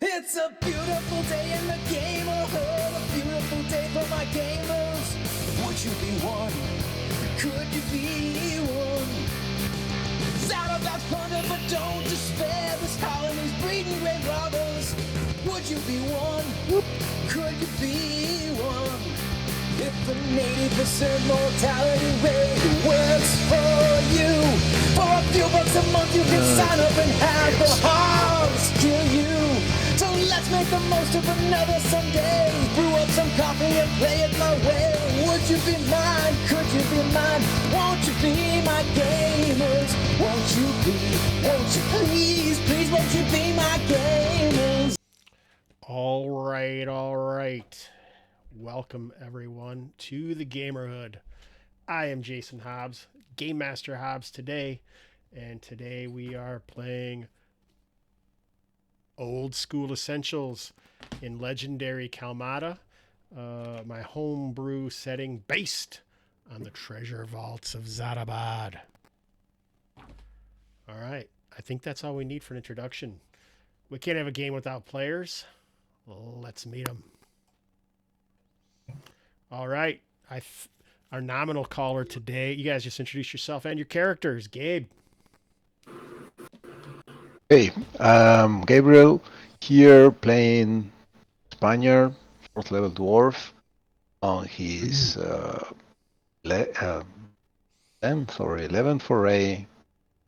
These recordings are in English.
It's a beautiful day in the gamerhood, a beautiful day for my gamers. Would you be one? Could you be one? Zadabad's plunder, but don't despair. This colony's breeding great robbers. Would you be one? Could you be one? If the 80% mortality rate works for you, for a few bucks a month you can sign up and have the Hobbs kill you. So let's make the most of another Sunday. Brew up some coffee and play it my way. Would you be mine? Could you be mine? Won't you be my gamers? Won't you please, please won't you be my gamers? All right. Welcome everyone to the Gamerhood. I am Jason Hobbs, Game Master Hobbs today, and today we are playing Old School Essentials in legendary Kalmatta, my homebrew setting based on the Treasure Vaults of Zadabad. All right, I think that's all we need for an introduction. We can't have a game without players. Let's meet them. All right, our nominal caller today. You guys just introduce yourself and your characters. Gabe. Hey, Gabriel here playing Spaniard, 4th level dwarf on his 11th foray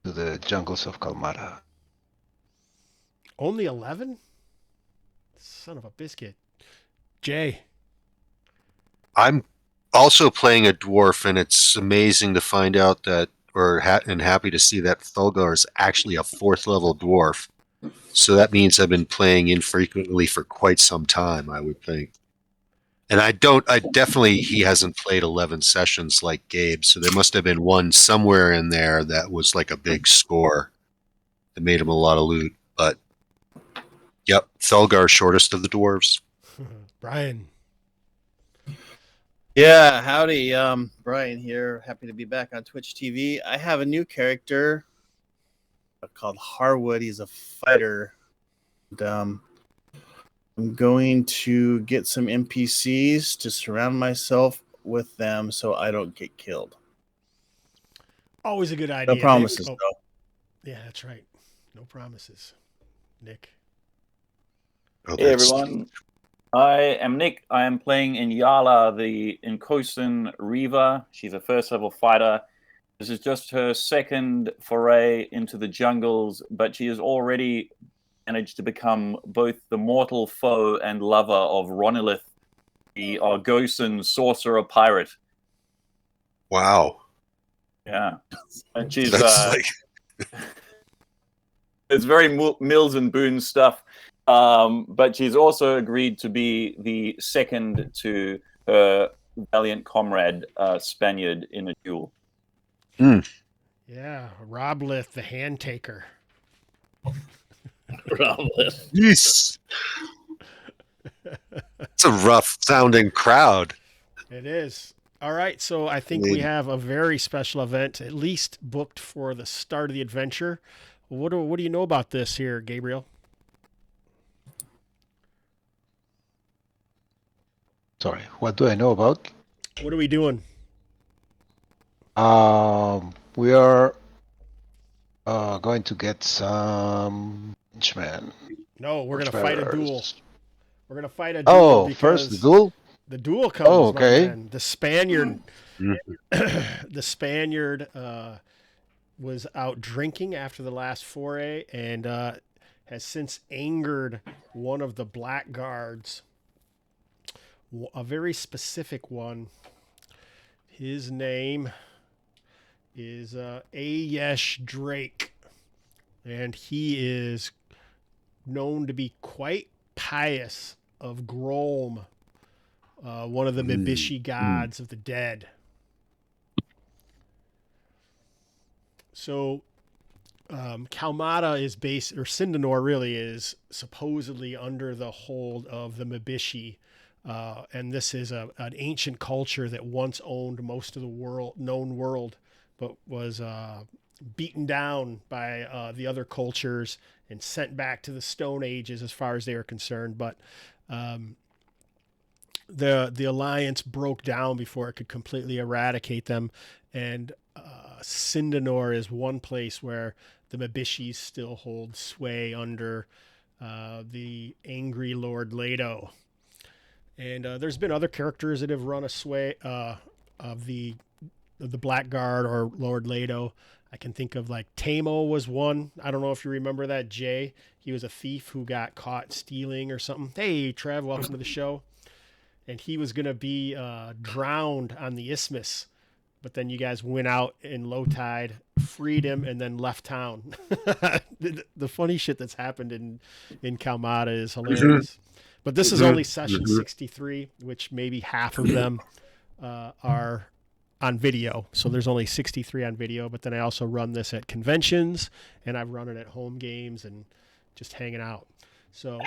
to the jungles of Kalmatta. Only 11? Son of a biscuit. Jay. I'm also playing a dwarf, and it's amazing to find out that, and happy to see that Thulgar is actually a 4th level dwarf. So that means I've been playing infrequently for quite some time, I would think. And he hasn't played 11 sessions like Gabe, so there must have been one somewhere in there that was like a big score that made him a lot of loot. But, yep, Thulgar, shortest of the dwarves. Brian. Yeah, howdy. Brian here. Happy to be back on Twitch TV. I have a new character called Harwood. He's a fighter. And, I'm going to get some NPCs to surround myself with them so I don't get killed. Always a good idea. No promises, though. Yeah, that's right. No promises. Nick. Oh, Hey everyone, I am Nick. I am playing Inyala, the Inkosan Reaver. She's a 1st level fighter. This is just her second foray into the jungles, but she has already managed to become both the mortal foe and lover of Ronilith, the Argosan sorcerer pirate. Wow. Yeah. And she's That's it's very Mills and Boone stuff. But she's also agreed to be the second to her valiant comrade, Spaniard, in a duel. Yeah, Roblith, the hand taker. Roblith. Yes. It's a rough sounding crowd. It is. All right, so I think we have a very special event, at least booked for the start of the adventure. What do you know about this here, Gabriel? Sorry, what do I know about? What are we doing? We are going to get some henchmen. No, we're going to fight a duel. We're going to fight a duel. Oh, first the duel? The duel comes. Oh, okay. Man. The Spaniard, was out drinking after the last foray and has since angered one of the blackguards, a very specific one. His name is Ayesha Drake, and he is known to be quite pious of Grom, one of the Mibishi gods of the dead. So Kalmatta is based, or Sindanor really is supposedly under the hold of the Mibishi, and this is an ancient culture that once owned most of the known world, but was beaten down by the other cultures and sent back to the Stone Ages as far as they were concerned. But the alliance broke down before it could completely eradicate them. And Sindanor is one place where the Mabishis still hold sway under the angry Lord Leto. And there's been other characters that have run a sway of the Blackguard or Lord Leto. I can think of like Tamo was one. I don't know if you remember that, Jay. He was a thief who got caught stealing or something. Hey, Trev, welcome to the show. And he was going to be drowned on the Isthmus. But then you guys went out in low tide, freed him, and then left town. The funny shit that's happened in Kalmatta is hilarious. But this is only session 63, which maybe half of them are on video. So there's only 63 on video. But then I also run this at conventions, and I've run it at home games and just hanging out. So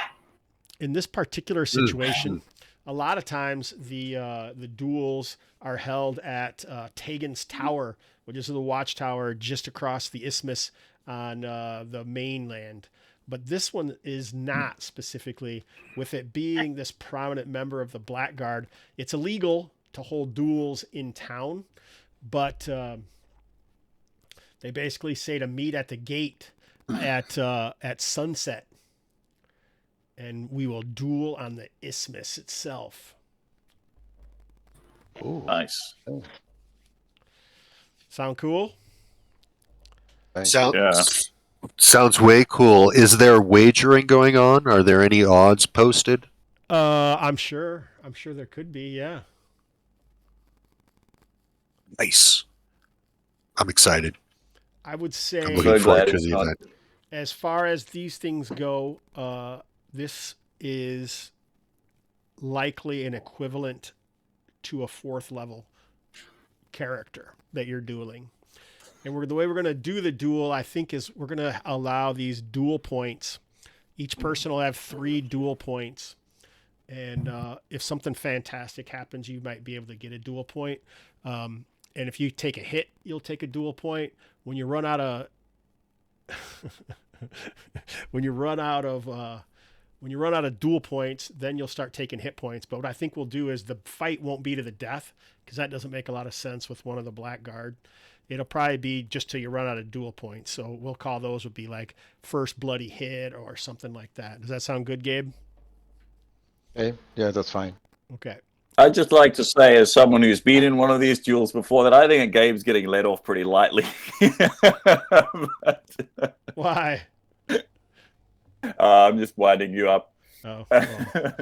in this particular situation, a lot of times the duels are held at Tegan's Tower, which is the watchtower just across the Isthmus on the mainland. But this one is not specifically, with it being this prominent member of the Blackguard. It's illegal to hold duels in town, but they basically say to meet at the gate at sunset, and we will duel on the Isthmus itself. Ooh. Nice. Sound cool? Sounds way cool. Is there wagering going on? Are there any odds posted? I'm sure there could be, yeah. Nice. I'm excited. I would say, I'm looking forward to the event. as far as these things go, this is likely an equivalent to a 4th level character that you're dueling. And the way we're going to do the duel, I think, is we're going to allow these duel points. Each person will have 3 duel points. And if something fantastic happens, you might be able to get a duel point. And if you take a hit, you'll take a duel point. When you run out of duel points, then you'll start taking hit points. But what I think we'll do is the fight won't be to the death, because that doesn't make a lot of sense with one of the Blackguard. It'll probably be just till you run out of duel points. So we'll call those would be like first bloody hit or something like that. Does that sound good, Gabe? Okay. Yeah, that's fine. Okay. I'd just like to say, as someone who's been in one of these duels before, that I think Gabe's getting let off pretty lightly. Why? I'm just winding you up. Oh, well,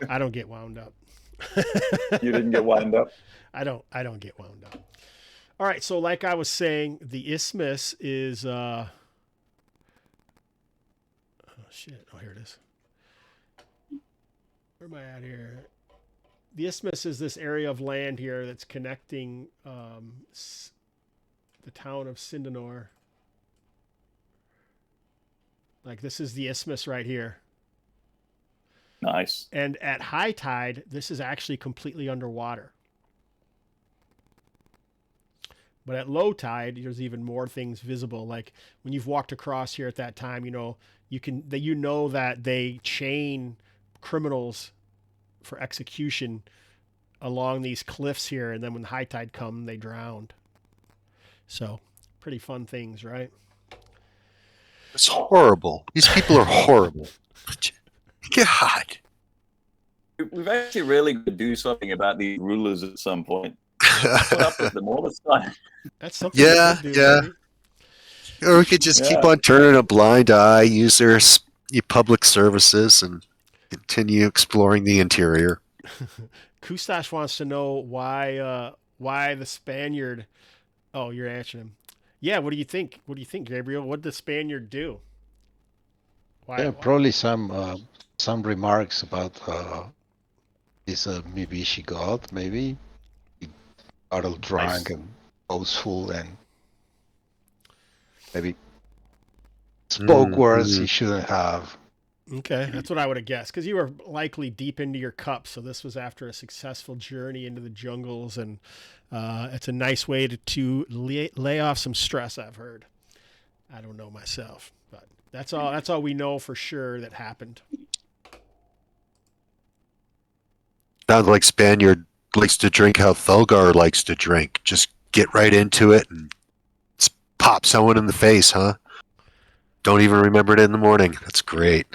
I don't get wound up. You didn't get wound up? I don't get wound up. All right, so like I was saying, the Isthmus is oh shit. Oh, here it is. Where am I at here? The Isthmus is this area of land here that's connecting the town of Sindanor. Like, this is the Isthmus right here. Nice. And at high tide, this is actually completely underwater. But at low tide, there's even more things visible. Like when you've walked across here at that time, you know that they chain criminals for execution along these cliffs here, and then when the high tide come, they drowned. So, pretty fun things, right? It's horrible. These people are horrible. God. We've actually really got to do something about these rulers at some point. Put up with them all the time. That's something. Yeah, we could do, maybe. Or we could just keep on turning a blind eye, use their public services, and continue exploring the interior. Kustash wants to know why the Spaniard. Oh, you're answering him. Yeah, what do you think? What do you think, Gabriel? What did the Spaniard do? Why? Probably some remarks about this Mibishi god, maybe. He got all drunk and boastful, and maybe spoke words he shouldn't have. Okay, that's what I would have guessed, because you were likely deep into your cup. So this was after a successful journey into the jungles, and it's a nice way to lay off some stress. I've heard. I don't know myself, but that's all. That's all we know for sure that happened. Sounds like Spaniard likes to drink how Thulgar likes to drink. Just get right into it and pop someone in the face, huh? Don't even remember it in the morning. That's great.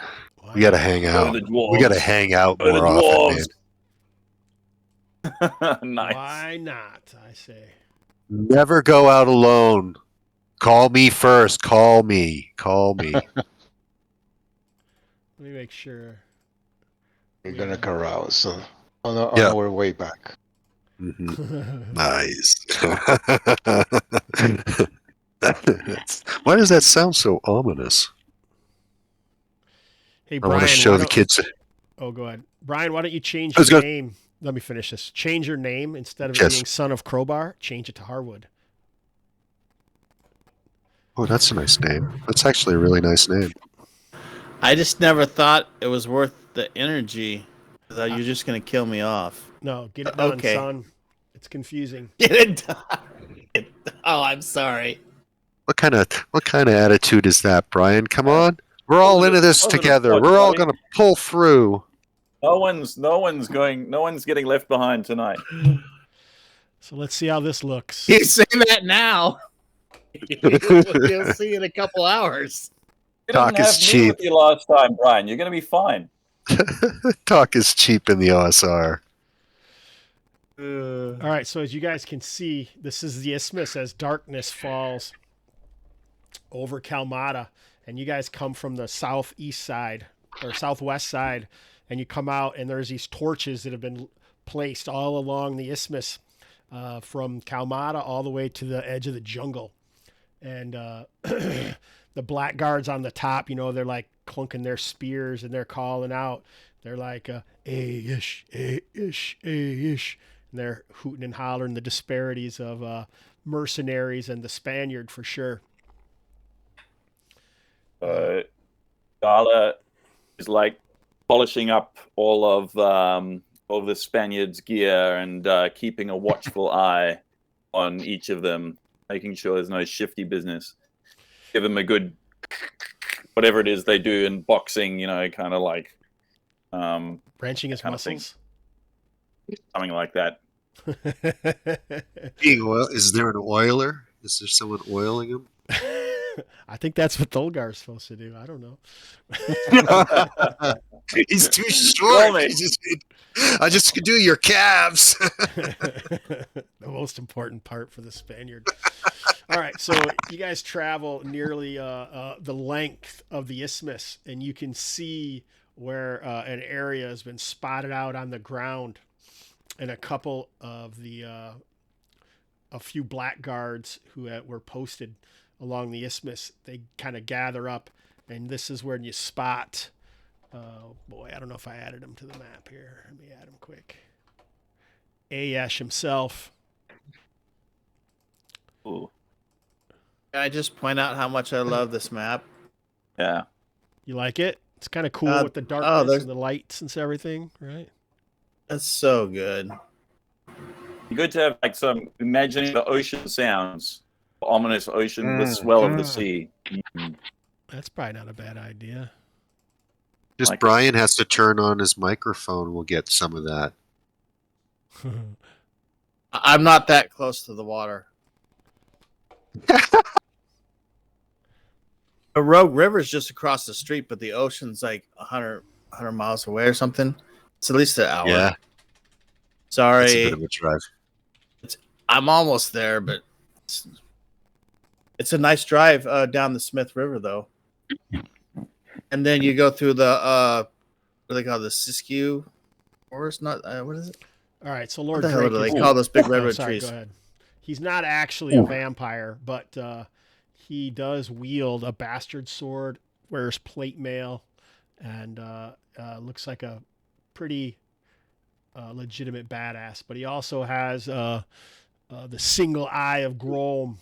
Wow. We got to hang out. We got to hang out more often, man. Nice. Why not? I say. Never go out alone. Call me first. Call me. Let me make sure. We're gonna carouse on our way back. Mm-hmm. Nice. Why does that sound so ominous? Hey, I Brian, want to show the kids. Oh, go ahead. Brian, why don't you change your name? Let me finish this. Change your name. Instead of it being Son of Crowbar, change it to Harwood. Oh, that's a nice name. That's actually a really nice name. I just never thought it was worth the energy. I thought you're just going to kill me off. No, get it done, son. It's confusing. Get it done. Oh, I'm sorry. What kind of attitude is that, Brian? Come on. We're all into this together. We're all going to pull through. No one's getting left behind tonight. So let's see how this looks. You say that now. You'll see in a couple hours. You Talk didn't is have me cheap. with you last time, Brian. You're going to be fine. Talk is cheap in the OSR. All right, so as you guys can see, this is the Isthmus as darkness falls over Kalmatta, and you guys come from the southeast side or southwest side, and you come out, and there's these torches that have been placed all along the Isthmus from Kalmatta all the way to the edge of the jungle. And the blackguards on the top, they're like clunking their spears and they're calling out. They're like, ish, ish, ish. And they're hooting and hollering the disparities of mercenaries and the Spaniard for sure. Gala is like polishing up all of the Spaniards' gear and keeping a watchful eye on each of them, making sure there's no shifty business. Give them a good whatever it is they do in boxing, kind of like branching his muscles. Something like that. Is there an oiler? Is there someone oiling him? I think that's what Thulgar's supposed to do. I don't know. He's too short. I just could do your calves. The most important part for the Spaniard. All right, so you guys travel nearly the length of the Isthmus, and you can see where an area has been spotted out on the ground, and a couple of a few blackguards who were posted along the Isthmus. They kind of gather up, and this is where you spot. Boy, I don't know if I added him to the map here. Let me add him quick. Ayesha himself. Ooh. Can I just point out how much I love this map? Yeah. You like it? It's kind of cool with the darkness and the lights and everything, right? That's so good. Good to have like some imagining the ocean sounds, the ominous ocean, the swell of the sea. That's probably not a bad idea. Just Like Brian has to turn on his microphone. We'll get some of that. I'm not that close to the water. The Rogue River's just across the street, but the ocean's like 100 miles away or something. It's at least an hour. Yeah. Sorry. It's a bit of a drive. I'm almost there, but it's a nice drive down the Smith River, though. And then you go through the what do they call the Siskiyou Forest? Not what is it? All right, so Lord What the hell Drake do they is- call those big redwood sorry, trees? Go ahead. He's not actually a vampire, but he does wield a bastard sword, wears plate mail, and looks like a pretty legitimate badass. But he also has the single eye of Grom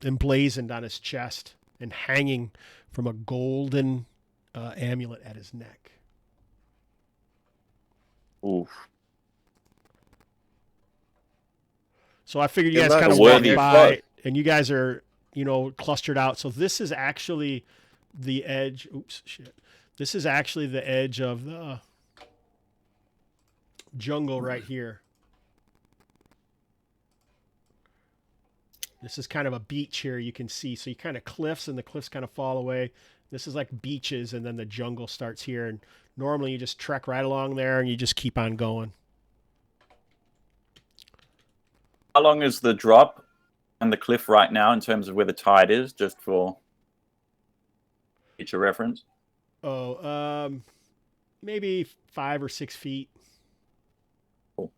emblazoned on his chest and hanging from a golden amulet at his neck. Oof. So I figured you Good guys luck. kind of A walk worthy by, foe. and you guys are, clustered out. So this is actually the edge. Oops, shit. This is actually the edge of the jungle right here. This is kind of a beach here, you can see. So you kind of cliffs, and the cliffs kind of fall away. This is like beaches, and then the jungle starts here. And normally you just trek right along there, and you just keep on going. How long is the drop and the cliff right now in terms of where the tide is, just for future reference? Oh, maybe 5 or 6 feet. Cool.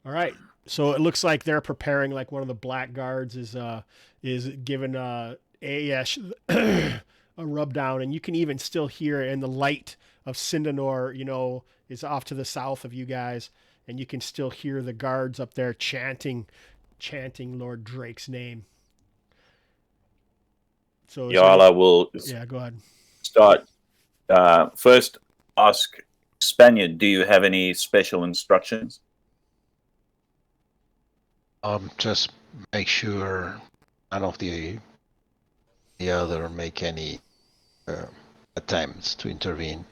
All right. So it looks like they're preparing, like one of the black guards is giving Ayesh a rub down, and you can even still hear in the light of Sindanor, is off to the south of you guys, and you can still hear the guards up there chanting Lord Drake's name. So Yala will yeah, go ahead. start. First, ask Spaniard, do you have any special instructions? Just make sure none of the other make any attempts to intervene.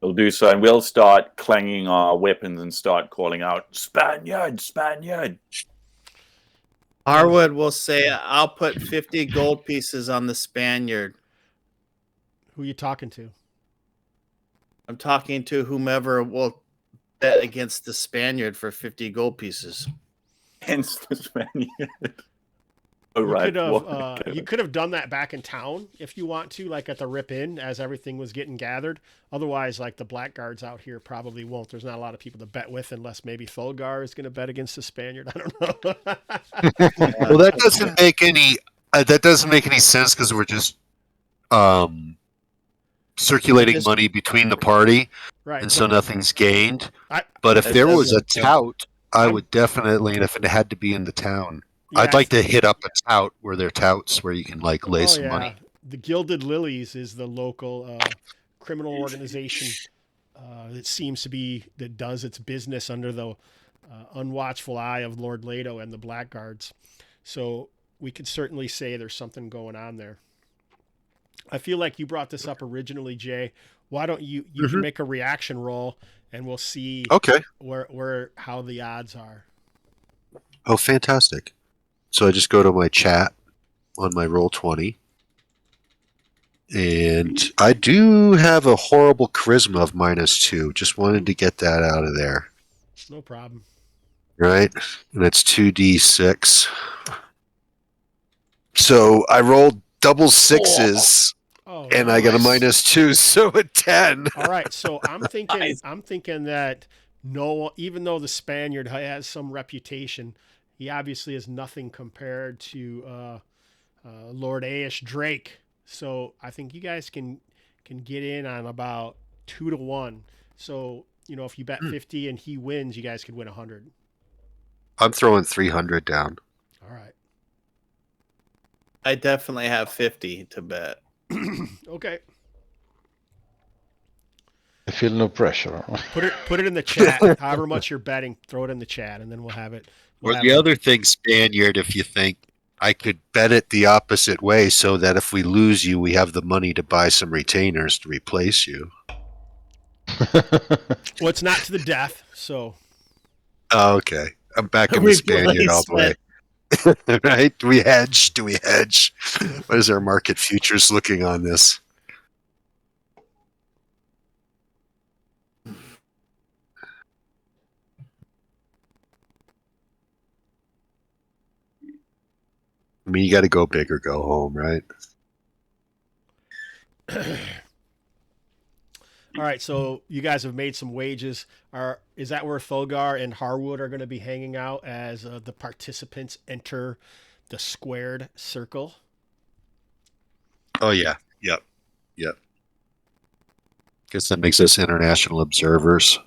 We'll do so, and we'll start clanging our weapons and start calling out, Spaniard, Spaniard. Harwood will say, I'll put 50 gold pieces on the Spaniard. Who are you talking to? I'm talking to whomever will bet against the Spaniard for 50 gold pieces. Hence the Spaniard. Oh, You right. could have What? you could have done that back in town if you want to, like at the Rip Inn, as everything was getting gathered. Otherwise, like the blackguards out here probably won't. There's not a lot of people to bet with, unless maybe Thulgar is going to bet against the Spaniard. I don't know. Well, that doesn't make any sense because we're just circulating money between the party, Right. and so nothing's gained. I- But if That there was a doesn't- tout, I would definitely, and if it had to be in the town, Yeah, I'd like to hit up a tout where they're touts where you can like lay some money. The Gilded Lilies is the local criminal organization that seems to be, that does its business under the unwatchful eye of Lord Leto and the Blackguards. So we could certainly say there's something going on there. I feel like you brought this up originally, Jay. Why don't you can make a reaction roll, and we'll see Okay. how the odds are. Oh, fantastic. So I just go to my chat on my Roll20. And I do have a horrible charisma of -2. Just wanted to get that out of there. No problem. Right? And it's 2d6. So I rolled double sixes, Oh, and I got a nice. -2, so a 10. All right, so I'm thinking Nice. that no, even though the Spaniard has some reputation, he obviously is nothing compared to Lord Ayesha Drake. So I think you guys can get in on about 2-1. So if you bet 50 and he wins, you guys could win 100. I'm throwing 300 down. All right. I definitely have 50 to bet. Okay. I feel no pressure. Put it in the chat. However much you're betting, throw it in the chat, and then we'll have it. Or the other thing, Spaniard, if you think I could bet it the opposite way so that if we lose you, we have the money to buy some retainers to replace you. Well, it's not to the death, so. Oh, okay. I'm back in the Spaniard all the way. Right? Do we hedge? What is our market futures looking on this? I mean, you got to go big or go home, right? All right, so you guys have made some wages. Is that where Thulgar and Harwood are going to be hanging out as the participants enter the squared circle? Oh, yeah. Yep. Guess that makes us international observers.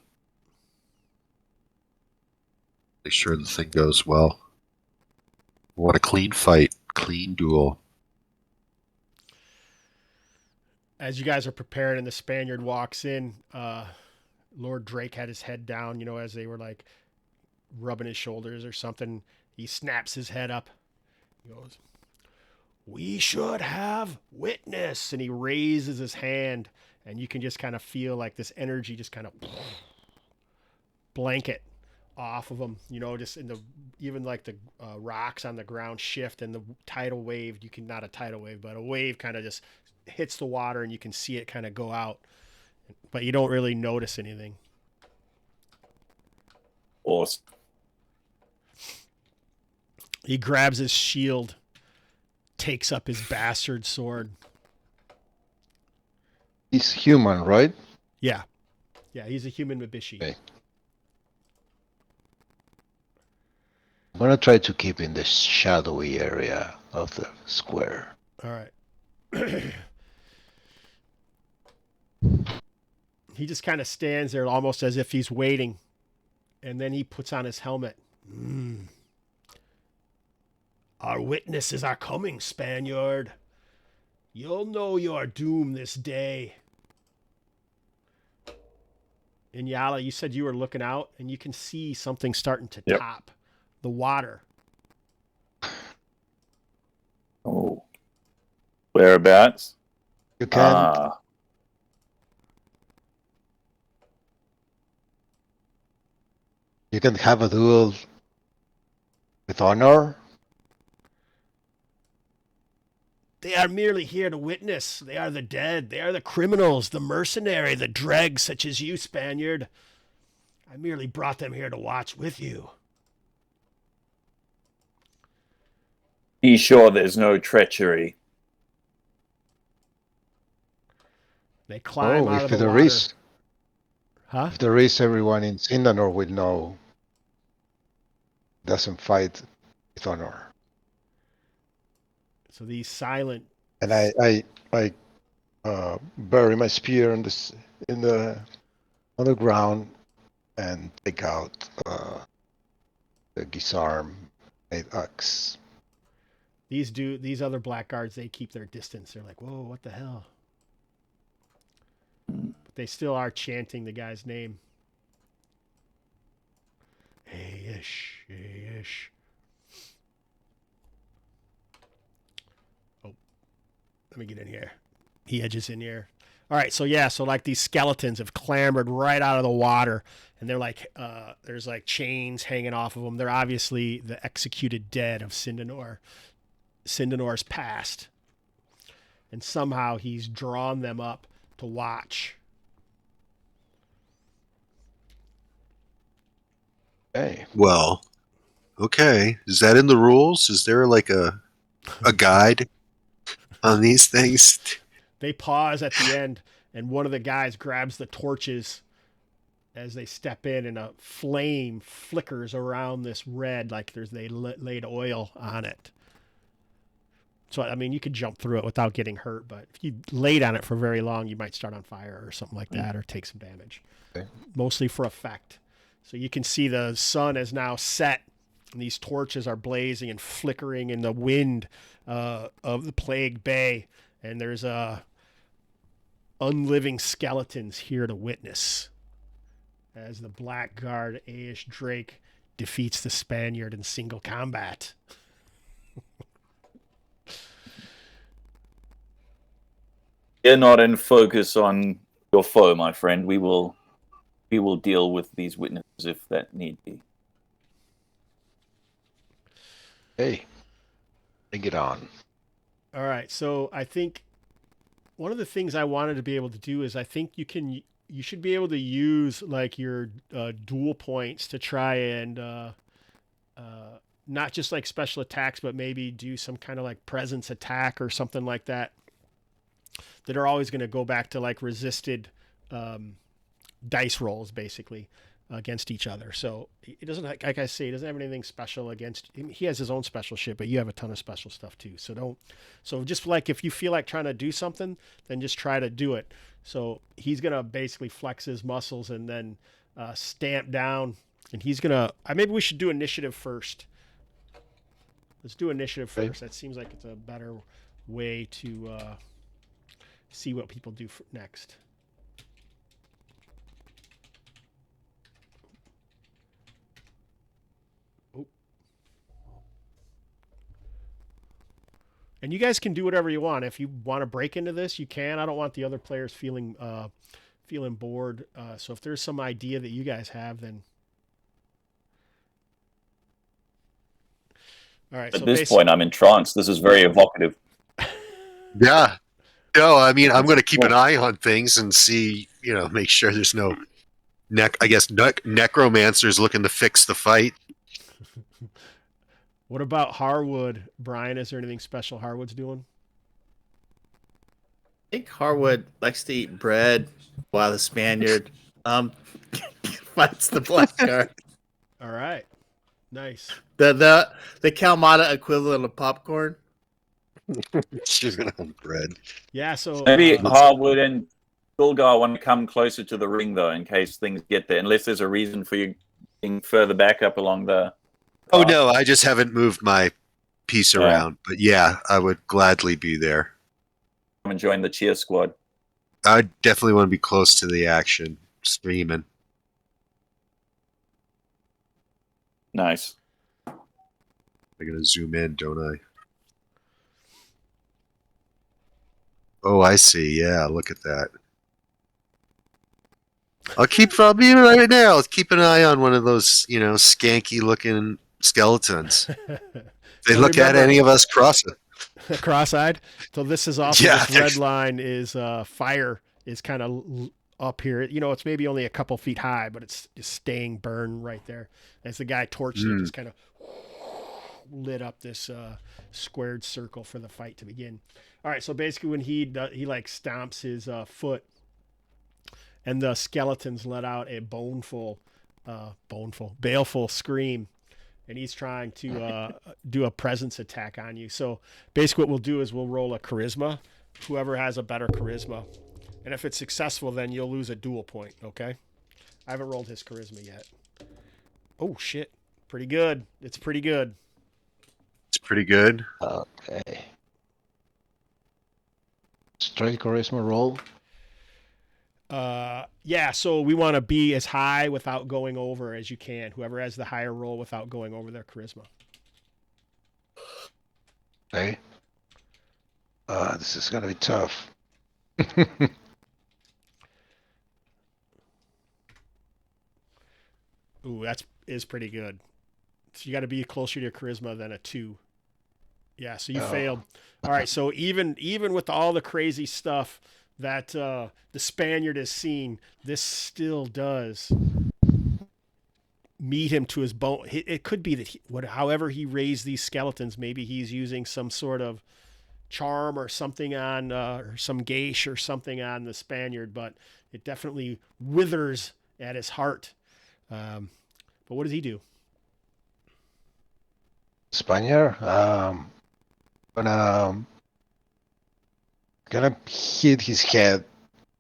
Make sure the thing goes well. We want a clean fight, clean duel. As you guys are preparing and the Spaniard walks in, Lord Drake had his head down, you know, as they were like rubbing his shoulders or something. He snaps his head up. He goes, "We should have witness." And he raises his hand, and you can just kind of feel like this energy just kind of blanket off of him, you know, just in the, even like the rocks on the ground shift, and the tidal wave, you can, not a tidal wave, but a wave kind of just hits the water, and you can see it kind of go out, but you don't really notice anything. Awesome. He grabs his shield, takes up his bastard sword. He's human, right? Yeah, he's a human Mibishi. Okay. I'm gonna try to keep in the shadowy area of the square. All right. He just kind of stands there almost as if he's waiting, and then he puts on his helmet. Our witnesses are coming, Spaniard. You'll know your doom this day. And Yala, you said you were looking out, and you can see something starting to top the water. Oh. Whereabouts? You can. You can have a duel with honor. They are merely here to witness. They are the dead. They are the criminals, the mercenary, the dregs such as you, Spaniard. I merely brought them here to watch with you. Be sure there's no treachery. They climb out of the there water. is, if there is, everyone in Sindanor will know. Doesn't fight with honor. So these silent. And I bury my spear on the ground and take out the gisarm made axe. These other blackguards, they keep their distance. They're like, whoa, what the hell? But they still are chanting the guy's name. Hey-ish, hey-ish. Oh, let me get in here. He edges in here. All right, so like these skeletons have clambered right out of the water, and they're like, there's like chains hanging off of them. They're obviously the executed dead of Sindanor's past. And somehow he's drawn them up to watch. Hey. Well, okay. Is that in the rules? Is there like a guide on these things? They pause at the end, and one of the guys grabs the torches as they step in, and a flame flickers around this red, like they laid oil on it. So, I mean, you could jump through it without getting hurt, but if you laid on it for very long, you might start on fire or something like that, or take some damage. Okay. Mostly for effect. So you can see the sun is now set, and these torches are blazing and flickering in the wind of the Plague Bay, and there's unliving skeletons here to witness as the Blackguard Ayesha Drake defeats the Spaniard in single combat. You're not in focus on your foe, my friend. We will deal with these witnesses if that need be. Hey, bring it on. All right, so I think one of the things I wanted to be able to do is I think you should be able to use like your dual points to try and not just like special attacks, but maybe do some kind of like presence attack or something like that are always going to go back to like resisted dice rolls, basically. against each other. So it doesn't, like I say, he doesn't have anything special against. He has his own special shit, but you have a ton of special stuff too. So just like if you feel like trying to do something, then just try to do it. So he's gonna basically flex his muscles and then stamp down, and he's gonna. Maybe we should do initiative first. Let's do initiative first. That seems like it's a better way to see what people do next. And you guys can do whatever you want. If you want to break into this, you can. I don't want the other players feeling bored. So if there's some idea that you guys have, then all right. At this point, I'm entranced. This is very evocative. Yeah. No, I mean, I'm going to keep an eye on things and see, make sure there's no necromancers looking to fix the fight. What about Harwood? Brian, is there anything special Harwood's doing? I think Harwood likes to eat bread while the Spaniard fights the blackguard. All right. Nice. The Kalmatta equivalent of popcorn. She's going to have bread. Yeah, so maybe Harwood and Bulgar want to come closer to the ring, though, in case things get there, unless there's a reason for you being further back up along the... Oh, no, I just haven't moved my piece around. But yeah, I would gladly be there. Come and join the cheer squad. I definitely want to be close to the action, screaming. Nice. I'm going to zoom in, don't I? Oh, I see. Yeah, look at that. I'll be right now. Let's keep an eye on one of those, skanky-looking skeletons. They look at any of us cross-eyed. So this is also this red line is fire is kind of up here. It's maybe only a couple feet high, but it's just staying burned right there. As the guy torched it, just kind of lit up this squared circle for the fight to begin. All right, so basically when he like stomps his foot, and the skeletons let out a baleful scream, and he's trying to do a presence attack on you. So basically what we'll do is we'll roll a charisma, whoever has a better charisma. And if it's successful, then you'll lose a duel point, okay? I haven't rolled his charisma yet. Oh, shit. Pretty good. It's pretty good. It's pretty good. Okay. Straight charisma roll. Yeah, so we want to be as high without going over as you can. Whoever has the higher roll without going over their charisma. Okay. This is going to be tough. Ooh, is pretty good. So you got to be closer to your charisma than a 2. Yeah, so you failed. All right, so even with all the crazy stuff that the Spaniard has seen, this still does meet him to his bone. It could be that however he raised these skeletons, maybe he's using some sort of charm or something on, or some geish or something on the Spaniard, but it definitely withers at his heart. But what does he do? Spaniard, gonna hit his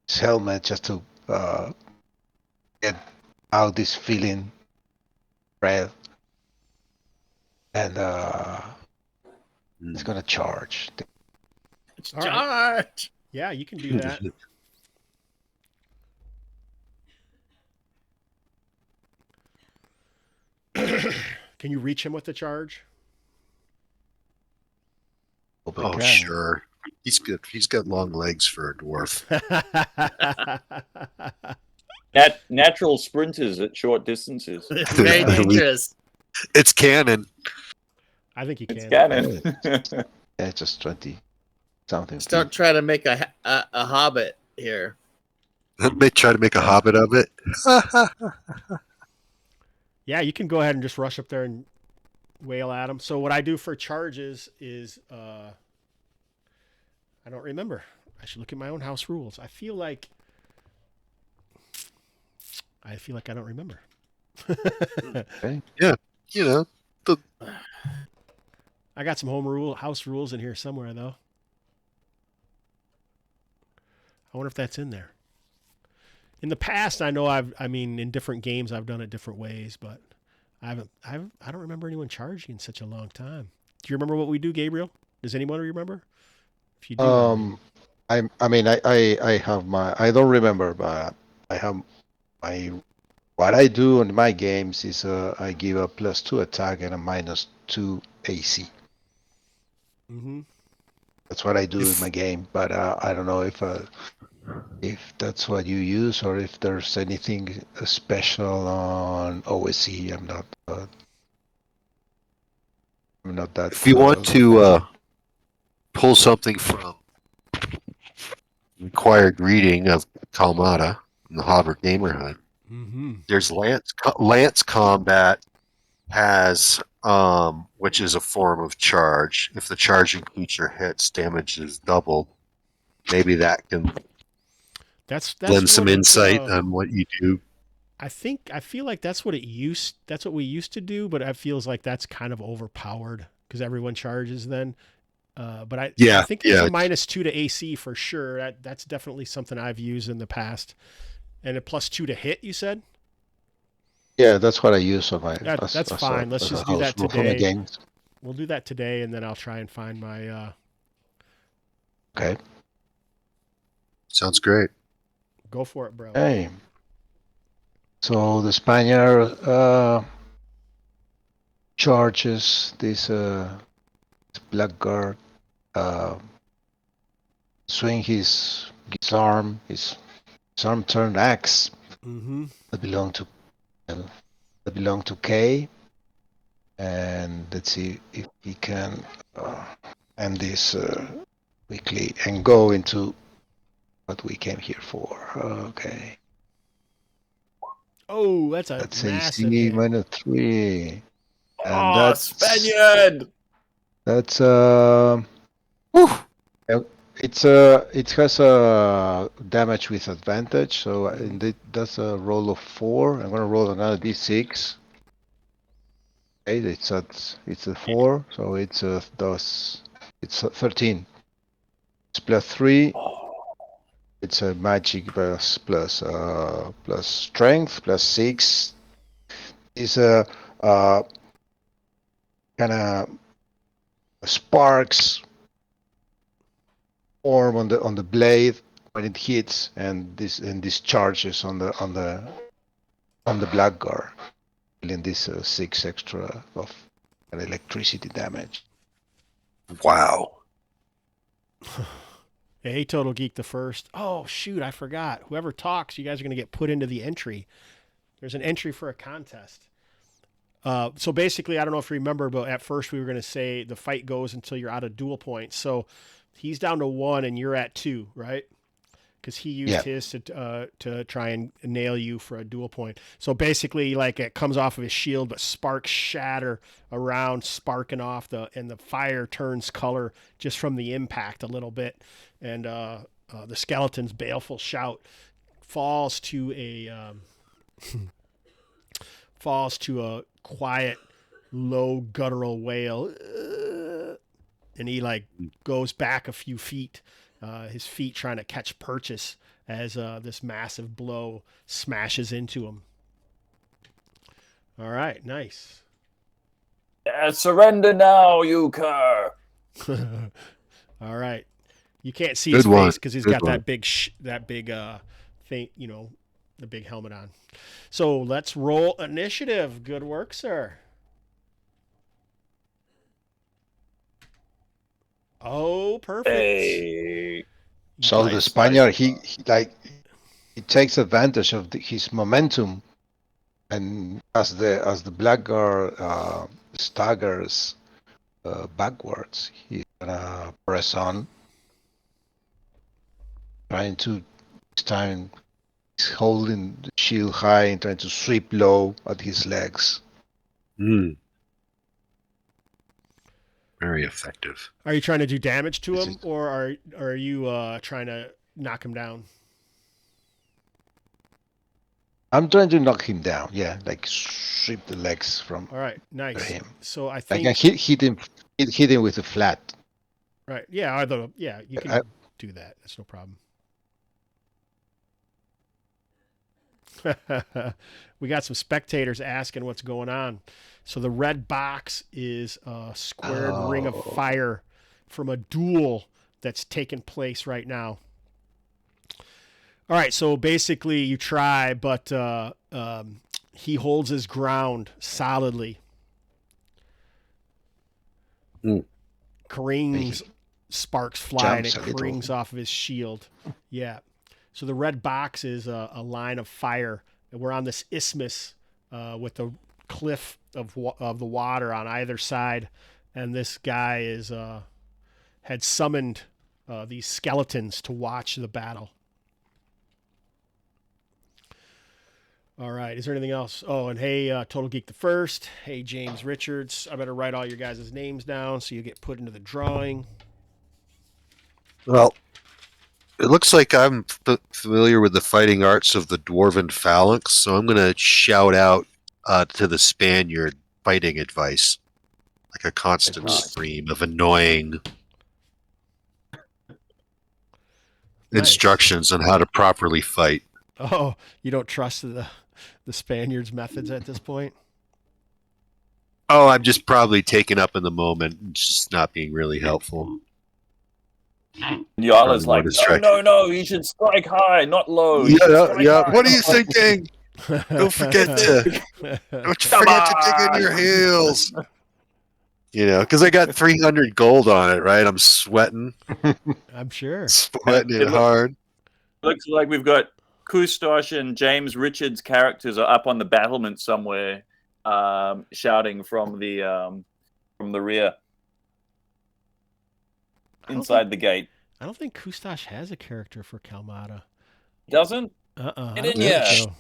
helmet, just to get out this feeling, breath, and he's gonna charge. All right. Yeah, you can do that. Can you reach him with the charge? Oh, sure. He's good. He's got long legs for a dwarf. Natural sprinters at short distances. It's very dangerous. It's canon. I think you can. It's canon. Yeah, it's just 20 something. Just don't try to make a hobbit here. They try to make a hobbit of it. Yeah, you can go ahead and just rush up there and wail at him. So what I do for charges is, I don't remember. I should look at my own house rules. I feel like I don't remember. Okay. Yeah, you know, the I got some house rules in here somewhere though. I wonder if that's in there. In the past, I know in different games I've done it different ways, but I don't remember anyone charging in such a long time. Do you remember what we do, Gabriel? Does anyone remember? If you do remember. I have my, I don't remember, but I have my, what I do in my games is I give a +2 attack and a -2 AC. Mm-hmm. That's what I do in my game, but I don't know if that's what you use or if there's anything special on OSE. I'm not that. if you want to pull something from required reading of Kalmatta in the Hobber Gamer Hunt, Mm-hmm. there's lance combat has which is a form of charge. If the charging creature hits, damage is doubled. Maybe that can That's lend some what insight on what you do. I feel like that's what we used to do, but it feels like that's kind of overpowered because everyone charges then. But I think there's a -2 to AC for sure. That's definitely something I've used in the past. And a +2 to hit, you said? Yeah, that's what I use on my. That's fine. Let's just do that house rule for my today. games. We'll do that today, and then I'll try and find my. Okay. Sounds great. Go for it, bro. Okay. So the Spaniard charges this blackguard, swing his arm, his arm turned axe Mm-hmm. that belong to K, and let's see if he can end this quickly and go into what we came here for. Okay. Oh, that's a massive AC hit. -3. And Oh, Spaniard! That's Whew. it has a damage with advantage. So that's a roll of 4. I'm gonna roll another d6. Okay, it's a 4, so it's it's 13. It's +3. It's a magic plus strength +6. Is a kind of sparks form on the blade when it hits, and this charges on the blackguard, dealing this 6 extra of electricity damage. Wow. Hey, Total Geek the first. Oh, shoot, I forgot. Whoever talks, you guys are going to get put into the entry. There's an entry for a contest. So basically, I don't know if you remember, but at first we were going to say the fight goes until you're out of duel points. So he's down to 1 and you're at 2, right? Because he used his to try and nail you for a duel point. So basically, like, it comes off of his shield, but sparks shatter around, sparking off and the fire turns color just from the impact a little bit, and the skeleton's baleful shout falls to a quiet, low guttural wail, and he goes back a few feet. His feet trying to catch purchase as this massive blow smashes into him. All right, nice. Surrender now, you cur! All right, you can't see his face because he's got that big thing, the big helmet on. So let's roll initiative. Good work, sir. Oh, perfect. Hey. So the Spaniard, he takes advantage of his momentum, and as the blackguard staggers backwards, he's gonna press on, trying to this time he's holding the shield high and trying to sweep low at his legs. Very effective. Are you trying to do damage to him, or are you trying to knock him down? I'm trying to knock him down. Yeah, like strip the legs from All right, nice. him. So I I think can hit him with a flat. right. Yeah, you can I- do that. That's no problem. We got some spectators asking what's going on. So the red box is a squared ring of fire from a duel that's taking place right now. All right, so basically you try, but he holds his ground solidly. Kareen's sparks fly and it Jumps a little. rings off of his shield. Yeah. So the red box is a line of fire. And we're on this isthmus with the cliff of the water on either side. And this guy had summoned these skeletons to watch the battle. All right. Is there anything else? Oh, and hey, Total Geek the First. Hey, James Richards. I better write all your guys' names down so you get put into the drawing. Well, it looks like I'm familiar with the fighting arts of the dwarven phalanx, so I'm going to shout out to the Spaniard fighting advice, like a constant Advice. stream of annoying Nice. instructions on how to properly fight. Oh, you don't trust the Spaniards' methods at this point? Oh, I'm just probably taken up in the moment and just not being really helpful. Yala's More like, distracting. no, you should strike high, not low. You should strike high, What are not you low." thinking? Don't forget to dig in your heels. You know, because I got 300 gold on it, right? I'm sweating I'm sure. it hard. Looks like we've got Kustosh and James Richards' characters are up on the battlement somewhere, shouting from the rear inside the gate. I don't think Kustosh has a character for Kalmatta. Doesn't? I Get don't in think here. so.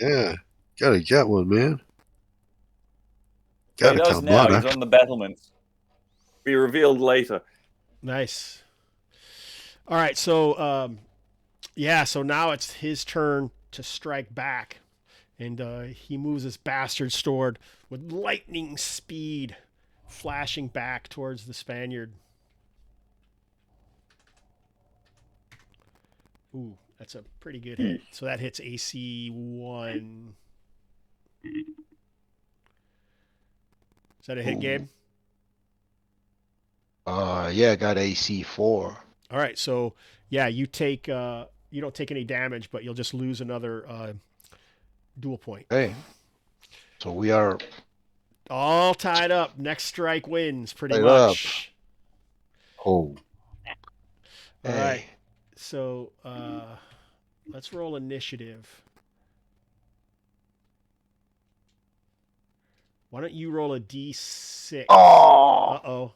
Yeah, gotta get one, man. He Gotta does come now. on. He's on the battlements. Be revealed later. Nice. All right, so so now it's his turn to strike back, and he moves his bastard sword with lightning speed, flashing back towards the Spaniard. Ooh, that's a pretty good hit. So that hits AC 1. Is that a hit, Gabe? Yeah, I got AC 4. All right, so yeah, you don't take any damage, but you'll just lose another duel point. Okay. So we are All tied up. Next strike wins, pretty Tied much. Oh, All Hey. right. So let's roll initiative. Why don't you roll a D6? Oh, Uh-oh.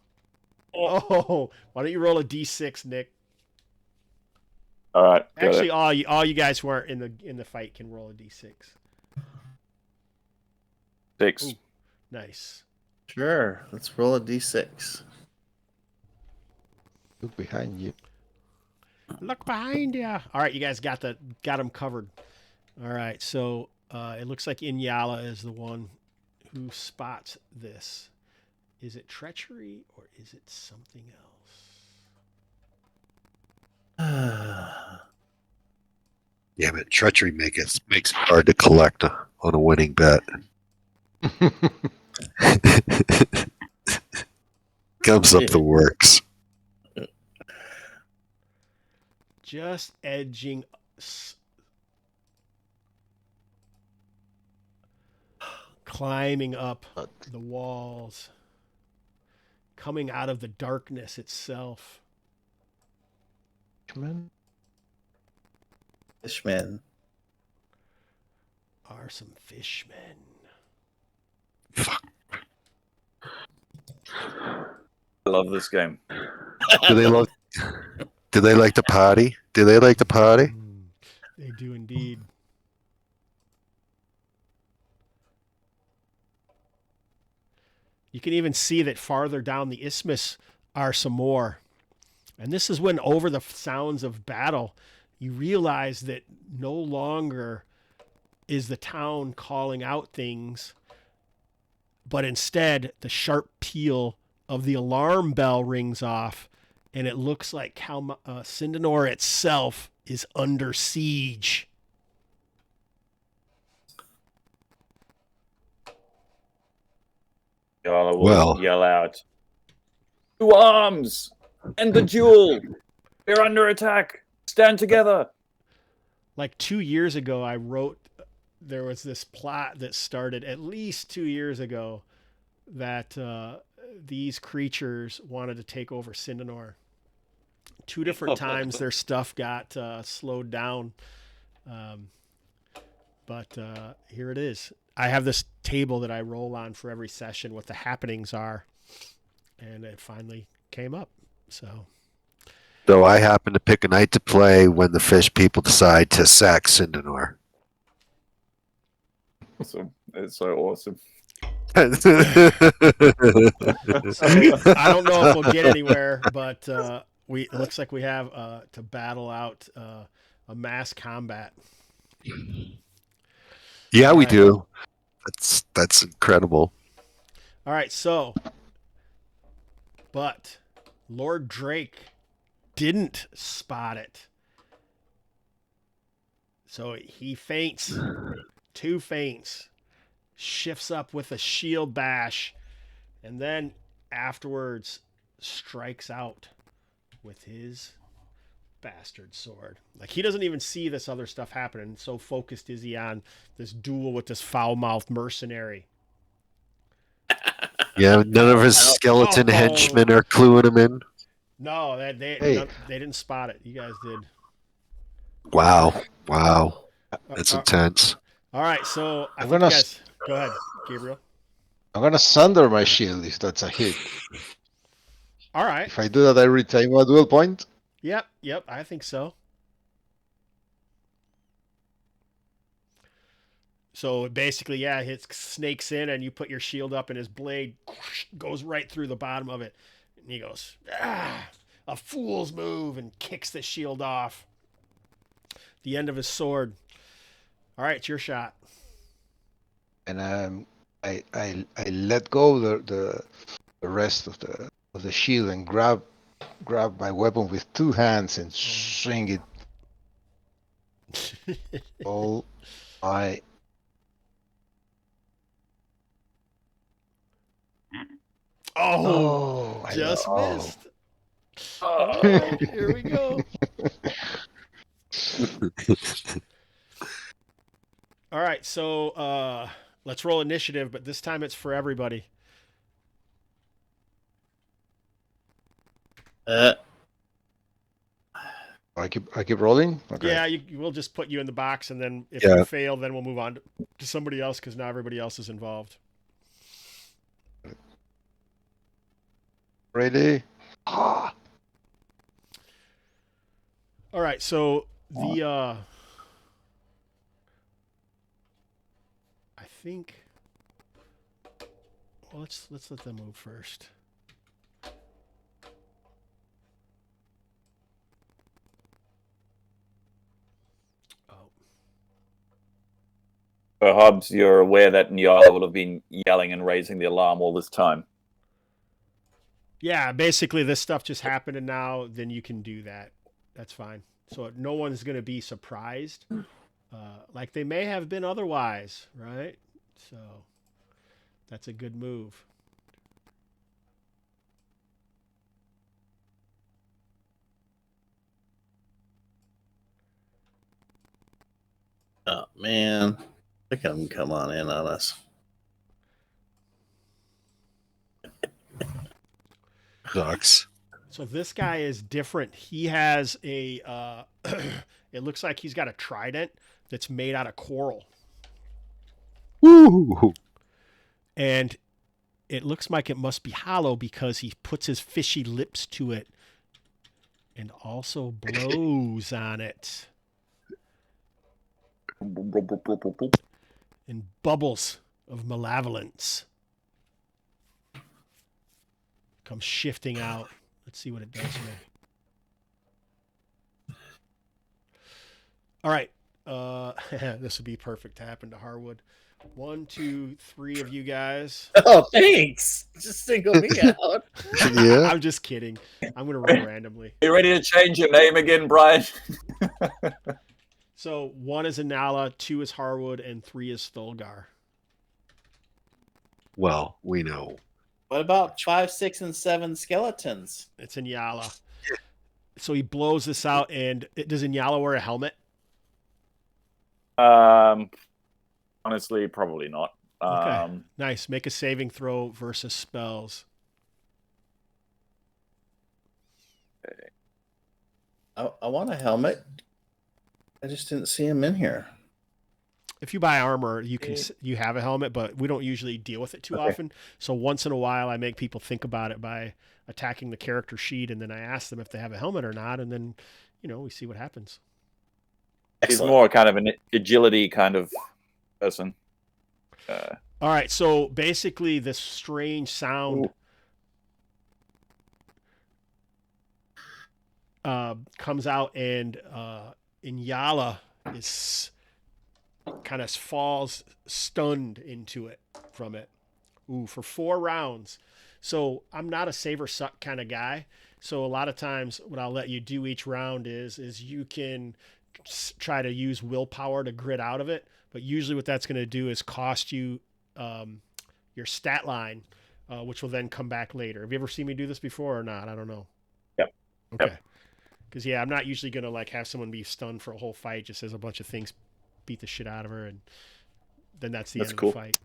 Oh, why don't you roll a D6, Nick? All right. got Actually, it. all you guys who aren't in the fight can roll a D6. 6. Ooh. Nice. Sure. Let's roll a d6. look behind you. Look behind you. All right, you guys got them covered. All right, so it looks like Inyala is the one who spots this. Is it treachery or is it something else? yeah, but treachery makes it hard to collect on a winning bet. Comes up the works. Just edging, climbing up the walls, coming out of the darkness itself. Fishman. Are some fishmen. I love this game. Do they love? Do they like to party? Do they like to party? They do indeed. You can even see that farther down the isthmus are some more. And this is when, over the sounds of battle, you realize that no longer is the town calling out things, but instead the sharp peal of the alarm bell rings off, and it looks like Sindanor itself is under siege. Yala will Well. yell out, "To arms! End the duel! We're under attack! Stand together!" Like 2 years ago, there was this plot that started at least 2 years ago that these creatures wanted to take over Sindanor. 2 different times their stuff got slowed down. But here it is. I have this table that I roll on for every session, what the happenings are. And it finally came up. So I happen to pick a night to play when the fish people decide to sack Sindanor. Awesome. It's so awesome. I don't know if we'll get anywhere, but it looks like we have to battle out a mass combat. Yeah, we do. That's incredible. All right, so, but Lord Drake didn't spot it. So he feints, 2 feints, shifts up with a shield bash, and then afterwards strikes out with his bastard sword. Like, he doesn't even see this other stuff happening. So focused is he on this duel with this foul-mouthed mercenary. Yeah, none of his skeleton henchmen are cluing him in. No, they didn't spot it. You guys did. Wow. That's intense. All right, so I I'm think gonna you guys go ahead, Gabriel. I'm gonna sunder my shield if that's a hit. All right. If I do that, I retain a duel point. Yep, I think so. So basically, yeah, it snakes in and you put your shield up and his blade goes right through the bottom of it. And he goes, a fool's move, and kicks the shield off. The end of his sword. All right, it's your shot. And I let go the rest of the shield and grab my weapon with 2 hands and swing it all my. Oh, just missed. All right, here we go. All right, so let's roll initiative, but this time it's for everybody. I keep rolling. Okay. Yeah, we'll just put you in the box, and then if you fail, then we'll move on to somebody else because now everybody else is involved. Ready? All right, so the I think. Well, let's let them move first. So, Hobbs, you're aware that Nyala will have been yelling and raising the alarm all this time. Yeah, basically this stuff just happened, and now then you can do that. That's fine. So no one's going to be surprised, like they may have been otherwise, right? So that's a good move. Oh, man. Look at them come on in on us. Sucks. So this guy is different. He has a, it looks like he's got a trident that's made out of coral. Woo! And it looks like it must be hollow because he puts his fishy lips to it and also blows on it. And bubbles of malevolence come shifting out. Let's see what it does here. All right. This would be perfect to happen to Harwood. 1, 2, 3 of you guys. Oh, thanks. Just single me out. Yeah. I'm just kidding. I'm gonna roll randomly. You ready to change your name again, Brian? So 1 is Inala, 2 is Harwood, and 3 is Thulgar. Well, we know. What about 5, 6, and 7 skeletons? It's Inyala. So he blows this out, and does Inyala wear a helmet? Honestly, probably not. Okay. Nice. Make a saving throw versus spells. I want a helmet. I just didn't see him in here. If you buy armor, you have a helmet, but we don't usually deal with it too often. So once in a while, I make people think about it by attacking the character sheet, and then I ask them if they have a helmet or not, and then we see what happens. He's more kind of an agility kind of person. All right, so basically, this strange sound comes out, and Inyala is kind of falls stunned into it from it. For 4 rounds. So I'm not a save or suck kind of guy. So a lot of times what I'll let you do each round is you can try to use willpower to grit out of it. But usually what that's going to do is cost you your stat line, which will then come back later. Have you ever seen me do this before or not? I don't know. Yep. Okay. Because, I'm not usually going to like have someone be stunned for a whole fight, just as a bunch of things beat the shit out of her, and then that's end of the fight.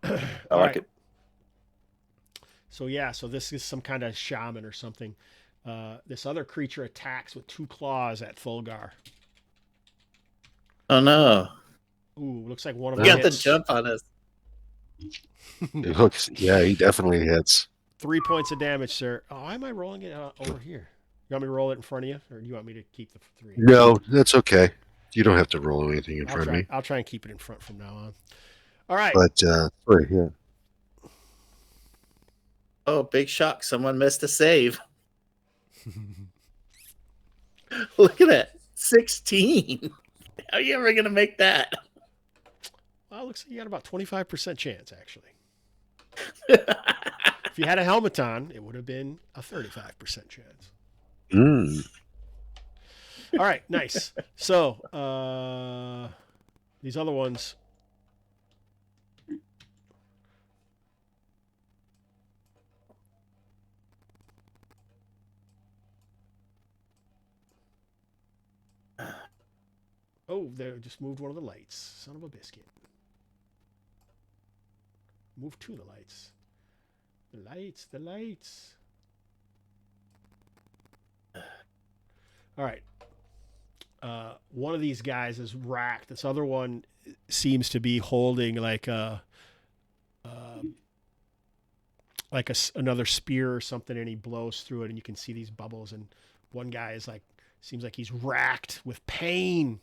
I like it. So so this is some kind of shaman or something. This other creature attacks with 2 claws at Thulgar. Oh no! Looks like one of them got the hits. jump on us. It looks, yeah, he definitely hits. 3 points of damage, sir. Oh, why am I rolling it over here? You want me to roll it in front of you, or do you want me to keep the 3? No, that's okay. You don't have to roll anything in front of me. I'll try and keep it in front from now on. All right. But right here. Oh, big shock! Someone missed a save. Look at that, 16. How are you ever gonna make that? Well, it looks like you got about 25% chance, actually. If you had a helmet on, it would have been a 35% chance. All right, nice. So these other ones. Oh, they just moved one of the lights. Son of a biscuit. Move to the lights. The lights. All right. One of these guys is racked. This other one seems to be holding like another spear or something, and he blows through it, and you can see these bubbles. And one guy is seems like he's racked with pain.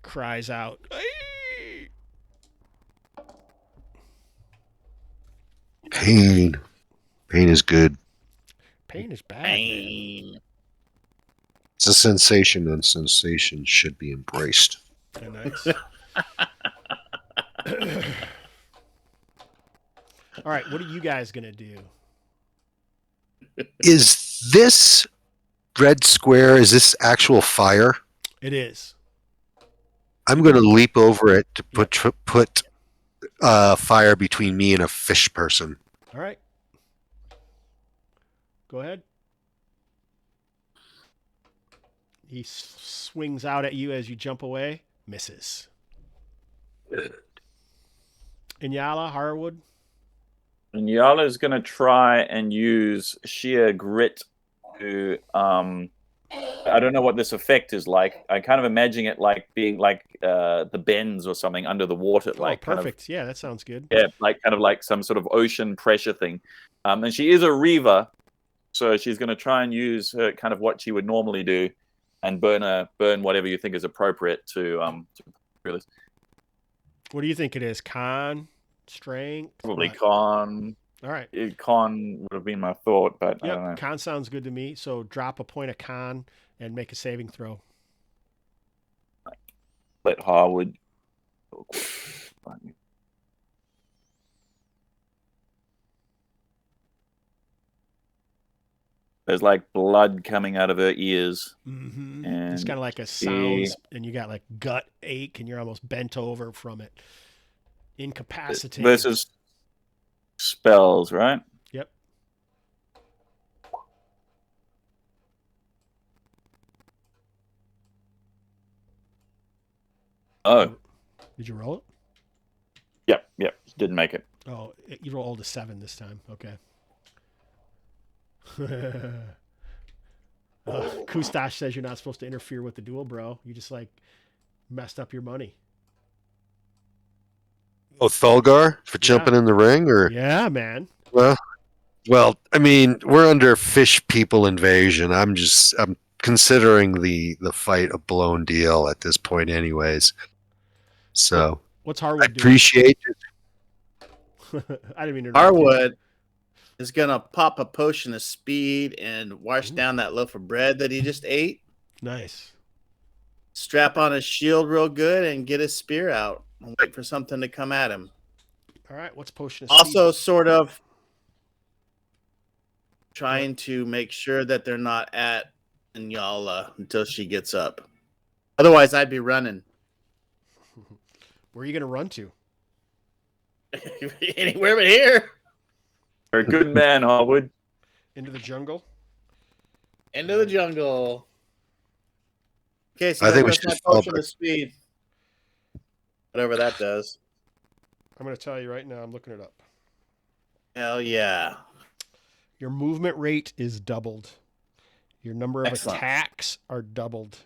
Cries out. Aye! Pain is good. Pain is bad. Pain. It's a sensation, and sensation should be embraced. Yeah, nice. All right, what are you guys gonna do? Is this red square? Is this actual fire? It is. I'm going to leap over it to put fire between me and a fish person. All right. Go ahead. He swings out at you as you jump away. Misses. Inyala, Harwood. Nyala is going to try and use sheer grit to I don't know what this effect is like. I kind of imagine it like being like the bends or something under the water. Like perfect. Kind of, yeah, that sounds good. Yeah, kind of like some sort of ocean pressure thing. And she is a reaver, so she's going to try and use her kind of what she would normally do, and burn whatever you think is appropriate to really. What do you think it is? Con, strength, Probably what? con. All right. Con would have been my thought, but I don't know. Con sounds good to me. So drop a point of con and make a saving throw. let Harwood. There's like blood coming out of her ears. Mm-hmm. And It's kind of like a sound, and you got like gut ache, and you're almost bent over from it. Incapacitated. Versus spells, right? Yep. Oh. Did you roll it? Yep. Didn't make it. Oh, you rolled a 7 this time. Okay. Kustash says you're not supposed to interfere with the duel, bro. You just like messed up your money. Oh, Thulgar for jumping in the ring, or yeah, man. Well, I mean, we're under fish people invasion. I'm considering the fight a blown deal at this point, anyways. So what's Harwood I appreciate it. I didn't mean to. Harwood is gonna pop a potion of speed and wash down that loaf of bread that he just ate. Nice. Strap on his shield real good and get his spear out and wait for something to come at him. All right, what's potion of Also, speed? sort of trying to make sure that they're not at Nyala until she gets up. Otherwise, I'd be running. Where are you going to run to? Anywhere but here. You're a good man, Harwood. Into the jungle? Into the jungle. Okay, so I think we that's should my follow potion of speed. Whatever that does. I'm going to tell you right now. I'm looking it up. Hell yeah. Your movement rate is doubled. Your number of Excellent. attacks are doubled.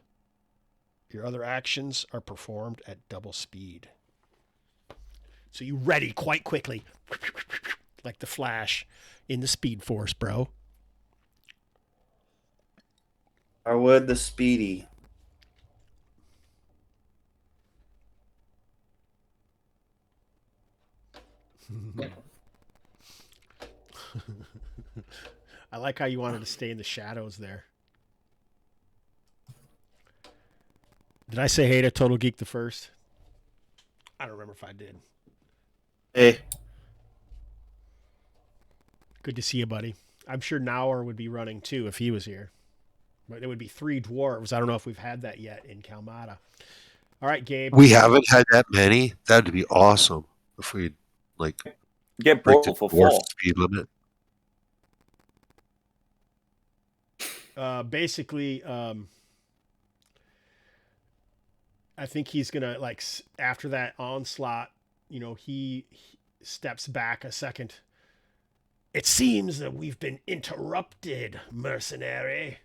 Your other actions are performed at double speed. So you ready quite quickly. Like the Flash in the Speed Force, bro. Harwood the Speedy. I like how you wanted to stay in the shadows there. Did I say hey to Total Geek the First? I don't remember if I did. Hey. Good to see you, buddy. I'm sure Nauer would be running too if he was here. But there would be 3 dwarves. I don't know if we've had that yet in Kalmatta. All right, Gabe. We haven't had that many. That'd be awesome if we Get break ball the for dwarf 4. speed limit. Basically, I think he's gonna after that onslaught, he steps back a second. It seems that we've been interrupted, mercenary.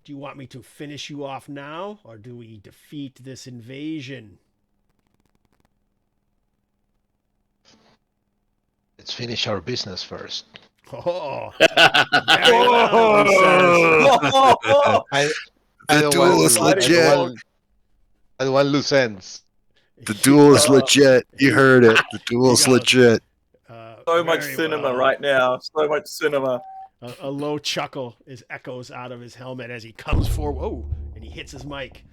Do you want me to finish you off now, or do we defeat this invasion? Let's finish our business first. Oh, very well, he says. The duel is legit. I don't want loose ends. The duel is legit. You heard it. The duel is legit. So much Very cinema well. right now. So much cinema. A low chuckle echoes out of his helmet as he comes forward. Whoa, and he hits his mic.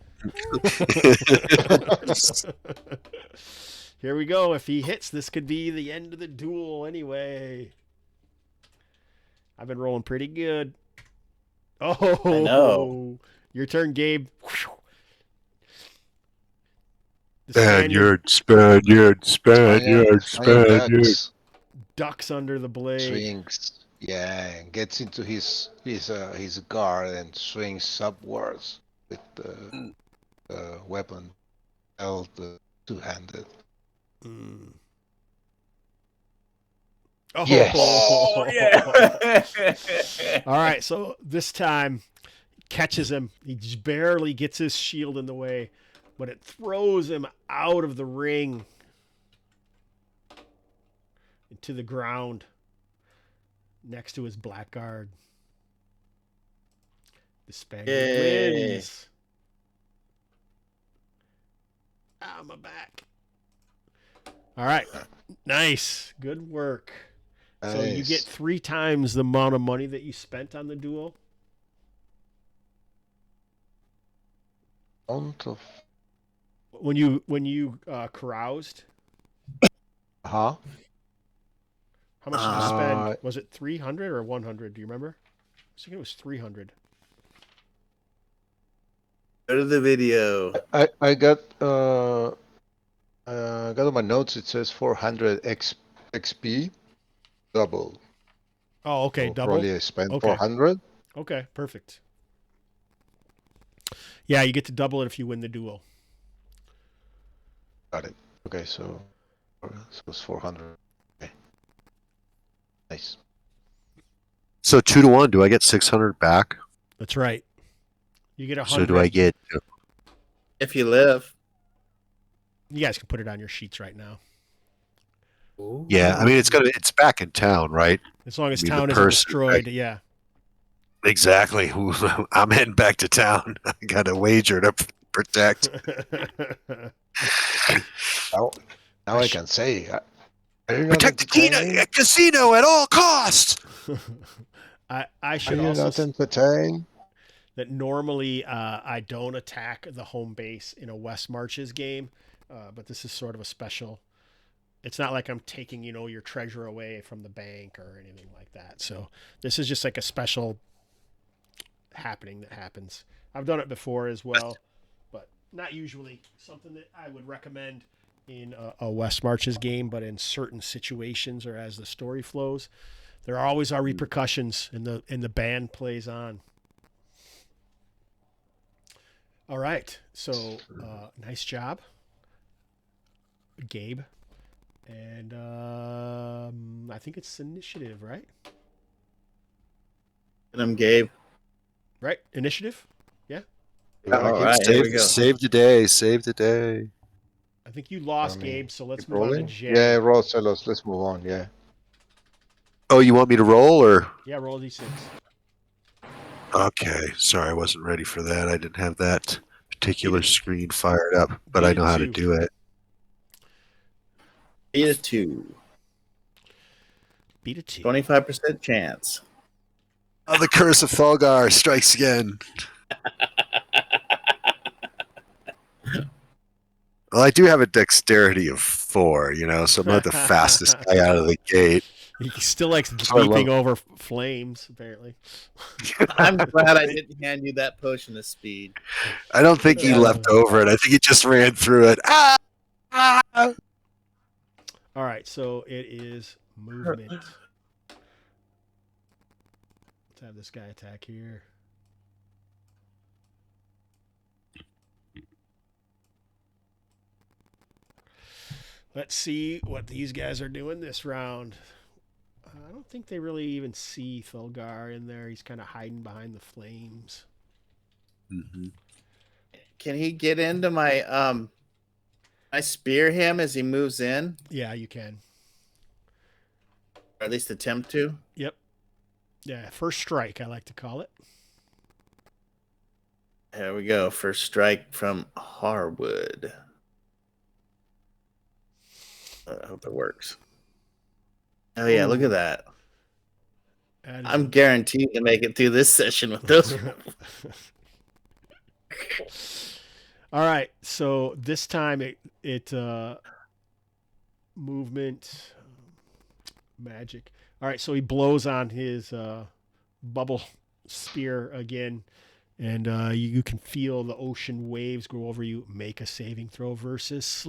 Here we go. If he hits, this could be the end of the duel anyway. I've been rolling pretty good. Oh, I know. Your turn, Gabe. Spaniard. Ducks under the blade. Swings, and gets into his guard and swings upwards with the weapon held two-handed. Mm. Yes. Oh, yeah. All right, so this time catches him. He just barely gets his shield in the way, but it throws him out of the ring into the ground next to his blackguard. The Spaniard wins. Ah, my back. All right. Nice. Good work. So you get 3 times the amount of money that you spent on the duel. Amount of when you caroused, Huh? how much did you spend? Uh, Was it 300 or 100? Do you remember? I was thinking it was 300. Go to the video. I got on my notes. It says 400 XP double. Oh, okay, So double. probably I spent Okay. 400. Okay, perfect. Yeah, you get to double it if you win the duel. Got it. Okay, so it's 400. Okay. Nice. So 2-1. Do I get 600 back? That's right. You get 100. So do I get? If you live. You guys can put it on your sheets right now. Yeah, I mean it's back in town, right? As long as I mean, the town isn't person- destroyed, yeah. Exactly. I'm heading back to town. I got a wager to protect. Now I can say. Are you not Protect the entertained? casino at all costs. I Are should you also not entertained? that normally I don't attack the home base in a West Marches game, but this is sort of a special. It's not like I'm taking, your treasure away from the bank or anything like that. So this is just like a special happening that happens. I've done it before as well, but not usually something that I would recommend in a West Marches game, but in certain situations or as the story flows, there always are repercussions and the band plays on. All right. So nice job, Gabe. And I think it's initiative, right? And I'm Gabe. Right? Initiative? Yeah. All right, here we go. Save the day. Save the day. I think you lost, I mean, Gabe, so let's Keep move on to rolling? Jay. Yeah, roll, Celos. Let's move on. Yeah. Oh, you want me to roll or? Yeah, roll a d6. Okay. Sorry, I wasn't ready for that. I didn't have that particular screen fired up, but I know how to do it. Beat a 2. Beat a 2. 25% chance. Oh, the curse of Thalgar strikes again. Well, I do have a dexterity of 4, so I'm not the fastest guy out of the gate. He still likes I leaping over flames, apparently. I'm glad I didn't hand you that potion of speed. I don't think he leapt over it. I think he just ran through it. Ah! All right, so it is movement. Let's have this guy attack here. Let's see what these guys are doing this round. I don't think they really even see Thulgar in there. He's kind of hiding behind the flames. Mm-hmm. Can he get into my I spear him as he moves in? Yeah, you can. Or at least attempt to? Yep. Yeah, first strike, I like to call it. There we go. First strike from Harwood. I hope it works. Oh, yeah, look at that. I'm guaranteed to make it through this session with those. All right, so this time it movement magic. All right, so he blows on his bubble spear again, and you can feel the ocean waves go over you. Make a saving throw versus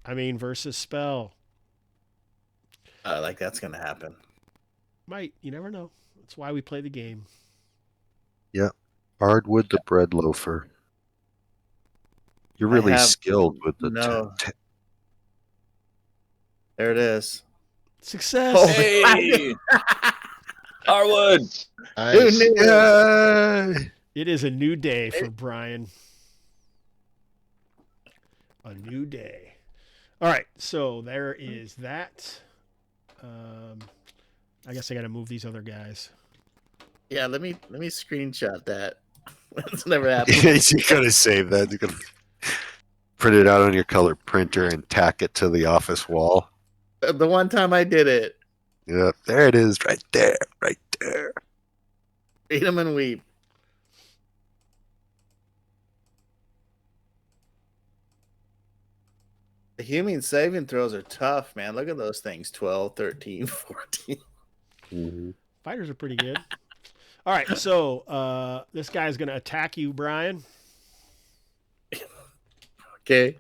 versus spell. Like that's gonna happen. Might, you never know. That's why we play the game. Yeah, Hardwood the bread loafer. You're really skilled with the. There it is. Success. Oh, Hey, Harwood. Nice. Yay! It is a new day for Brian. A new day. All right, so there is that. I guess I got to move these other guys. Yeah, let me screenshot that. That's never happened. You gotta save that. You gotta print it out on your color printer and tack it to the office wall. The one time I did it. Yep, there it is, right there, right there. Read them and weep. The human saving throws are tough, man. Look at those things. 12, 13, 14. Fighters are pretty good. All right, so this guy's going to attack you, Brian. Okay.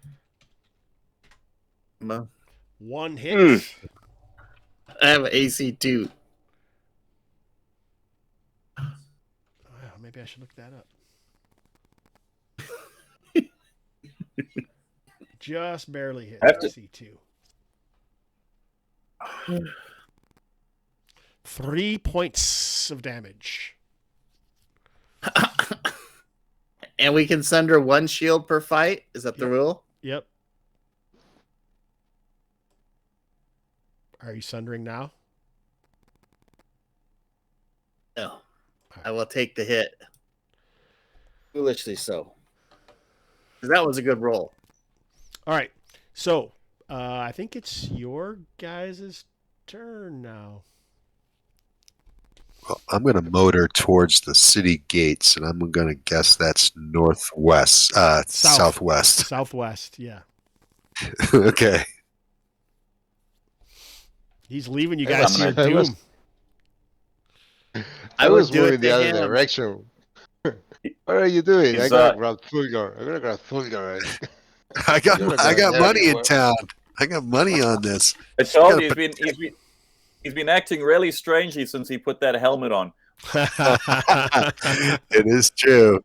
One hit. I have an AC 2. Oh, maybe I should look that up. Just barely hit AC 2. 3 points of damage. And we can sunder 1 shield per fight? Is that the rule? Yep. Are you sundering now? No. I will take the hit. Foolishly so. That was a good roll. All right. So I think it's your guys' turn now. Well, I'm going to motor towards the city gates, and I'm going to guess that's northwest, southwest. Southwest, yeah. Okay. He's leaving you guys to your doom. I was moving the other direction. What are you doing? I gotta grab Fulgar. I got money in town. I got money on this. I told you he's been acting really strangely since he put that helmet on. It is true.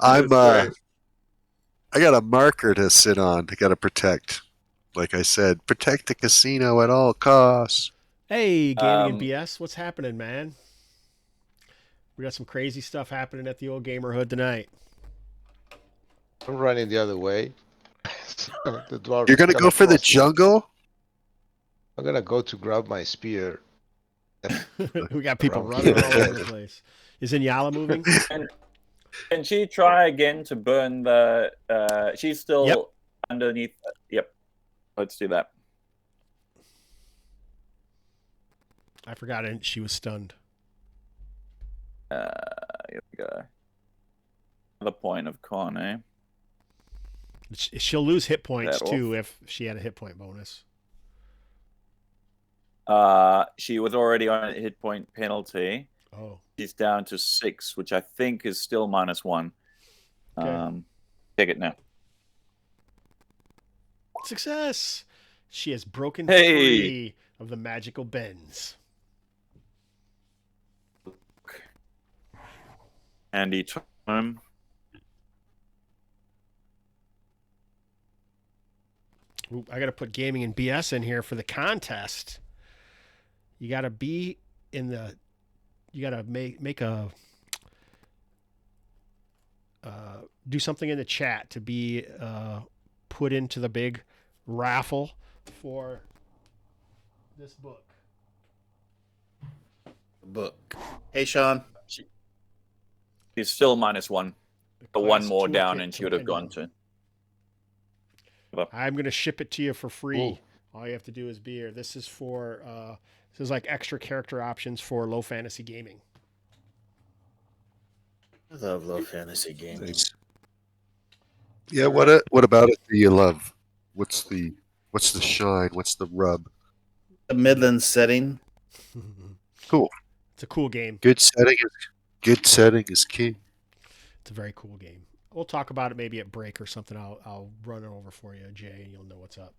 I got a marker to sit on. I got to protect. Like I said, protect the casino at all costs. Hey, Gaming and BS, what's happening, man? We got some crazy stuff happening at the old Gamerhood tonight. I'm running the other way. You're gonna go for the jungle? I'm gonna go to grab my spear. We got people running all over the place. Is Inyala moving? Can she try again to burn the... she's still underneath... Yep. Let's do that. I forgot she was stunned. Here we go. Another point of con, eh? She'll lose hit points, too, if she had a hit point bonus. She was already on a hit point penalty. Oh. She's down to 6, which I think is still -1. Okay. Take it now. Success! She has broken free of the magical bends. Handy time. Ooh, I got to put Gaming and BS in here for the contest. You got to be in the... You got to make a... do something in the chat to be put into the big raffle for this book. Hey, Sean. She's still -1. The one more down, and she would have gone to. I'm going to ship it to you for free. Ooh. All you have to do is be here. This is for this is like extra character options for low fantasy gaming. I love low fantasy gaming. Thanks. Yeah, what about it do you love? What's the shine? What's the rub? The Midland setting. Cool. It's a cool game. Good setting is key. It's a very cool game. We'll talk about it maybe at break or something. I'll run it over for you, Jay, and you'll know what's up.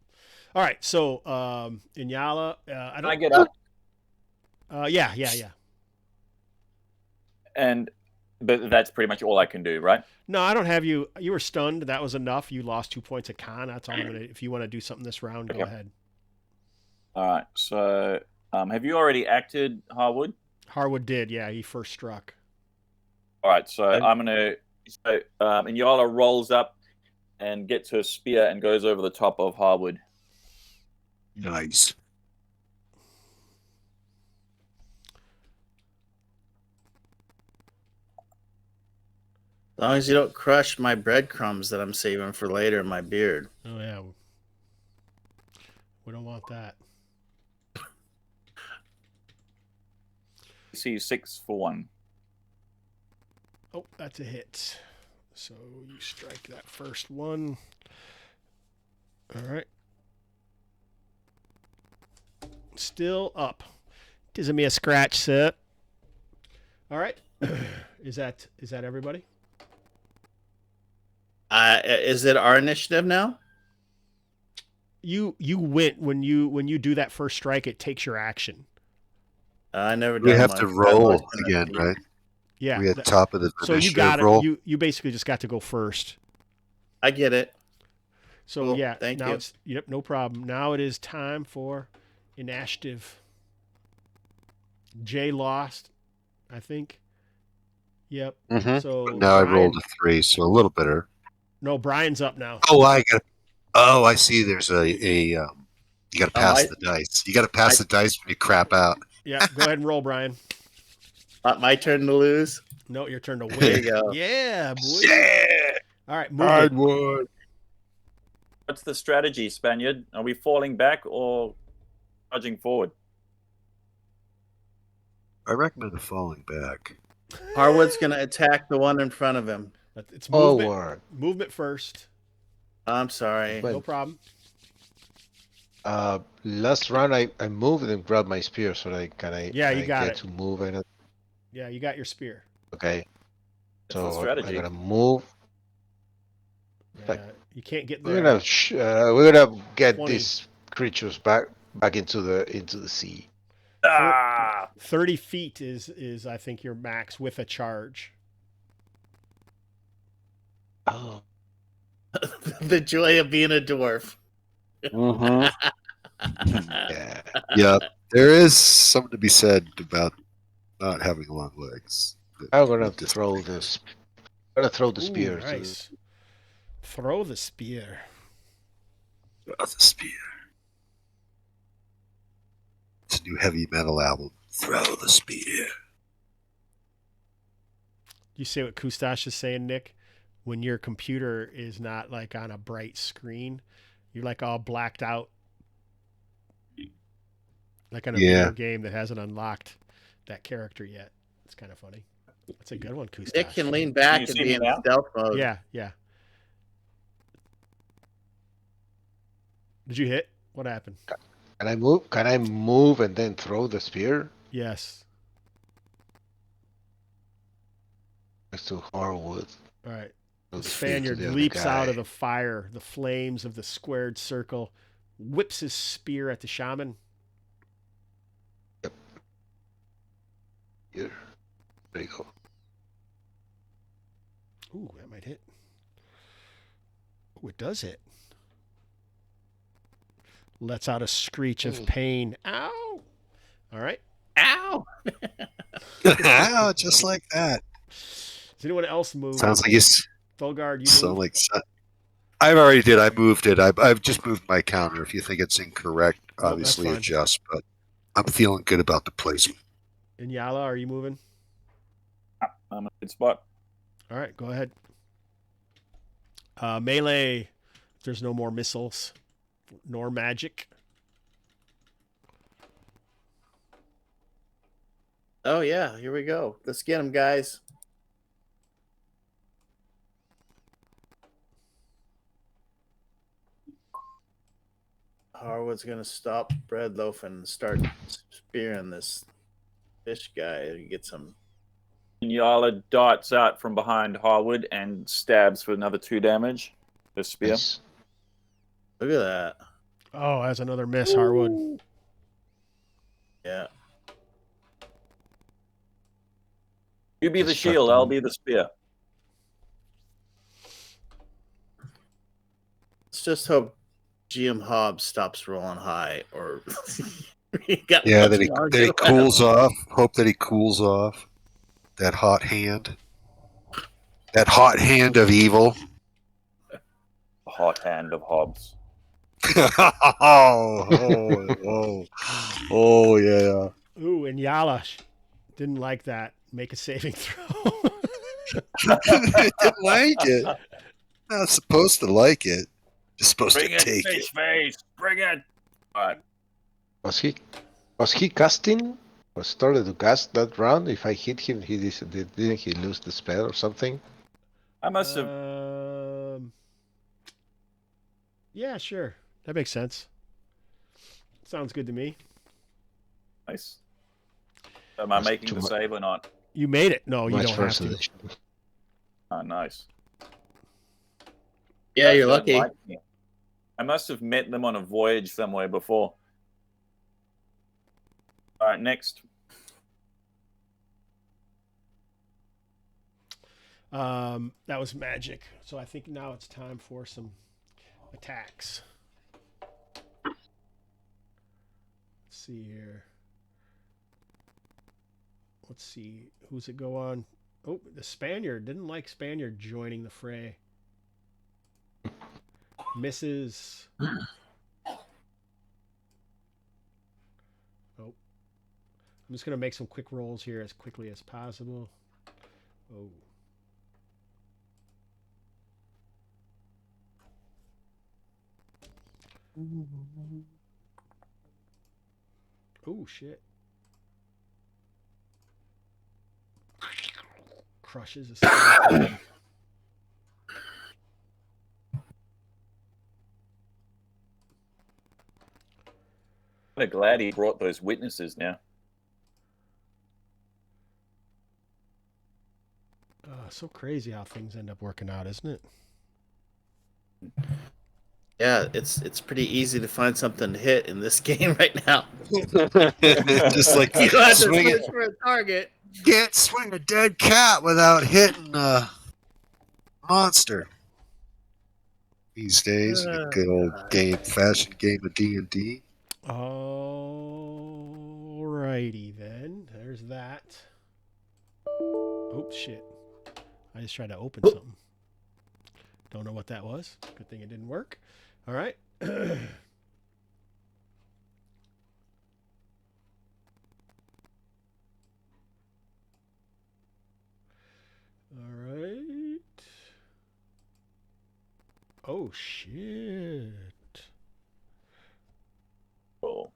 All right, so Inyala, Can I get up? Yeah. But that's pretty much all I can do, right? No, I don't have you. You were stunned. That was enough. You lost 2 points of con. That's all I'm gonna. If you want to do something this round, go ahead. All right. So, have you already acted, Harwood? Harwood did. Yeah, he first struck. All right. So I'm gonna. So Inyala rolls up and gets her spear and goes over the top of Harwood. Nice. As long as you don't crush my breadcrumbs that I'm saving for later in my beard. Oh yeah, we don't want that. See 6 for 1. Oh, that's a hit. So you strike that first one. All right. Still up. Gives me a scratch, sir. All right. Is that everybody? Is it our initiative now? You went when you do that first strike. It takes your action. I never. We done have one. to I've roll always been a again, thief. right? Yeah. We at top of the So you initiative got it. roll. You basically just got to go first. I get it. So Cool. yeah. Thank now you. It's no problem. Now it is time for initiative. Jay lost, I think. Yep. Mhm. So Now I Brian, rolled a 3, so a little better. No, Brian's up now. Oh, I see. There's you got to pass I- the dice. You got to pass the dice when you crap out. Yeah. Go ahead and roll, Brian. My turn to lose. No, your turn to win. There you go. Yeah, boy. Yeah, All right, movement. one. What's the strategy, Spaniard? Are we falling back or charging forward? I recommend falling back. Harwood's gonna attack the one in front of him. It's movement. Forward. Movement first. I'm sorry. But- No problem. Last round I moved and grabbed my spear, so Yeah, you I got get it. to move and Yeah, you got your spear. okay. That's So the strategy. I'm gonna move. Like- You can't get We're there. we're gonna get 20. these creatures back into the sea. Ah! 30 feet is I think your max with a charge. Oh, The joy of being a dwarf. Mm-hmm. yeah. Yeah, there is something to be said about not having long legs. I'm gonna throw this. I'm gonna throw the spear. Ooh, nice. Throw the spear. The spear. It's a new heavy metal album. Throw the spear. You say what Kustash is saying, Nick? When your computer is not like on a bright screen, you're like all blacked out. Like on a video game that hasn't unlocked that character yet. It's kind of funny. That's a good one, Kustash. Nick can lean back you and see be me in now? stealth mode. Yeah, yeah. Did you hit? What happened? Can I move? Can I move and then throw the spear Yes. next to Harwood? All right. Throw The spear to Spaniard the other leaps out guy. of the fire, the flames of the squared circle, whips his spear at the shaman. Here. There you go. Ooh, that might hit. Ooh, it does hit. Lets out a screech of pain. Ow! All right. Ow! Ow, just like that. Does anyone else move? Sounds like it's Thulgard, you so move? like. I've already did. I moved it. I've just moved my counter. If you think it's incorrect, No, that's obviously fine. adjust. But I'm feeling good about the placement. And Yala, are you moving? I'm in a good spot. All right, go ahead. Melee. There's no more missiles nor magic. Oh yeah, here we go. Let's get him, guys. Harwood's gonna stop bread loaf and start spearing this fish guy. He gets him. Yala darts out from behind Harwood and stabs for another 2 damage. The spear. Nice. Look at that. Oh, that's another miss, Harwood. Yeah. You be the Distract shield, him. I'll be the spear. Let's just hope GM Hobbs stops rolling high, or he got Yeah, much that he longer. cools off. Hope that he cools off. That hot hand. That hot hand of evil. The hot hand of Hobbs. Oh, yeah. Ooh, and Yala didn't like that. Make a saving throw. I didn't like it. Not supposed to like it. Just supposed Bring to it, take fish it. face! Bring it! Alright. Was he casting? Was started to cast that round? If I hit him, didn't he lose the spell or something? I must have. Yeah, sure. That makes sense. Sounds good to me. Nice. Am I That's making too the mu- save or not? You made it. No, you Much don't have first to. edition. Oh, nice. Yeah, Guys you're don't lucky. like me. I must have met them on a voyage somewhere before. All right, next. That was magic. So I think now it's time for some attacks. Let's see here. Let's see. Who's it go on? Oh, the Spaniard. Didn't like Spaniard joining the fray. Misses. Oh. I'm just going to make some quick rolls here as quickly as possible. Oh. Oh, shit. Crushes a skeleton. I'm glad he brought those witnesses now. So crazy how things end up working out, isn't it? Yeah, it's pretty easy to find something to hit in this game right now. Just like You don't have to swing switch it. for a target. Can't swing a dead cat without hitting a monster. These days, a good old fashioned game of D&D. Alrighty then. There's that. Oops, shit. I just tried to open something. Don't know what that was. Good thing it didn't work. All right. All right. Oh, shit. Oh.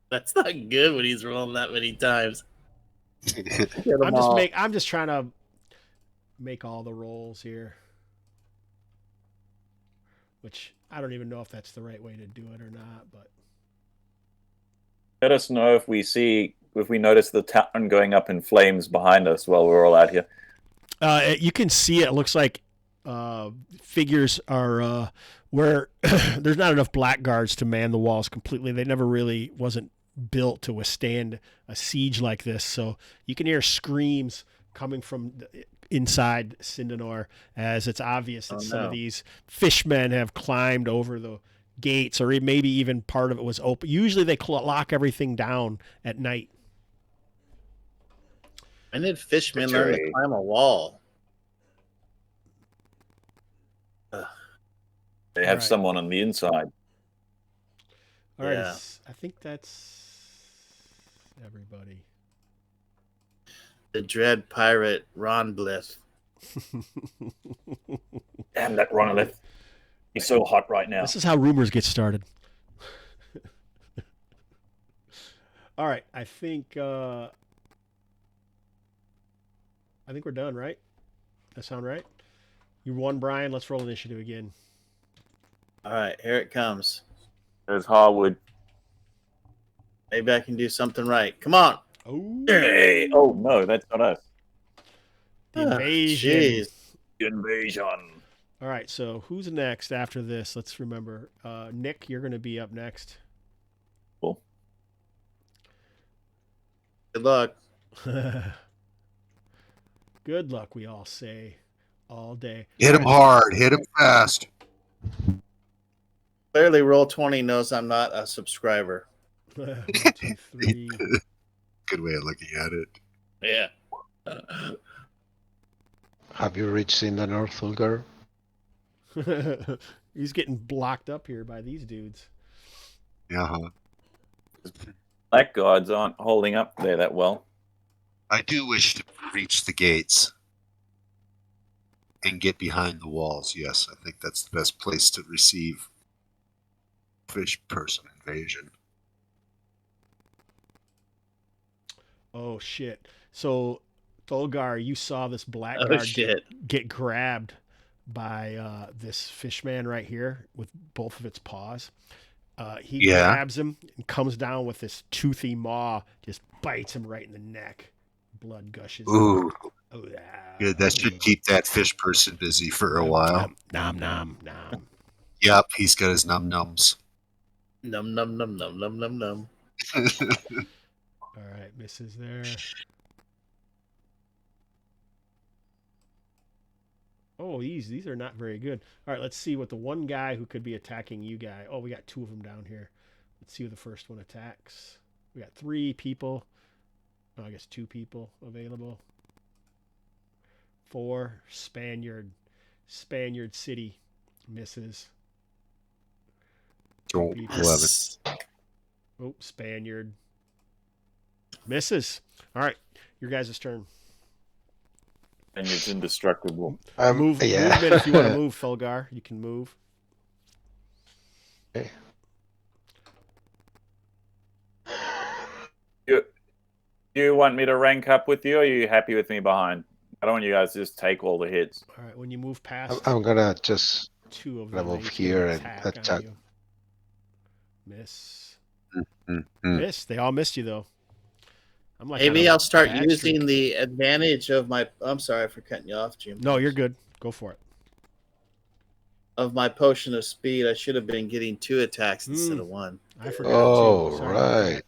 That's not good when he's rolling that many times. I'm just trying to make all the rolls here. Which I don't even know if that's the right way to do it or not, but Let us know if we notice the town going up in flames behind us while we're all out here. you can see it looks like figures are where there's not enough blackguards to man the walls completely. They never really wasn't built to withstand a siege like this. So you can hear screams coming from inside Sindanor as it's obvious that some of these fishmen have climbed over the gates, or maybe even part of it was open. Usually they lock everything down at night. I did fishmen learn to climb a wall? They have someone on the inside. All right. I think that's everybody. The dread pirate Ron Bliff. Damn that Ronalith. He's so hot right now. This is how rumors get started. All right. I think we're done, right? That sound right? You won, Brian. Let's roll initiative again. All right, here it comes. There's Harwood. Maybe I can do something right. Come on. Oh, Hey. Oh no, that's not us. the invasion. Jeez. Invasion. All right, so who's next after this? Let's remember. Nick, you're going to be up next. Cool. Good luck. Good luck, we all say, all day. Hit him hard. Hit him fast. Clearly, Roll20 knows I'm not a subscriber. 1, 2, 3. Good way of looking at it. Yeah. Have you reached in the North Fulgar? He's getting blocked up here by these dudes. Yeah. Blackguards aren't holding up there that well. I do wish to reach the gates and get behind the walls. Yes, I think that's the best place to receive fish person invasion. Oh, shit. So, Thulgar, you saw this blackguard get grabbed by this fish man right here with both of its paws. He Yeah. grabs him and comes down with this toothy maw, just bites him right in the neck. Blood gushes. Ooh, Oh, yeah. good. That should keep that fish person busy for a while. Nom, nom, nom. Yep, he's got his num nums. Num num num num num num num. All right, misses there. Oh, these are not very good. All right, let's see what the one guy who could be attacking you guy. Oh, we got 2 of them down here. Let's see who the first one attacks. We got 3 people. Oh, I guess 2 people available. 4, Spaniard. Spaniard City misses. Oh, People. 11. Oh, Spaniard misses. All right, your guys' turn. And it's indestructible. Movement if you want to move, Felgar. You can move. Okay. You want me to rank up with you, or are you happy with me behind? I don't want you guys to just take all the hits. All right, when you move past I'm gonna just 2 of gonna them, move each get here an and attack attack. on you. Miss. Mm-hmm. Miss. They all missed you though. I'm like Maybe on a I'll start bad using streak. the advantage of my. I'm sorry for cutting you off, Jim. No, you're good. Go for it. Of my potion of speed, I should have been getting 2 attacks instead of 1. I forgot Oh, too. Sorry about right. that.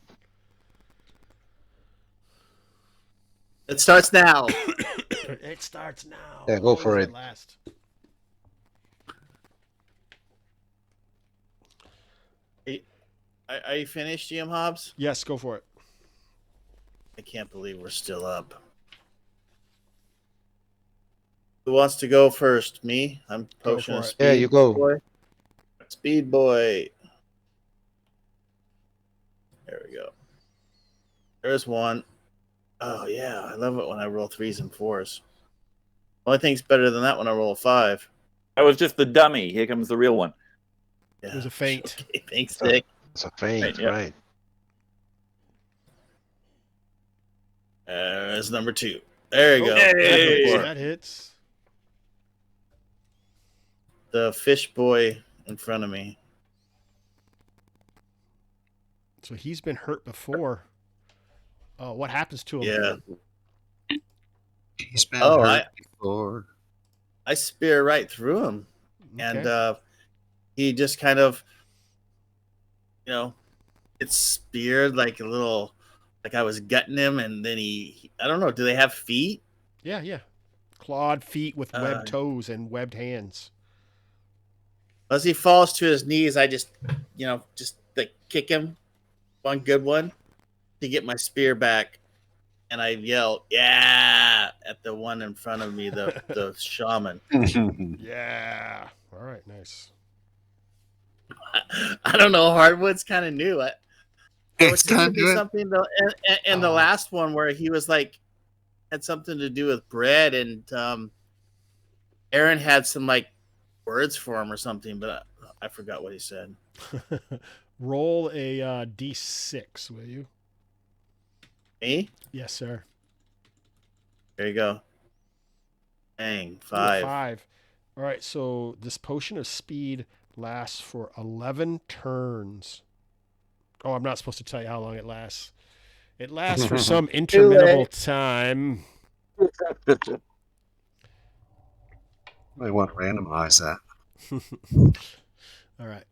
It starts now. It starts now. Yeah, go Oh, for who's it. Last. Are you finished, Jim Hobbs? Yes, go for it. I can't believe we're still up. Who wants to go first? Me? I'm Go potion for of it. speed. Yeah, you go. Boy. Speed boy. There we go. There's 1. Oh yeah, I love it when I roll 3s and 4s. Only thing's better than that when I roll a 5. That was just the dummy. Here comes the real one. Yeah. It was a feint. Okay, thanks, Nick. It's a feint, Yeah. right? There's number 2. There you go. That hits. Go for it. That hits. The fish boy in front of me. So he's been hurt before. Oh, what happens to him? Yeah. He's been Oh, hurt before. I spear right through him. Okay. And he just kind of, it's speared like a little, like I was gutting him, and then I don't know, do they have feet? Yeah. Clawed feet with webbed toes and webbed hands. As he falls to his knees, I just like kick him, one good one, to get my spear back, and I yell, "Yeah!" at the one in front of me, the shaman. Yeah. All right, nice. I don't know. Hardwood's kind of new. There It's seemed to time be to something in the last one where he was like had something to do with bread, and Aaron had some like words for him or something, but I forgot what he said. Roll a d6, will you? Me? Yes, sir. There you go. Dang, Ooh, 5. 5. All right, so this potion of speed lasts for 11 turns. Oh, I'm not supposed to tell you how long it lasts. It lasts for some interminable time. I want to randomize that. All right.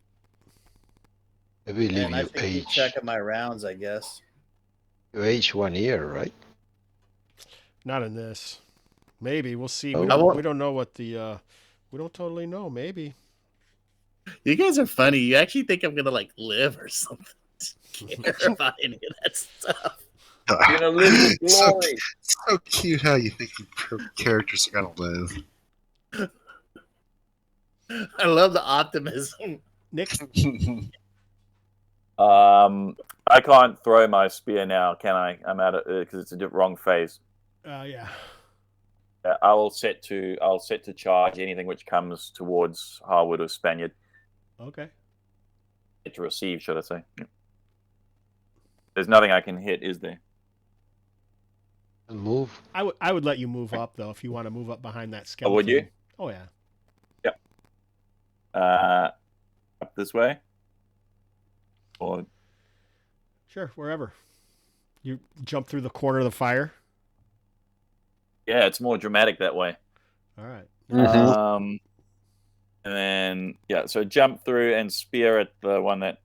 I believe And I you have to keep age. track of my rounds, I guess. You age 1 year, right? Not in this. Maybe. We'll see. Oh. We don't know what the... we don't totally know. Maybe. You guys are funny. You actually think I'm gonna like live or something? Care about any of that stuff? You're gonna live with So, glory. so cute how you think your characters are gonna live. I love the optimism. Nick? I can't throw my spear now, can I? I'm at it because it's a wrong phase. Yeah. I'll set to charge anything which comes towards Harwood or Spaniard. Okay. To receive, should I say? Yeah. There's nothing I can hit, is there? Move. I would let you move up, though, if you want to move up behind that skeleton. would you? Oh, yeah. up this way? Or Sure, wherever. You jump through the corner of the fire. yeah, it's more dramatic that way. All right. And then so jump through and spear at the one that.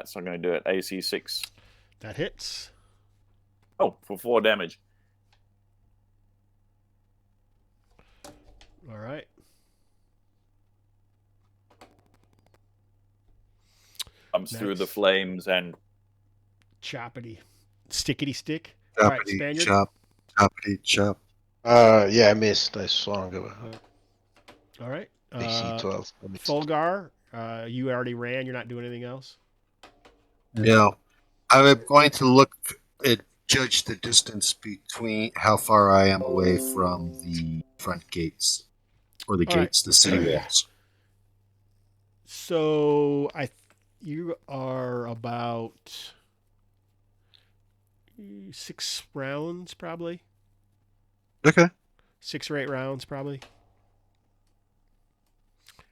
So I'm going to do it. AC 6. That hits. Oh, for 4 damage. All right. Comes through the flames and choppity, stickity stick. All right, Choppity Spaniard. chop, choppity chop. Yeah, I missed. I swung. All right. AC 12. I missed. Fulgar, you already ran. You're not doing anything else. Yeah, I'm going to judge the distance between how far I am away from the front gates, or the All gates, the city walls. So you are about 6 rounds, probably. Okay. 6 or 8 rounds, probably.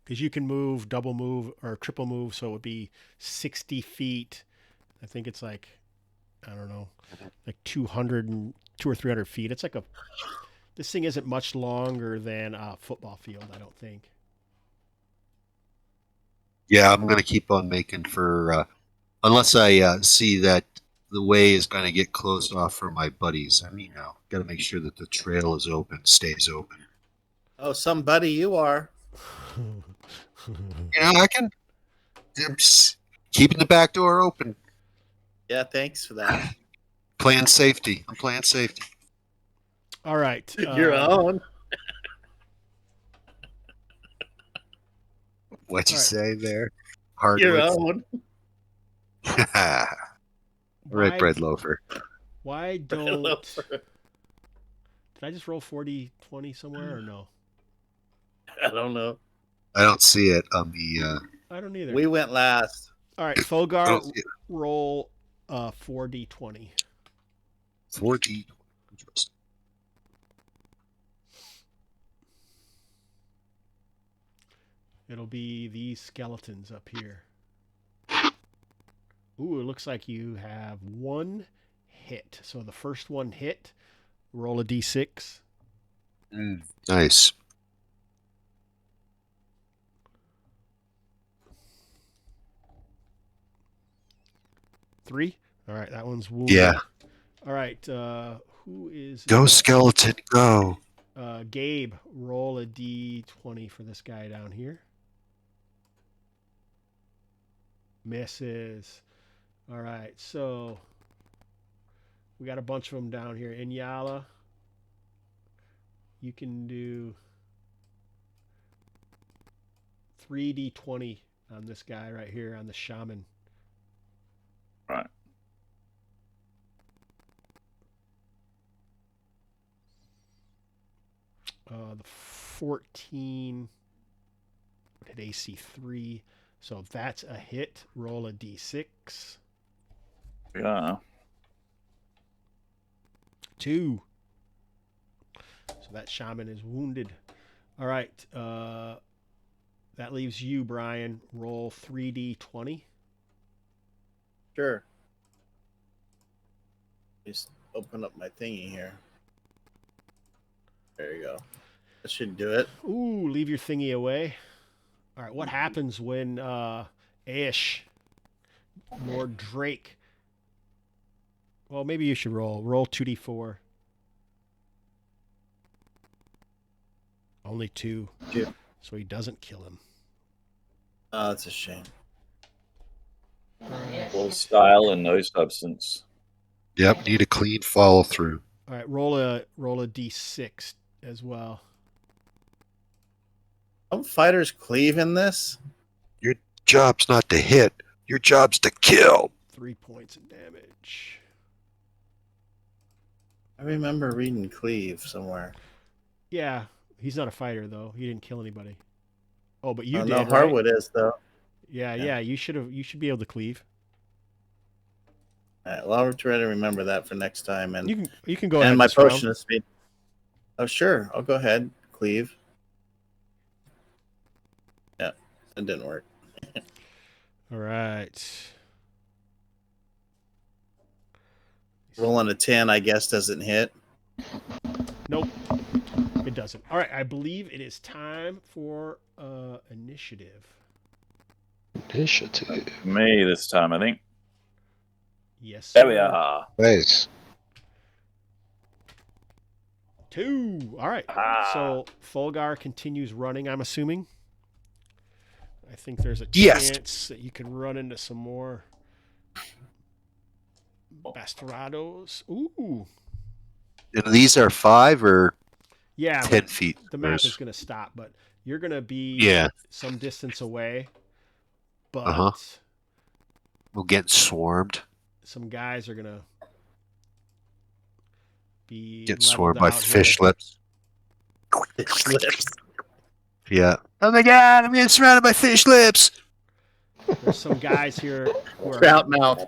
Because you can move, double move, or triple move, so it would be 60 feet. I think it's like, I don't know, like 200 or 300 feet. It's like this thing isn't much longer than a football field, I don't think. Yeah, I'm going to keep on making for, unless I see that the way is going to get closed off for my buddies. I mean, got to make sure that the trail is open, stays open. Oh, somebody you are. I can. I'm just keeping the back door open. Yeah, thanks for that. Playing safety. I'm playing safety. All right. Your own. What'd you All right. say there? Hard Your wits. own. Red bread loafer. Why don't... Did I just roll 40-20 somewhere or no? I don't know. I don't see it on the... I don't either. We went last. All right, I Fulgar, don't see it. roll 4d20. 4D. Interesting. It'll be these skeletons up here. Ooh, it looks like you have 1 hit. So the first one hit, roll a d6. Nice. Three. All right, that one's wounded. Yeah. All right, who is... Go, skeleton, go. Gabe, roll a d20 for this guy down here. Misses. All right, so we got a bunch of them down here. Inyala, you can do 3d20 on this guy right here, on the shaman. Right. The 14 hit AC 3, so that's a hit. Roll a d6. Yeah. 2. So that shaman is wounded. All right. That leaves you, Brian. Roll 3d20. Sure. Just open up my thingy here. There you go. That should do it. Ooh, leave your thingy away. All right. What happens when Ash, Lord Drake... Well, maybe you should roll. Roll 2d4. Only 2. Yeah. So he doesn't kill him. Oh, that's a shame. Full style and no substance. Yep, need a clean follow through. All right, roll a d6 as well. Don't fighters cleave in this? Your job's not to hit. Your job's to kill. 3 points of damage. I remember reading cleave somewhere. Yeah, he's not a fighter though. He didn't kill anybody. Oh, but you Oh, did. no, Right? Harwood is though. Yeah. You should be able to cleave. All right, well, I'll try to remember that for next time. And You can go ahead. and my this round. potion of speed. Oh, sure. I'll go ahead. Cleave. Yeah. It didn't work. All right. Rolling a 10, I guess, doesn't hit. Nope, it doesn't. All right, I believe it is time for initiative. Initiative. Me this time, I think. Yes, There we sir. are. Nice. 2. All right. Ah. So Fulgar continues running, I'm assuming. I think there's a Yes. chance that you can run into some more Bastardos. Ooh. And these are 5 or Yeah, 10 but feet. the map is going to stop, but you're going to be Yeah. some distance away. But Uh-huh. We'll get swarmed. some guys are going to be Get leveled swarmed by out fish here. lips. Lips. Yeah. Oh my god, I'm getting surrounded by fish lips. There's some guys here who are Trout mouth.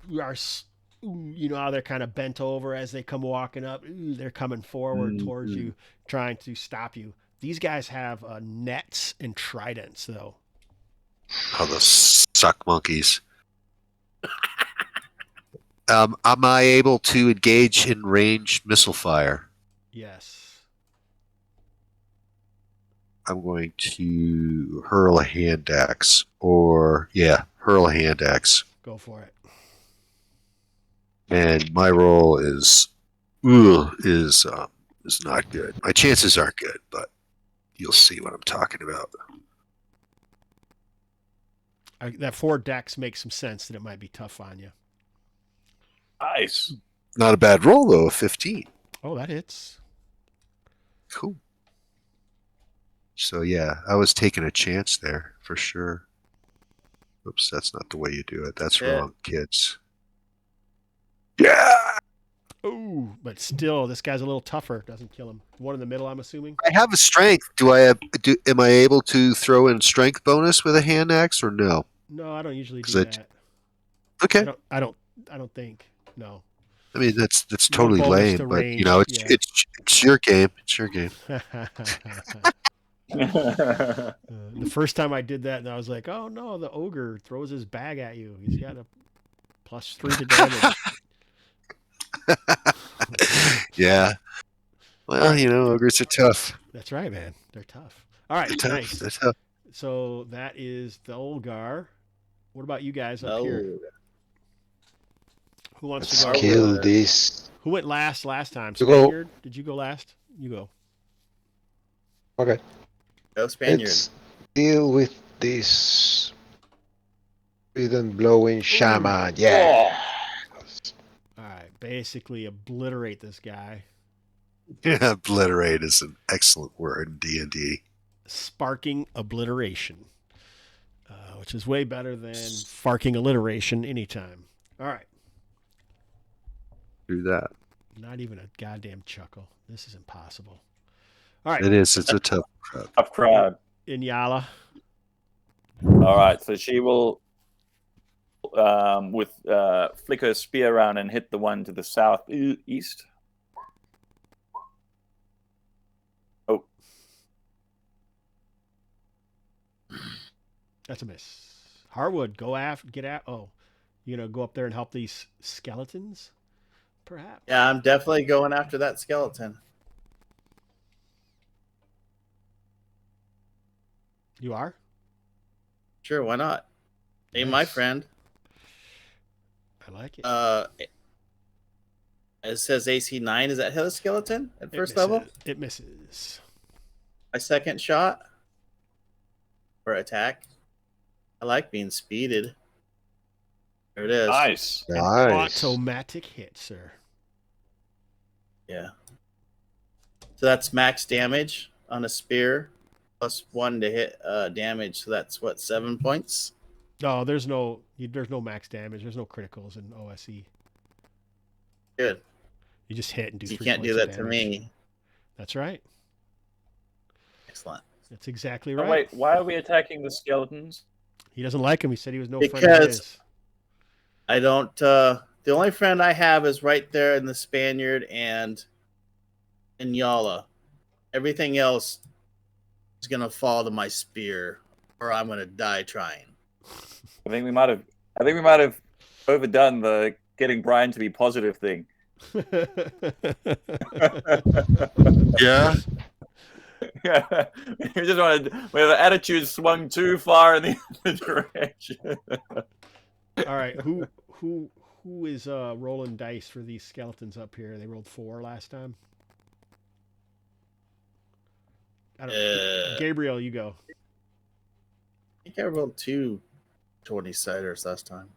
you know how they're kind of bent over as they come walking up. Ooh, they're coming forward towards you, trying to stop you. These guys have nets and tridents, though. Oh, those suck monkeys. Am I able to engage in ranged missile fire? Yes. I'm going to hurl a hand axe. Hurl a hand axe. Go for it. And my roll is not good. My chances aren't good, but you'll see what I'm talking about. That 4 dex makes some sense that it might be tough on you. Nice. Not a bad roll though, a 15. Oh, that hits. Cool. So yeah, I was taking a chance there for sure. Oops, that's not the way you do it. That's Yeah. wrong, kids. Yeah. Ooh, but still, this guy's a little tougher. Doesn't kill him. One in the middle, I'm assuming. I have a strength. Am I able to throw in strength bonus with a hand axe or no? No, I don't usually 'Cause do I- that. Okay. I don't think. No. I mean that's No totally bonus lame, to but range, it's yeah. it's your game. It's your game. The first time I did that, and I was like, "Oh no, the ogre throws his bag at you. He's got a +3 to damage." Yeah. Well, ogres are tough. That's right, man. They're tough. All right, They're tough. nice. They're tough. So that is the Olgar. What about you guys up No. here? Who wants Let's to go? kill this. Who went last time? You go. Spaniard? Did you go last? You go. Okay. Go Spaniard. Let's deal with this rhythm blowing shaman. Yeah. All right. Basically, obliterate this guy. Yeah, obliterate is an excellent word in D&D. Sparking obliteration, which is way better than farking alliteration anytime. All right. Do that. Not even a goddamn chuckle. This is impossible. All right. It is. It's a tough crowd. Tough crowd. Inyala. All right, so she will flick her spear around and hit the one to the southeast. Oh, That's a miss. Harwood, get out. Oh, you gonna go up there and help these skeletons? Perhaps. Yeah, I'm definitely going after that skeleton. You are? Sure, why not? Hey, my Nice. friend. I like it. It says AC 9. Is that hit a skeleton at It first misses. level? It misses. My second shot for attack. I like being speeded. There it is. nice. Nice. Automatic hit, sir. Yeah. So that's max damage on a spear, +1 to hit damage. So that's what, 7 points? No, there's no max damage. There's no criticals in OSE. Good. You just hit and do. You 3 can't do points of that to damage. me. That's right. Excellent. That's exactly Oh, right. wait, why are we attacking the skeletons? He doesn't like him. He said he was no friend of Because- his. I don't. The only friend I have is right there in the Spaniard and in Yala. Everything else is gonna fall to my spear or I'm gonna die trying. I think we might have overdone the getting Brian to be positive thing. Yeah. Yeah, we just wanted. We have an attitude swung too far in the other direction. All right, who is rolling dice for these skeletons up here? They rolled 4 last time. I don't. Gabriel, you go. I think I rolled 2 20-siders last time.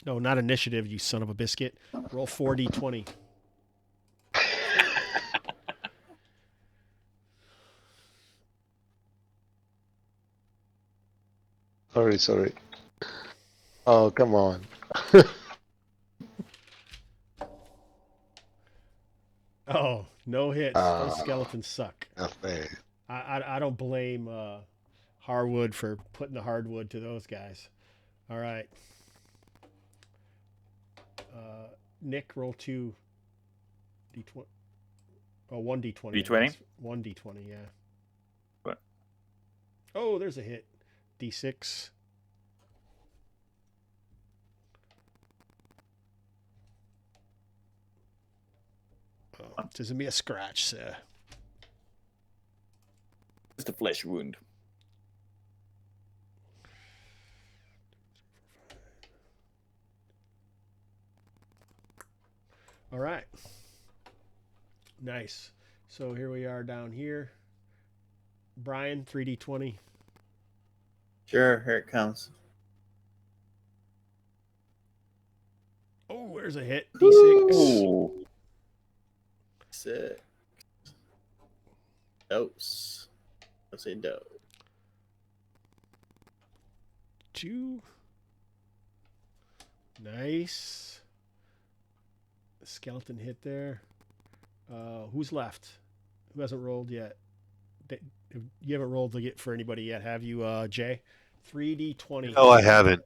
No, not initiative, you son of a biscuit. Roll 4d20. Sorry. Oh, come on. Oh, no hits. Those skeletons suck. Nothing. I don't blame Harwood for putting the hardwood to those guys. All right. Nick, roll 2 d20. Oh, 1d20. D20? 1d20, yeah. What? Oh, there's a hit. D6. Oh, it isn't me a scratch, sir. Just a flesh wound. All right. Nice. So here we are down here. Brian, 3d20. Sure, here it comes. Oh, there's a hit. D6. Ooh. 6. Dose. Let's say dose. 2. Nice. Skeleton hit there. Who's left? Who hasn't rolled yet? You haven't rolled for anybody yet, have you, Jay? 3d20. No, I haven't.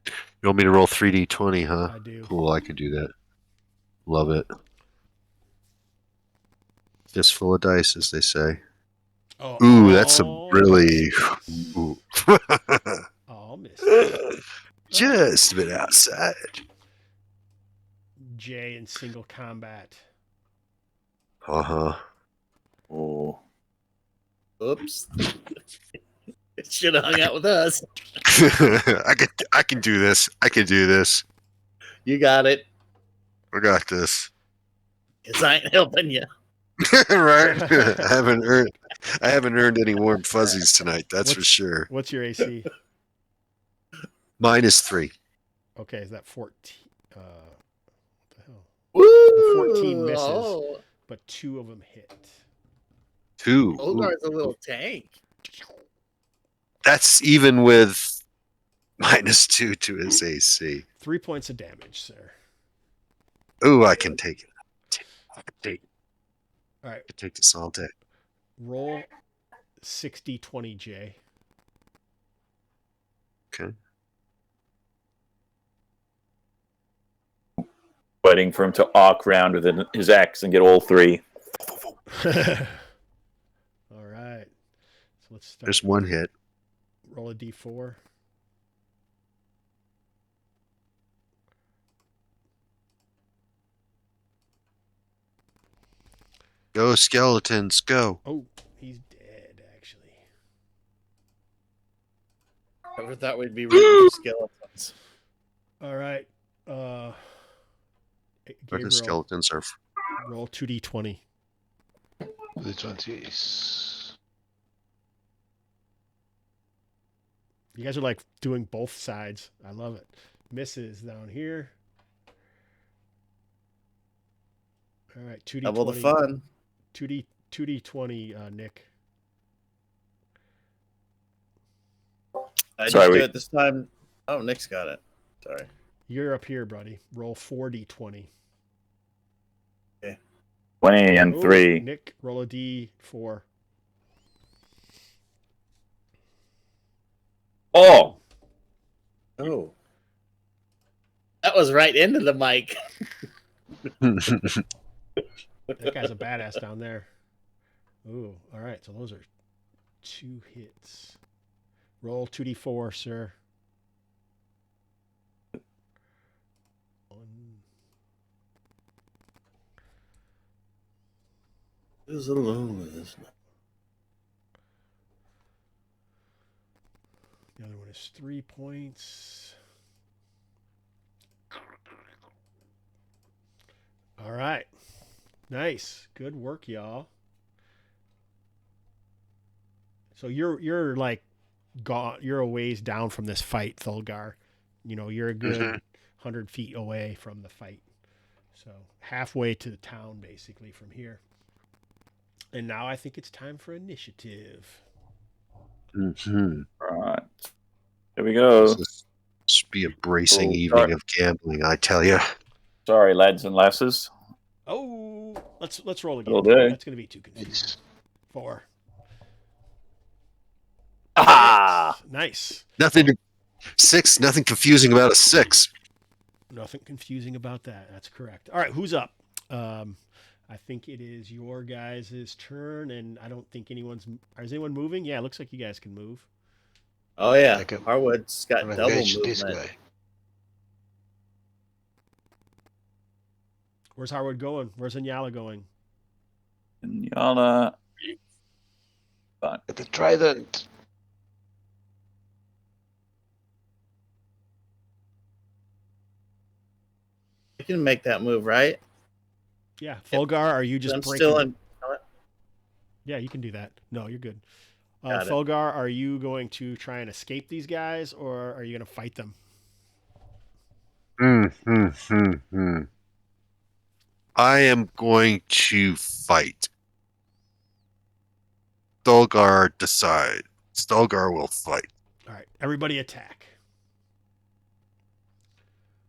You want me to roll 3d20, huh? I do. Cool, I can do that. Love it. Fistful of dice, as they say. Oh, Ooh, that's some really... Ooh. Oh, miss. Just a bit outside. Jay in single combat. Uh-huh. Oh. Oops. It should have hung out with us. I can do this. I can do this. You got it. I got this. Because I ain't helping you. Right? I haven't earned any warm fuzzies tonight, that's for sure. What's your AC? -3. Okay, is that 14? What the hell? Woo! 14 misses, Oh, but 2 of them hit. 2. Olgar's a little tank. That's even with -2 to his AC. 3 points of damage, sir. Ooh, I can take it. I can take it. All right. I can take this all day. Roll 60-20, Jay. Okay. Waiting for him to arc round with his axe and get all 3. All right. So let's start. There's one hit. Roll a d4. Go, skeletons, go. Oh, he's dead, actually. Never thought we'd be rooting for skeletons. All right. Where Gabriel, the skeletons are. roll 2d20. The 20s. You guys are like doing both sides. I love it. Misses down here. All right, 2d20. Double the fun. 2d20, Nick. I Sorry, just do we- it this time. Oh, Nick's got it. Sorry. You're up here, buddy. Roll 4d20. 20 and Ooh, 3. Nick, roll a d4. Oh! Oh. That was right into the mic. That guy's a badass down there. Ooh, all right. So those are 2 hits. Roll 2d4, sir. 1. Who's alone? The other one is 3 points. All right. Nice. Good work, y'all. So you're like gone. You're a ways down from this fight, Thulgar. You know, you're a good 100 feet away from the fight. So halfway to the town, basically, from here. And now I think it's time for initiative. Right. Here we go. This should be a bracing Oh, evening sorry. of gambling, I tell you. Sorry, lads and lasses. Oh, let's roll again. Will do. That's going to be too confusing. 4. Ah! Nice. Nothing confusing about a 6. Nothing confusing about that. That's correct. All right, who's up? I think it is your guys' turn, and I don't think is anyone moving? Yeah, it looks like you guys can move. Oh yeah, I can- Harwood's got double Engage movement. this guy. Where's Harwood going? Where's Inyala going? And Yala. Get the trident. You can make that move, right? Yeah, Fulgar, are you just I'm breaking? still in. Yeah, you can do that. No, you're good. Got it. Fulgar, are you going to try and escape these guys, or are you going to fight them? I am going to fight. Stolgar decide. Stolgar will fight. All right, everybody attack.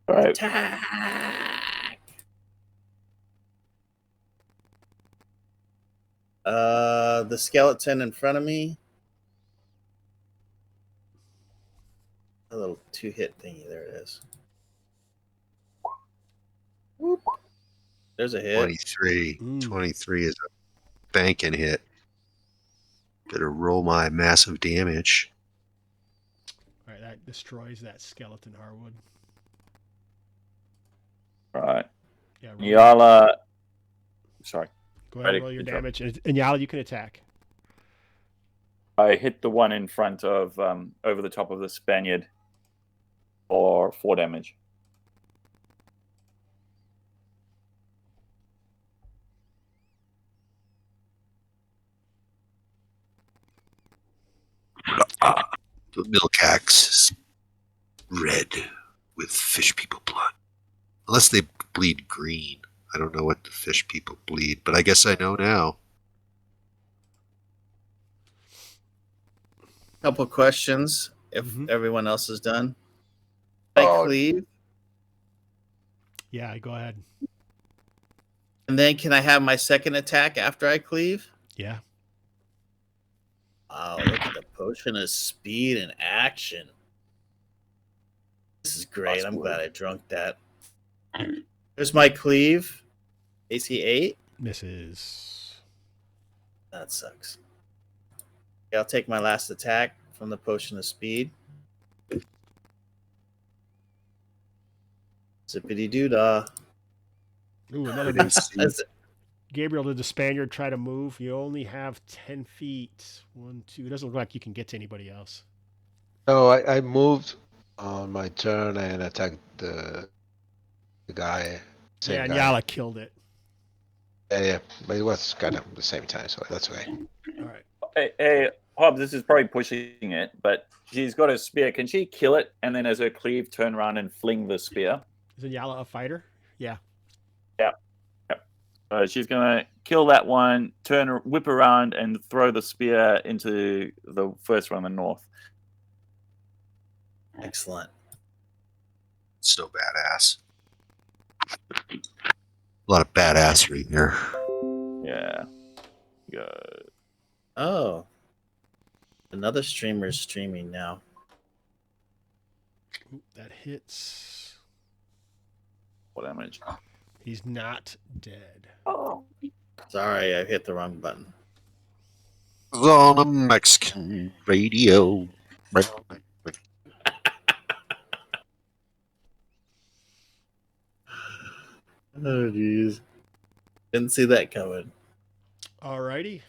All right. Attack! The skeleton in front of me. A little 2-hit thingy. There it is. Whoop. There's a hit. 23. Mm. 23 is a banking hit. Better roll my massive damage. All right, that destroys that skeleton, Harwood. All right. Yeah, roll, Yala. Sorry. go ahead and ready, roll your good job. damage. And Inyala, you can attack. I hit the one in front of, over the top of the Spaniard for 4 damage. The milk axe is red with fish people blood. Unless they bleed green. I don't know what the fish people bleed, but I guess I know now. Couple questions. If Mhm. everyone else is done, I Oh. cleave, Yeah, go ahead. and then can I have my second attack after I cleave? Yeah. Wow, look at the potion of speed and action. This is great. I'm glad I drunk that. There's my cleave. AC 8. Misses. That sucks. Okay, I'll take my last attack from the potion of speed. Zippity doo dah. Ooh, another miss. Gabriel, did the Spaniard try to move? You only have 10 feet. 1, 2. It doesn't look like you can get to anybody else. No, I moved on my turn and attacked the guy. Same Yeah, and guy. Yala killed it. Yeah, but it was kind of the same time, so that's okay. All right. Hey, Hobbs, this is probably pushing it, but she's got a spear. Can she kill it and then as her cleave turn around and fling the spear? Is Inyala a fighter? Yeah. She's going to kill that one, whip around, and throw the spear into the first one on the north. Excellent. So badass. A lot of badassery here. Yeah. Good. Oh. Another streamer's streaming now. Ooh, that hits. 4 damage. He's not dead. Sorry, I hit the wrong button. On a Mexican radio. Oh, jeez. Didn't see that coming. Alrighty.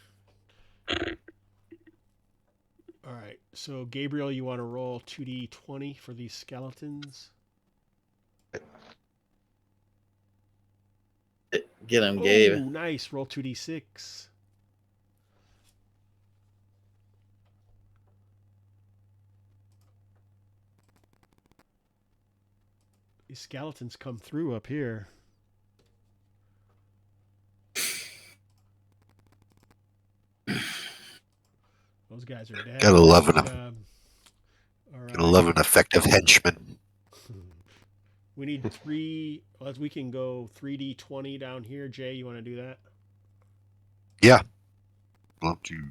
All right. So, Gabriel, you want to roll 2d20 for these skeletons? Get him, Gabe. Oh, nice. Roll 2d6. These skeletons come through up here. Those guys are dead. Gotta love them. All right. Gotta love an effective henchman. We need 3. We can go 3d20 down here. Jay, you want to do that? Yeah. Love to.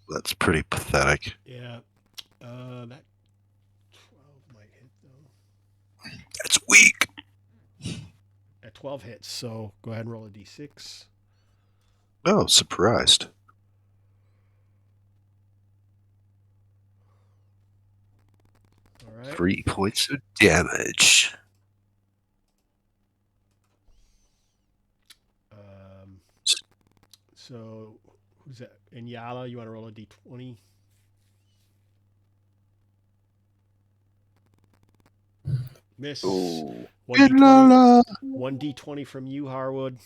That's pretty pathetic. Yeah. That 12 might hit, though. That's weak. At 12 hits, so go ahead and roll a d6. Oh, surprised. All right. 3 points of damage. So, who's that? Inyala, you want to roll a d20? Miss. Ooh. 1d20, 1d20 from you, Harwood.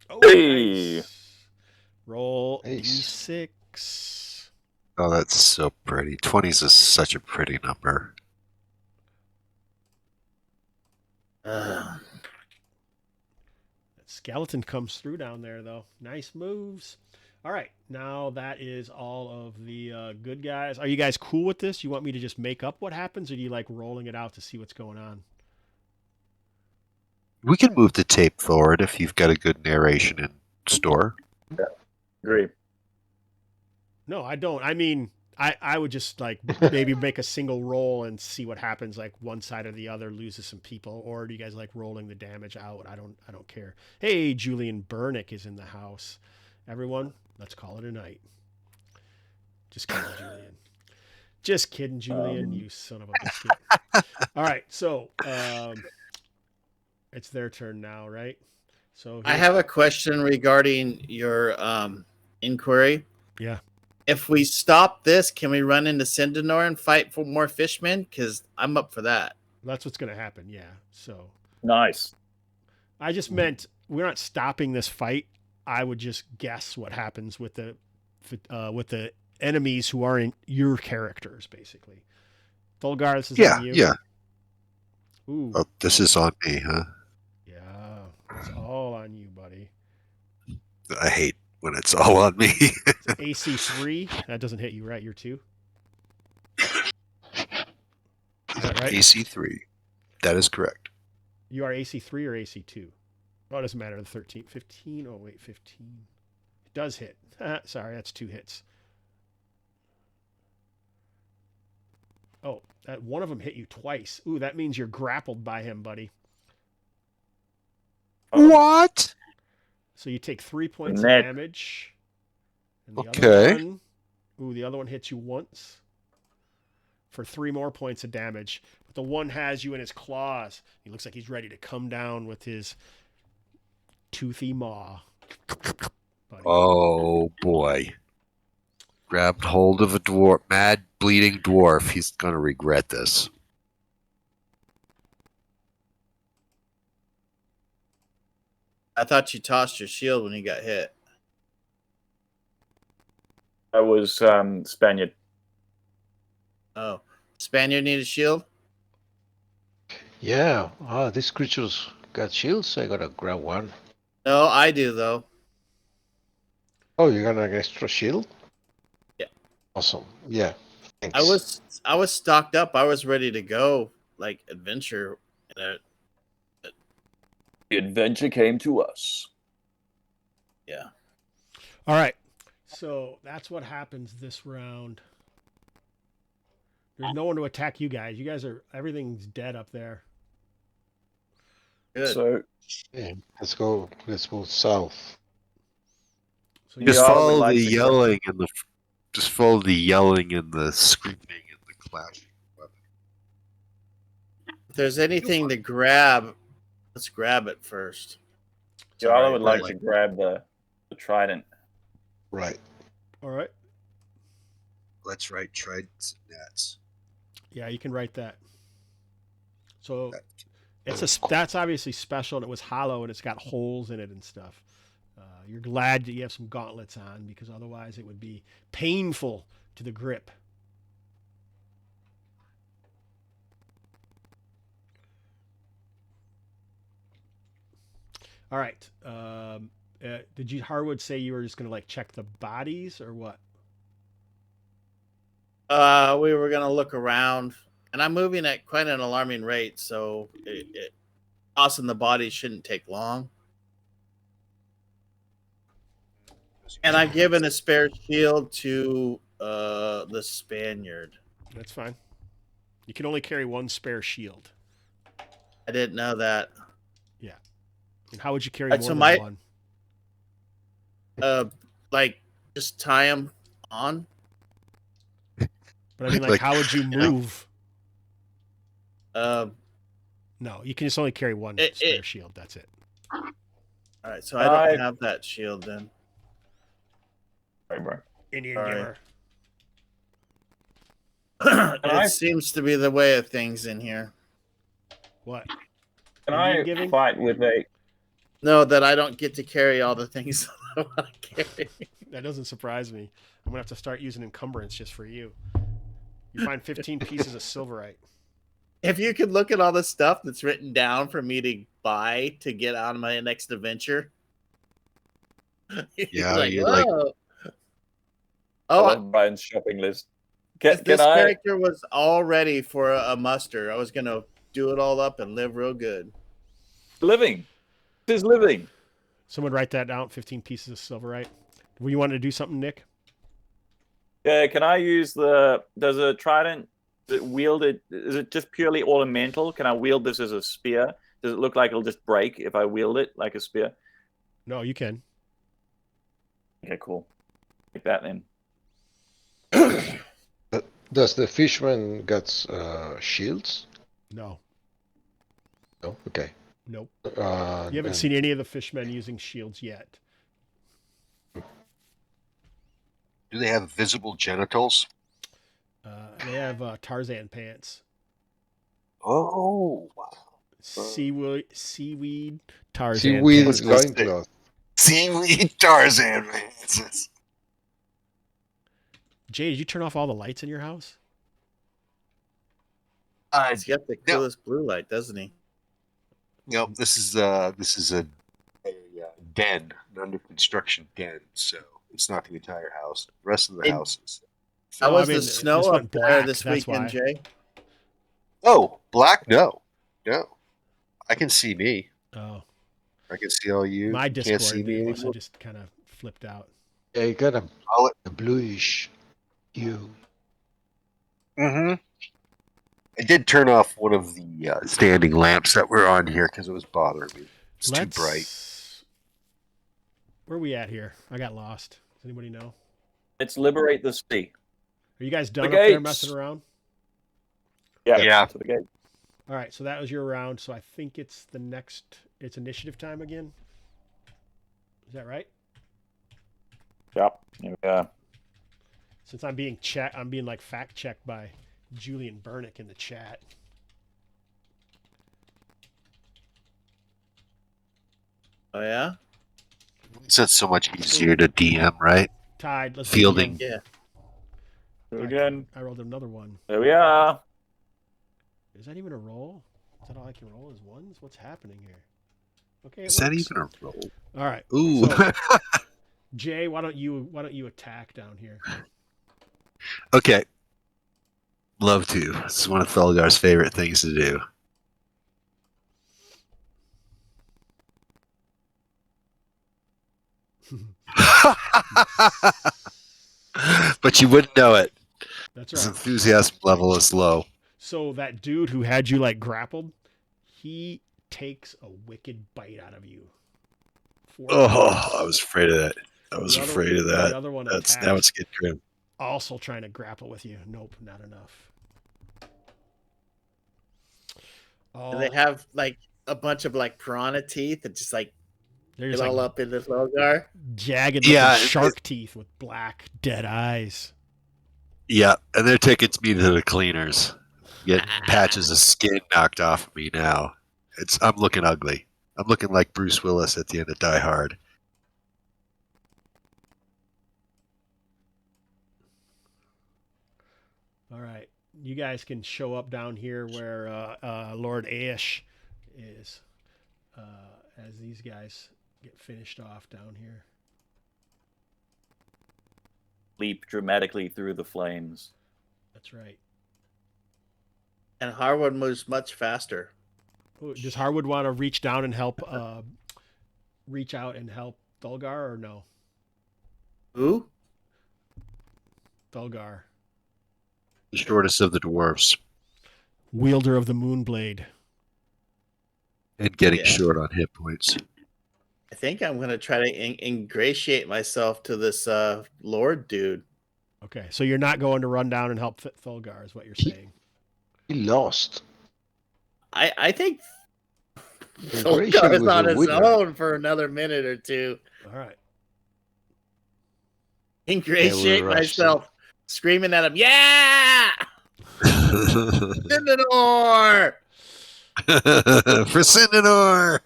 Oh, Hey. nice. Roll Nice. d6. Oh, that's so pretty. 20s is such a pretty number. That skeleton comes through down there, though. Nice moves. All right, now that is all of the good guys. Are you guys cool with this? You want me to just make up what happens, or do you like rolling it out to see what's going on? We can move the tape forward if you've got a good narration in store. Agree. No, I don't. I mean, I would just like maybe make a single roll and see what happens. Like one side or the other loses some people, or do you guys like rolling the damage out? I don't care. Hey, Julian Burnick is in the house. Everyone, let's call it a night. Just kidding, Julian. Just kidding, Julian. You son of a biscuit. All right, so it's their turn now, right? So I have a question regarding your inquiry. Yeah. If we stop this, can we run into Sindanor and fight for more fishmen? Because I'm up for that. That's what's going to happen. Yeah. So Nice. I just meant we're not stopping this fight. I would just guess what happens with the enemies who are in your characters, basically. Thulgar, this is on you. Yeah. Ooh. Oh, this is on me, huh? Yeah. It's all on you, buddy. I hate when it's all on me. It's AC 3. That doesn't hit you, right? You're 2. Is that right? AC 3. That is correct. You are AC 3 or AC 2? Oh, it doesn't matter. The 13. 15. Oh, wait. 15. It does hit. Sorry, that's 2 hits. Oh, that one of them hit you twice. Ooh, that means you're grappled by him, buddy. What? So you take 3 points Net. of damage. And the Okay. other one, the other one hits you once for 3 more points of damage. But the one has you in his claws. He looks like he's ready to come down with his toothy maw. Buddy. Oh, boy. Grabbed hold of a dwarf, mad, bleeding dwarf. He's going to regret this. I thought you tossed your shield when you got hit. That was Spaniard. Oh, Spaniard need a shield? Yeah. These creatures got shields. So I gotta grab one. No, I do though. Oh, you got an extra shield? Yeah. Awesome. Yeah. Thanks. I was stocked up. I was ready to go, like adventure. The adventure came to us. Yeah. All right. So that's what happens this round. There's no one to attack you guys. You guys are everything's dead up there. Good. So Yeah, let's go. Let's move south. So Yeah, Just I would follow like the to go. yelling and the just follow the yelling and the screaming and the clashing. If there's anything to grab, let's grab it first. Yala would like right. to grab the trident. Right. all right. Let's write tridents and nets. Yeah, you can write that. So that's obviously special, and it was hollow, and it's got holes in it and stuff. You're glad that you have some gauntlets on, because otherwise it would be painful to the grip. All right. Did you Harwood say you were just going to like check the bodies or what? We were gonna look around, and I'm moving at quite an alarming rate, so tossing the bodies shouldn't take long. And I've given a spare shield to the Spaniard. That's fine. You can only carry one spare shield. I didn't know that. Yeah. And how would you carry Right, more so than one? Like just tie them on. But I mean, like Like, how would you move? All No, you can just only carry one spare shield. That's it. right, so I don't have that shield then. Sorry, bro. Indian All right. giver. It seems to be the way of things in here. What? Can Indian I giving? fight with a? No, that I don't get to carry all the things that I want to carry. That doesn't surprise me. I'm gonna have to start using encumbrance just for you. You find 15 pieces of silverite. If you could look at all the stuff that's written down for me to buy to get on my next adventure. Yeah, you're like- whoa. I Oh, love Brian's shopping list. Can this I? character was all ready for a muster. I was gonna do it all up and live real good. Living. It is living. Someone write that down. 15 pieces of silverite. Well, you wanted to do something, Nick? Yeah. Can I use the? Does a trident wield it? Is it just purely ornamental? Can I wield this as a spear? Does it look like it'll just break if I wield it like a spear? No, you can. Okay, cool. Like that then. Does the fisherman got shields? No. No. Okay. Nope. You haven't seen any of the fishmen using shields yet. Do they have visible genitals? They have Tarzan pants. Oh, wow. Seaweed Tarzan Seaweed pants. loincloth. Seaweed Tarzan pants. Jay, did you turn off all the lights in your house? He's got the coolest blue light, doesn't he? Yep, this is a den, an under construction den, so it's not the entire house. The rest of the house is. How No, was I mean, the snow this up went there black, this that's weekend, why. Jay? Oh, black? No. I can see me. Oh, I can see all you. my You Discord can't see me must have anymore. just kind of flipped out. Yeah, you got I'll let- a bluish hue. Mm-hmm. I did turn off one of the standing lamps that were on here because it was bothering me. It's too bright. Where are we at here? I got lost. Does anybody know? Let's liberate the sea. Are you guys done The up there gates. messing around? Yeah. To the gate. All right, so that was your round. So I think it's it's initiative time again. Is that right? Yep. Here we are. Since I'm being like fact checked by Julian Bernick in the chat. Oh yeah. It's so much easier to DM, right? Tied. Let's Fielding. do Yeah. Do it again. I rolled another one. There we are. Is that even a roll? Is that all I can roll is ones? What's happening here? Okay. Is that even a roll? All right. Ooh. So, Jay, why don't you attack down here? Okay. Love to. This is one of Thelgar's favorite things to do. But you wouldn't know it. That's His right. enthusiasm level is low. So that dude who had you like grappled, he takes a wicked bite out of you. Oh, I was afraid of that. I was The other- afraid of The that. other one Now attacks, it's getting grim. also trying to grapple with you. Nope, not enough. And they have like a bunch of like piranha teeth that just like They're get just all like up in this Logar. jagged Yeah, looking shark teeth with black dead eyes. Yeah, and they're taking me to the cleaners. Getting patches of skin knocked off of me now. I'm looking ugly. I'm looking like Bruce Willis at the end of Die Hard. All right, you guys can show up down here where Lord Ayesha is, as these guys get finished off down here. Leap dramatically through the flames. That's right. And Harwood moves much faster. Ooh, does Harwood want to reach down and help? Reach out and help Thulgar or no? Who? Thulgar, The shortest of the dwarves. wielder of the Moonblade. And getting Yeah. short on hit points. I think I'm gonna try to ingratiate myself to this Lord dude. Okay, so you're not going to run down and help Thulgar, is what you're saying. He lost. I think Ingratiate Thulgar is with on the his winner. own for another minute or two. All right. Ingratiate rush myself, screaming at him, yeah! Synodor! For Synodor!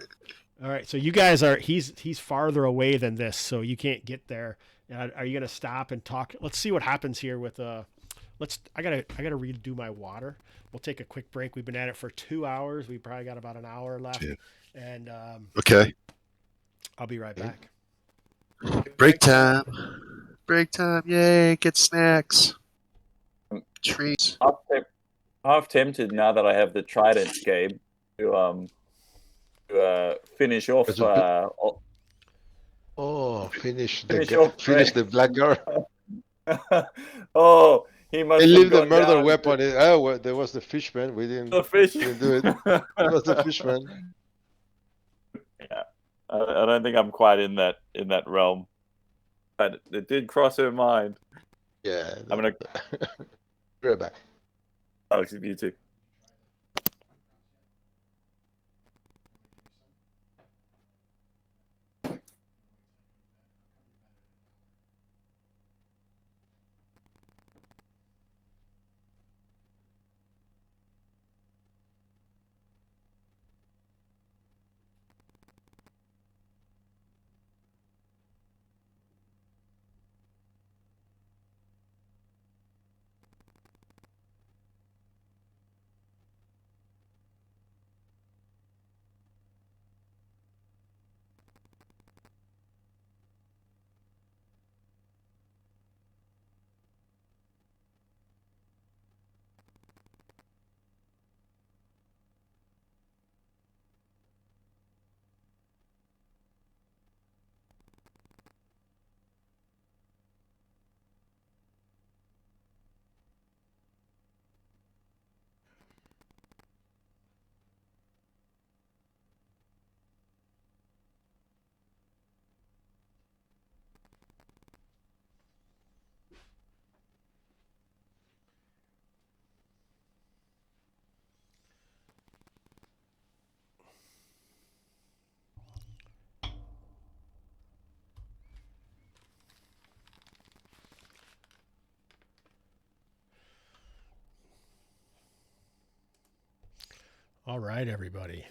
All right, so you guys are he's farther away than this, so you can't get there. Are you gonna stop and talk? Let's see what happens here with I gotta redo my water. We'll take a quick break. We've been at it for 2 hours. We probably got about an hour left, Yeah. and Okay. I'll be right back. Break time. Break time. Yay. Get snacks. Treats. Half tempted now that I have the trident, Gabe, to finish off. There's a finish Finish off, finish right. the blackguard. Oh, he must And have leave the gone murder down weapon. Oh, well, there was the fishman. We didn't, The fish. didn't do it. It was the fishman. Yeah, I don't think I'm quite in that realm, but it did cross her mind. Yeah. I'm gonna. Right back. Alex, you too. All right, everybody.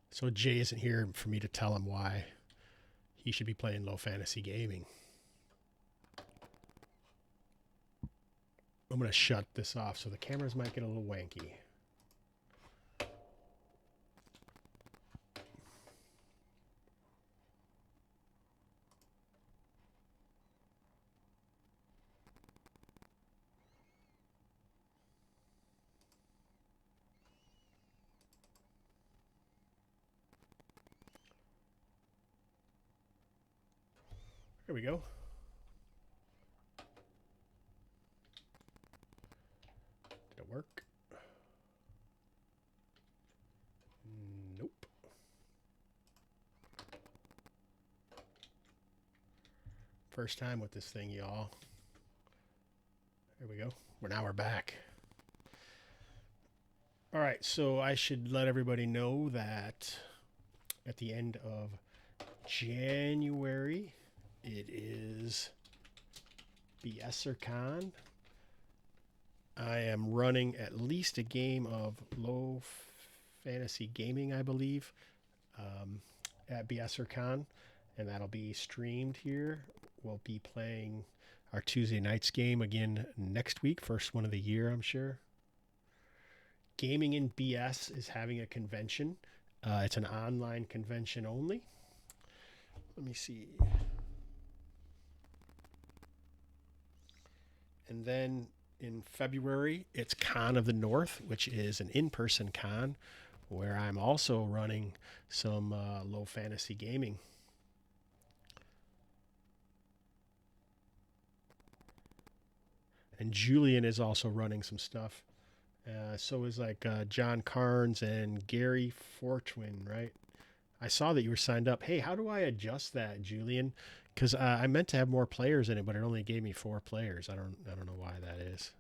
So Jay isn't here for me to tell him why he should be playing low fantasy gaming. I'm going to shut this off so the cameras might get a little wanky. There we go. Did it work? Nope. First time with this thing, y'all. There we go. Now we're back. All right, so I should let everybody know that at the end of January, it is BSerCon. I am running at least a game of low fantasy gaming, I believe, at BSerCon, and that'll be streamed here. We'll be playing our Tuesday nights game again next week, first one of the year, I'm sure. Gaming in BS is having a convention. It's an online convention only. Let me see. And then in February, it's Con of the North, which is an in-person con where I'm also running some low fantasy gaming. And Julian is also running some stuff. So is like John Carnes and Gary Fortwin, right? I saw that you were signed up. Hey, how do I adjust that, Julian? Because I meant to have more players in it, but it only gave me 4 players. I don't know why that is.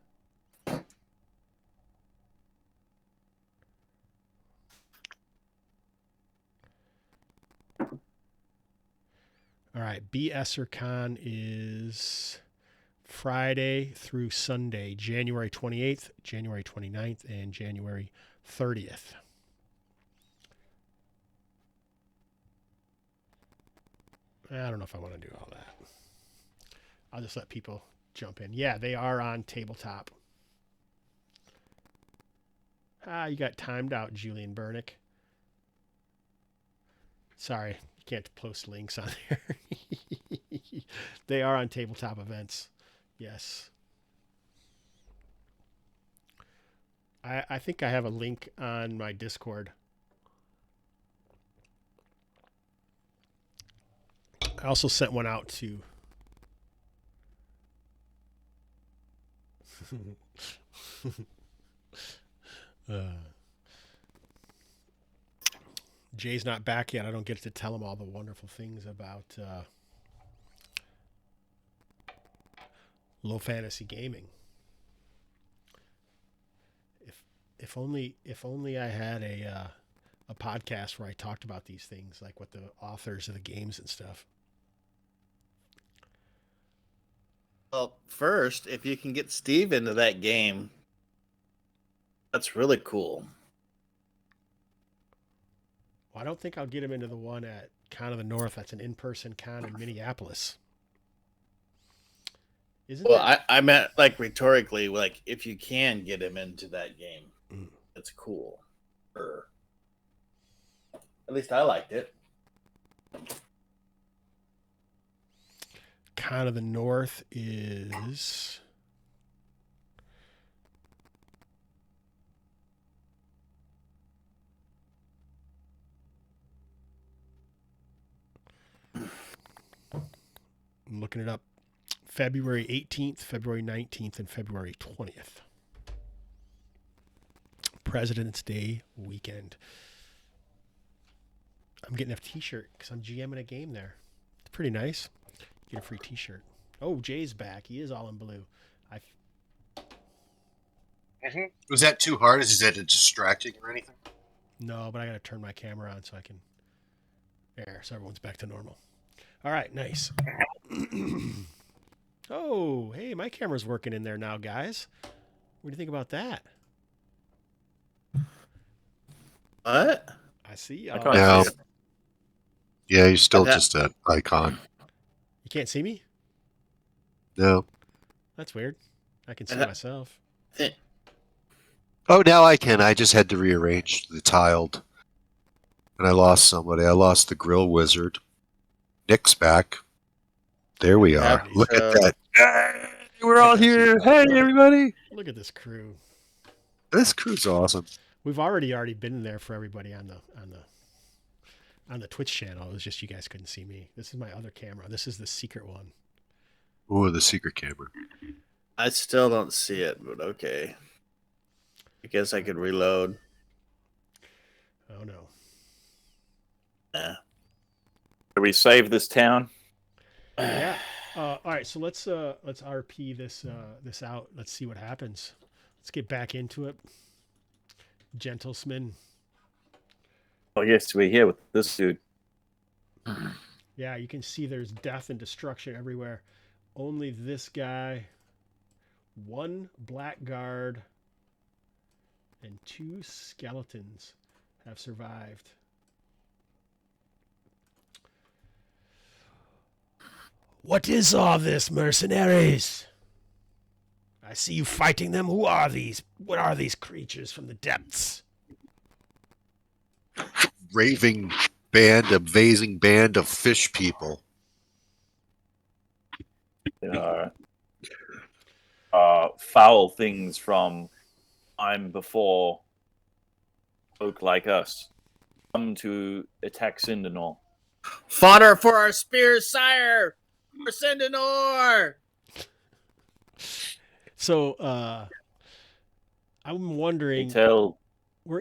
All right, BSerCon is Friday through Sunday, January 28th, January 29th, and January 30th. I don't know if I want to do all that. I'll just let people jump in. Yeah, they are on tabletop. You got timed out, Julian Burnick. Sorry, you can't post links on there. They are on tabletop events. Yes. I think I have a link on my Discord. I also sent one out to Jay's not back yet. I don't get to tell him all the wonderful things about low fantasy gaming. If only I had a podcast where I talked about these things, like with the authors of the games and stuff. Well, first, if you can get Steve into that game, that's really cool. Well, I don't think I'll get him into the one at Con of the North. That's an in-person con in Minneapolis. I meant like rhetorically, like if you can get him into that game, that's cool. At least I liked it. Con of the North is I'm looking it up. February 18th, February 19th, and February 20th. President's Day weekend. I'm getting a t-shirt because I'm GMing a game there. It's pretty nice. Get a free t-shirt. Oh, Jay's back. He is all in blue. Was that too hard? Is that distracting or anything? No, but I got to turn my camera on so I can... There, so everyone's back to normal. All right, nice. Oh, hey, my camera's working in there now, guys. What do you think about that? What? I see. I can't No. see it. Yeah, you're still just an icon. You can't see me? No. That's weird. I can see myself. Oh, now I can. I just had to rearrange the tiled. And I lost somebody. I lost the grill wizard. Nick's back. There we are. Happy Look show. at that. Hey, we're all here. Hey, everybody. Look at this crew. This crew's awesome. We've already been there for everybody on on the Twitch channel. It was just you guys couldn't see me. This is my other camera. This is the secret one. Ooh, the secret camera. I still don't see it, but okay. I guess I could reload. Oh no. Nah. Do we save this town? Yeah. All right. So let's RP this out. Let's see what happens. Let's get back into it, gentlemen. I guess we're here with this dude. Yeah, you can see there's death and destruction everywhere. Only this guy, one blackguard, and 2 skeletons have survived. What is all this, mercenaries? I see you fighting them. Who are these? What are these creatures from the depths? Amazing band of fish people. Foul things from time before folk like us come to attack Sindanor. Fodder for our spears, sire! For Sindanor! So, I'm wondering. Oh, Go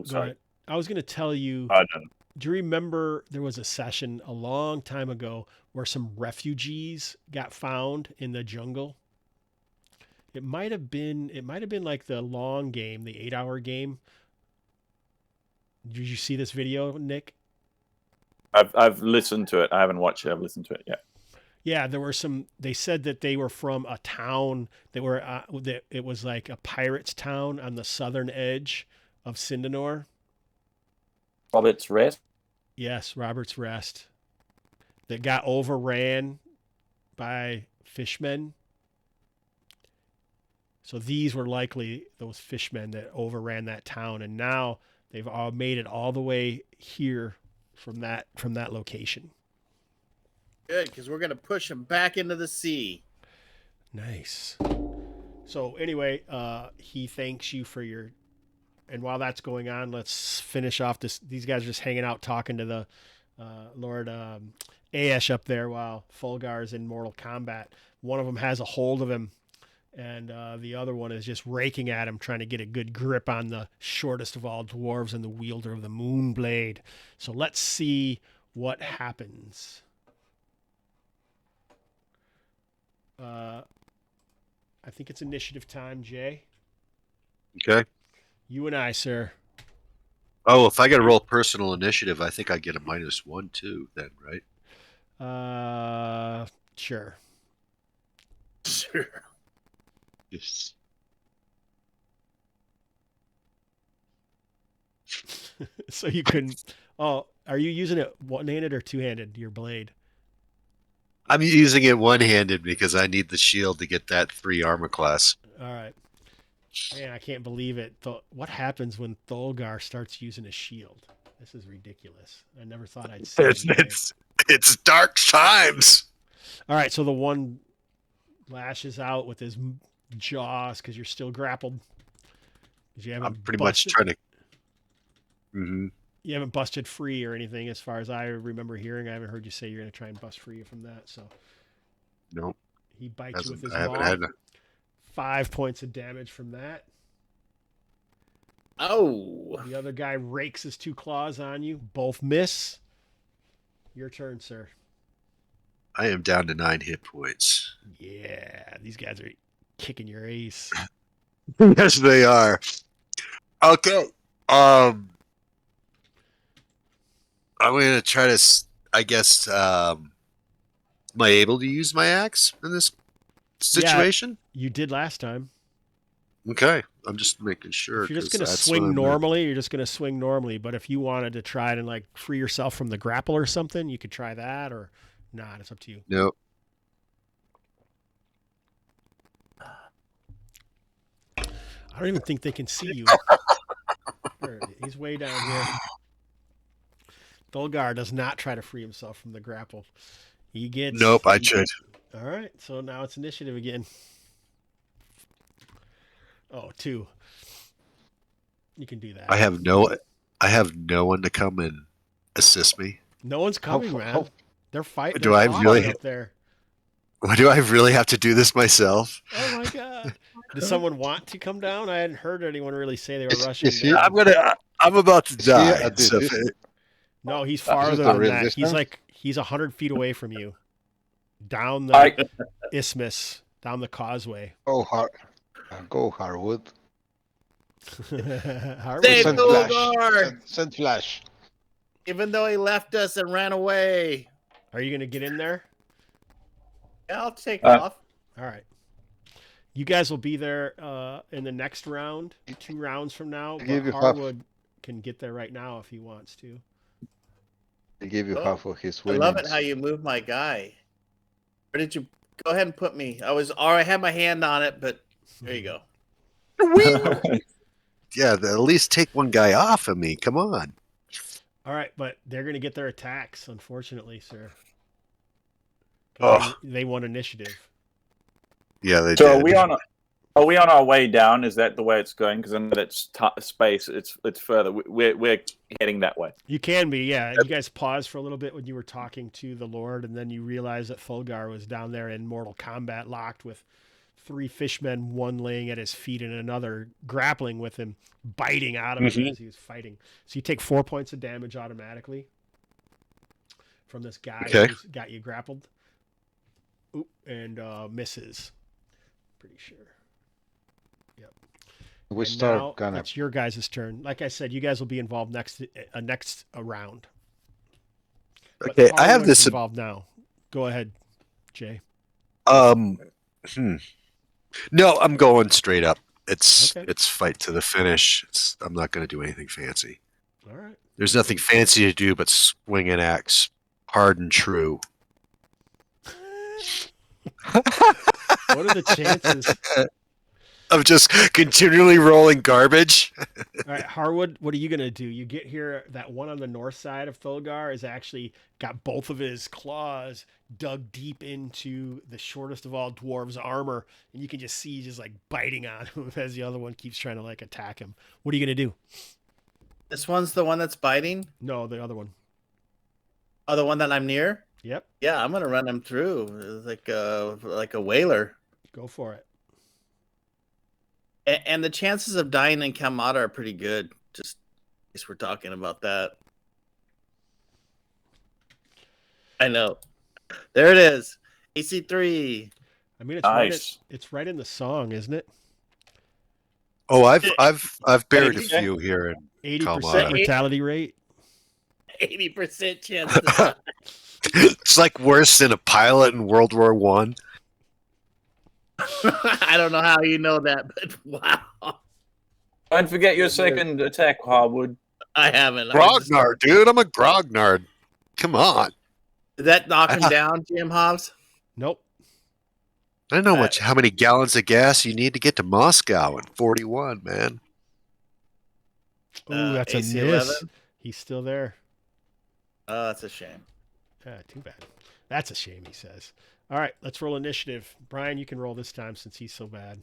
sorry. ahead. I was going to tell you. I don't know. Do you remember there was a session a long time ago where some refugees got found in the jungle? It might have been like the long game, the 8-hour game. Did you see this video, Nick? I've listened to it. I haven't watched it. I've listened to it. Yeah. Yeah, there were some. They said that they were from a town. They were. It was like a pirate's town on the southern edge of Sindanor. Robert's Rest. Yes, Robert's Rest. That got overran by fishmen. So these were likely those fishmen that overran that town, and now they've all made it all the way here from that location. Good, because we're going to push them back into the sea. Nice. So anyway, he thanks you for your. And while that's going on, let's finish off this. These guys are just hanging out talking to the Lord Ayesha up there while Fulgar's in Mortal Kombat. One of them has a hold of him, and the other one is just raking at him, trying to get a good grip on the shortest of all dwarves and the wielder of the Moonblade. So let's see what happens. I think it's initiative time, Jay. Okay. You and I, sir. Oh, if I got to roll personal initiative, I think I get a -1 too. Then, right? Sure. Sure. Yes. So you couldn't. Oh, are you using it one-handed or two-handed? Your blade. I'm using it one-handed because I need the shield to get that 3 armor class. All right. Man, I can't believe it. What happens when Thulgar starts using a shield? This is ridiculous. I never thought I'd see it. It's dark times. All right, so the one lashes out with his jaws because you're still grappled. I'm pretty much trying to. Mm-hmm. You haven't busted free or anything, as far as I remember hearing. I haven't heard you say you're going to try and bust free from that. So, nope. He bites you with his I haven't maw. had. 5 points of damage from that. Oh. The other guy rakes his 2 claws on you. Both miss. Your turn, sir. I am down to 9 hit points. Yeah, these guys are kicking your ace. Yes, they are. Okay. I'm going to try to, I guess, am I able to use my axe in this situation? Yeah, you did last time. Okay. I'm just making sure. If you're just going to swing normally, you're just going to swing normally. But if you wanted to try and like free yourself from the grapple or something, you could try that or not. It's up to you. Nope. I don't even think they can see you. He's way down here. Thulgar does not try to free himself from the grapple. He gets. Nope, I should. All right, so now it's initiative again. Oh, 2. You can do that. I have no one to come and assist me? No one's coming, man. how- They're fighting. Do I really- up there? Do I really have to do this myself? Oh my god! Does someone want to come down? I hadn't heard anyone really say they were Is- rushing. is he- down. I'm about to he die. at So this- if it- No, he's Is farther this the than real that. distance? He's 100 feet away from you, down the I, isthmus, down the causeway. Go Harwood. Harwood- Save Send Duel flash. Guard! Send flash. Even though he left us and ran away. Are you gonna get in there? Yeah, I'll take Uh, off. All right. You guys will be there in the next round, 2 rounds from now. But give you half. Harwood can get there right now if he wants to. He gave you Oh, half of his I winnings. love it how you move my guy. Where did you go ahead and put me? I had my hand on it, but there you go. yeah, at least take one guy off of me. Come on. All right, but they're gonna get their attacks, unfortunately, sir. Oh. They won initiative. Yeah, they so did. are we on our way down? Is that the way it's going? Because I know that's space. It's further. We're heading that way. You can be, yeah. You guys paused for a little bit when you were talking to the Lord, and then you realized that Fulgar was down there in mortal combat, locked with 3 fishmen, one laying at his feet and another grappling with him, biting out of him as he was fighting. So you take 4 points of damage automatically from this guy who's got you grappled. Oop, and misses. Pretty sure. Yep. We And start now kind of. it's your guys' turn. Like I said, you guys will be involved next round. But Okay, I have Harwood's this. involved now. Go ahead, Jay. No, I'm going straight up. It's Okay. it's fight to the finish. I'm not going to do anything fancy. All right. There's nothing fancy to do but swing an axe, hard and true. What are the chances? Of just continually rolling garbage. All right, Harwood, what are you going to do? You get here, that one on the north side of Thulgar is actually got both of his claws dug deep into the shortest of all dwarves' armor, and you can just see just like biting on him as the other one keeps trying to like attack him. What are you going to do? This one's the one that's biting? No, the other one. Oh, the one that I'm near? Yep, Yeah, I'm gonna run him through. It's like a whaler. go for it. And the chances of dying in Kalmatta are pretty good. Just in case we're talking about that. I know. There it is. AC3. I mean, Nice. it's right in the song, isn't it? Oh, I've buried a Okay. few here in 80% Kalmatta. mortality rate. 80% chance to die. It's like worse than a pilot in World War One. I don't know how you know that, but wow. Don't forget your second attack, Harwood. I haven't. Grognard, dude. I'm a Grognard. Come on. Did that knock him down, Jim Hobbs? Nope. I don't know how many gallons of gas you need to get to Moscow in 41, man. Ooh, that's a AC miss. 11? He's still there. Oh, that's a shame. Too bad. That's a shame, he says. All right, let's roll initiative. Brian, you can roll this time since he's so bad.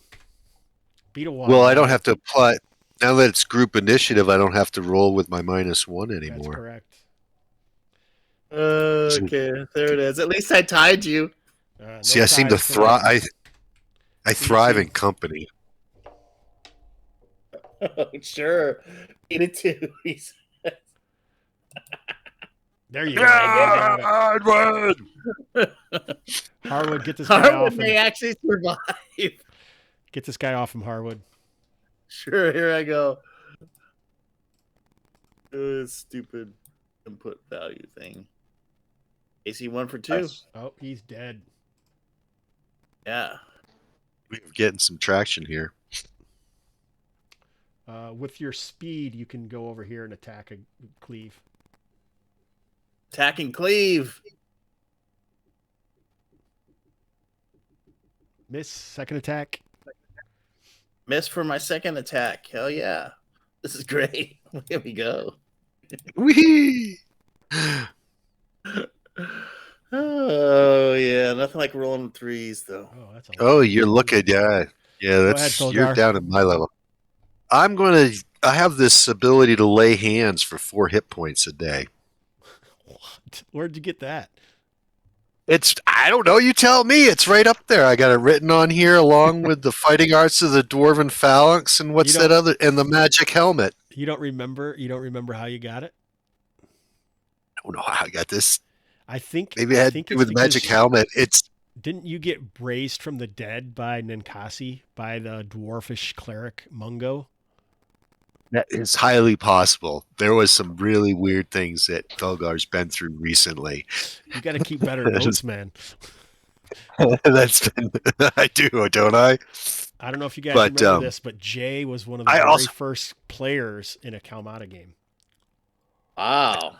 Beat a one. Well, I don't have to apply. Now that it's group initiative, I don't have to roll with my -1 That's anymore. correct. Okay, there it is. At least I tied you. No See, I seem to ties tonight. thrive. I thrive in company. Sure. 82. There you go. You got it. Onward! Harwood, get this guy off Harwood him. may actually survive. Get this guy off him, Harwood. Sure, here I go. Stupid input value thing. AC 1 for 2. Nice. Oh, he's dead. Yeah. We're getting some traction here. With your speed, you can go over here and attack a cleave. Attack and cleave. Miss, second attack. Miss for my second attack. Hell yeah. This is great. Here we go. Whee! Oh, yeah. Nothing like rolling threes, though. Oh, that's a Oh, you're looking, yeah. That's ahead, you're Fulgar. down at my level. I have this ability to lay hands for 4 hit points a day. Where'd you get that? I don't know. You tell me. It's right up there. I got it written on here along with the fighting arts of the dwarven phalanx and what's that other and the magic helmet. You don't remember? You don't remember how you got it? I don't know how I got this. I think maybe it had to do with the magic helmet. Didn't you get raised from the dead by Ninkasi, by the dwarfish cleric Mungo? That is highly possible. There was some really weird things that Felgar's been through recently. You got to keep better notes, man. That's been, I do, don't I? I don't know if you guys remember this, but Jay was one of the very first players in a Kalmatta game. Wow.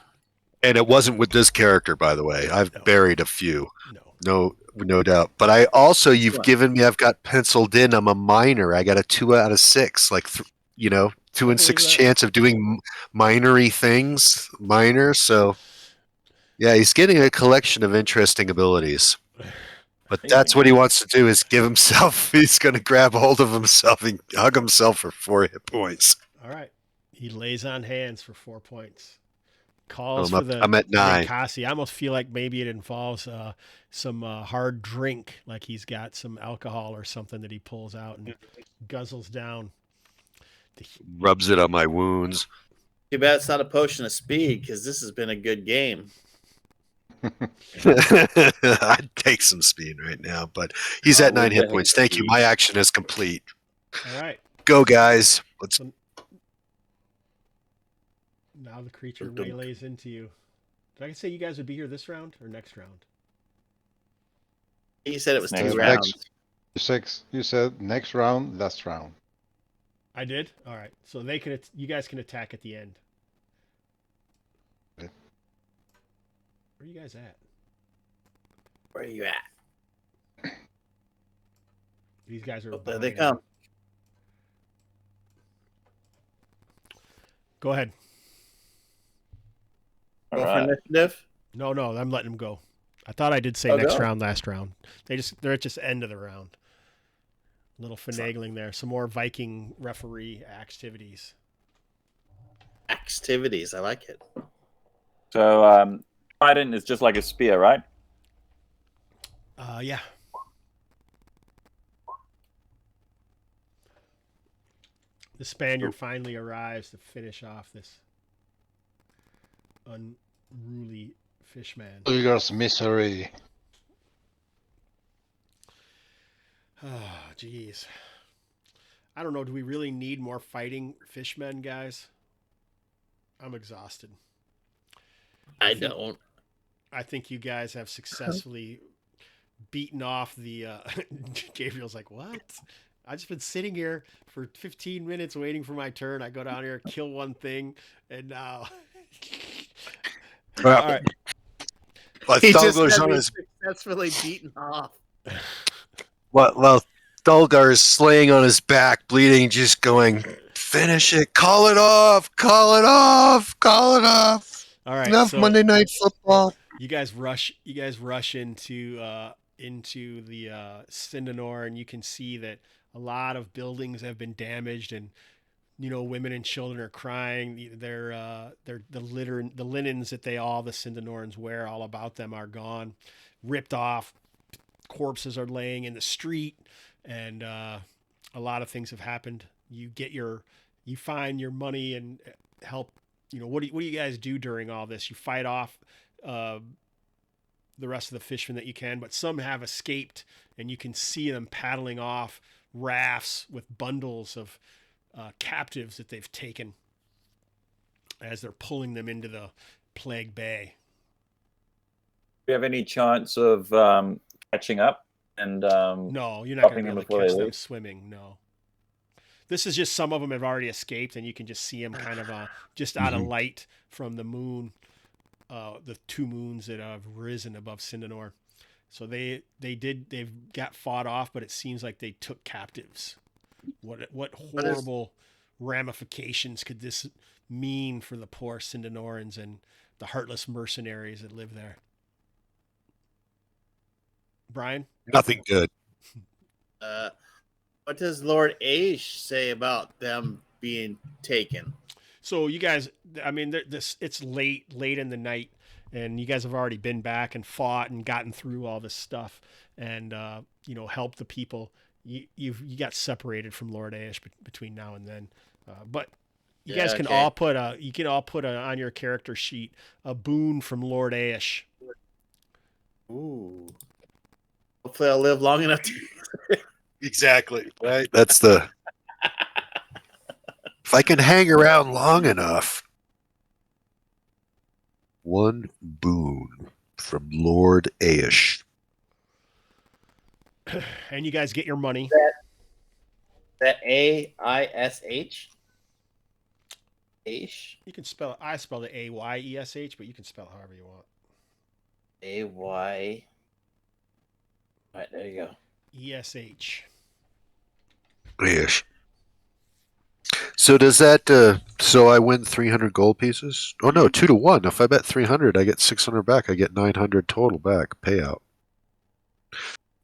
And it wasn't with this character, by the way. I've buried a few. No doubt. But I also, given me, I've got penciled in, I'm a minor. I got a 2 out of 6, 2 in 6 chance of doing minory things. Minor. So, yeah, he's getting a collection of interesting abilities. But that's what he wants to do is give himself, he's going to grab hold of himself and hug himself for 4 hit points. All right. He lays on hands for 4 points. Calls for the I'm at 9. Ninkasi. I almost feel like maybe it involves some hard drink, like he's got some alcohol or something that he pulls out and guzzles down. Rubs it on my wounds. Too bad it's not a potion of speed, because this has been a good game. I'd take some speed right now, but he's at 9 hit points. Thank you. My action is complete. All right. Go, guys. Let's. Now the creature waylays into you. Did I say you guys would be here this round or next round? You said it was 2 rounds. 6. You said next round, last round. I did? All right. So you guys can attack at the end. Okay. Where are you guys at? Where are you at? These guys are. There they come. Go ahead. Go for initiative? No, I'm letting them go. I thought I did say next round, last round. They're at just end of the round. A little finagling there. Some more Viking referee activities. Activities, I like it. So, trident is just like a spear, right? Yeah. The Spaniard finally arrives to finish off this unruly fishman. Ulgar's misery. Oh, jeez. I don't know. Do we really need more fighting fishmen, guys? I'm exhausted. I don't. I think you guys have successfully beaten off the... Gabriel's like, what? I've just been sitting here for 15 minutes waiting for my turn. I go down here, kill one thing, and now... Well, all right. He just successfully beaten off. Well, Dulgar is slaying on his back, bleeding, just going, finish it, call it off, call it off, call it off. All right, enough so Monday Night Football. You guys rush into the Sindanor, and you can see that a lot of buildings have been damaged, and women and children are crying. The linens that the Sindanorans wear, all about them, are gone, ripped off. Corpses are laying in the street, and a lot of things have happened. You find your money and help. What do you guys do during all this? You fight off the rest of the fishermen that you can, but some have escaped, and you can see them paddling off rafts with bundles of captives that they've taken as they're pulling them into the Plague Bay. Do you have any chance of catching up? And no, you're not going to be able to catch them swimming. No. This is just some of them have already escaped, and you can just see them kind of just out of light from the moon, the 2 moons that have risen above Sindanor. So they've got fought off, but it seems like they took captives. What horrible ramifications could this mean for the poor Sindanorans and the heartless mercenaries that live there? Brian? Nothing good. What does Lord Ayesha say about them being taken? So you guys, it's late in the night, and you guys have already been back and fought and gotten through all this stuff and helped the people. You got separated from Lord Ayesha between now and then, but you guys can all put on your character sheet a boon from Lord Ayesha. Ooh. Hopefully, I'll live long enough to. Exactly. Right. That's the. If I can hang around long enough. One boon from Lord Ayesha. And you guys get your money. That AISH. Aish. You can spell it. I spelled it AYESH, but you can spell it however you want. AY. All right, there you go. ESH. Ayesha. So does that? So I win 300 gold pieces? Oh no, 2-1. If I bet 300, I get 600 back. I get 900 total back payout.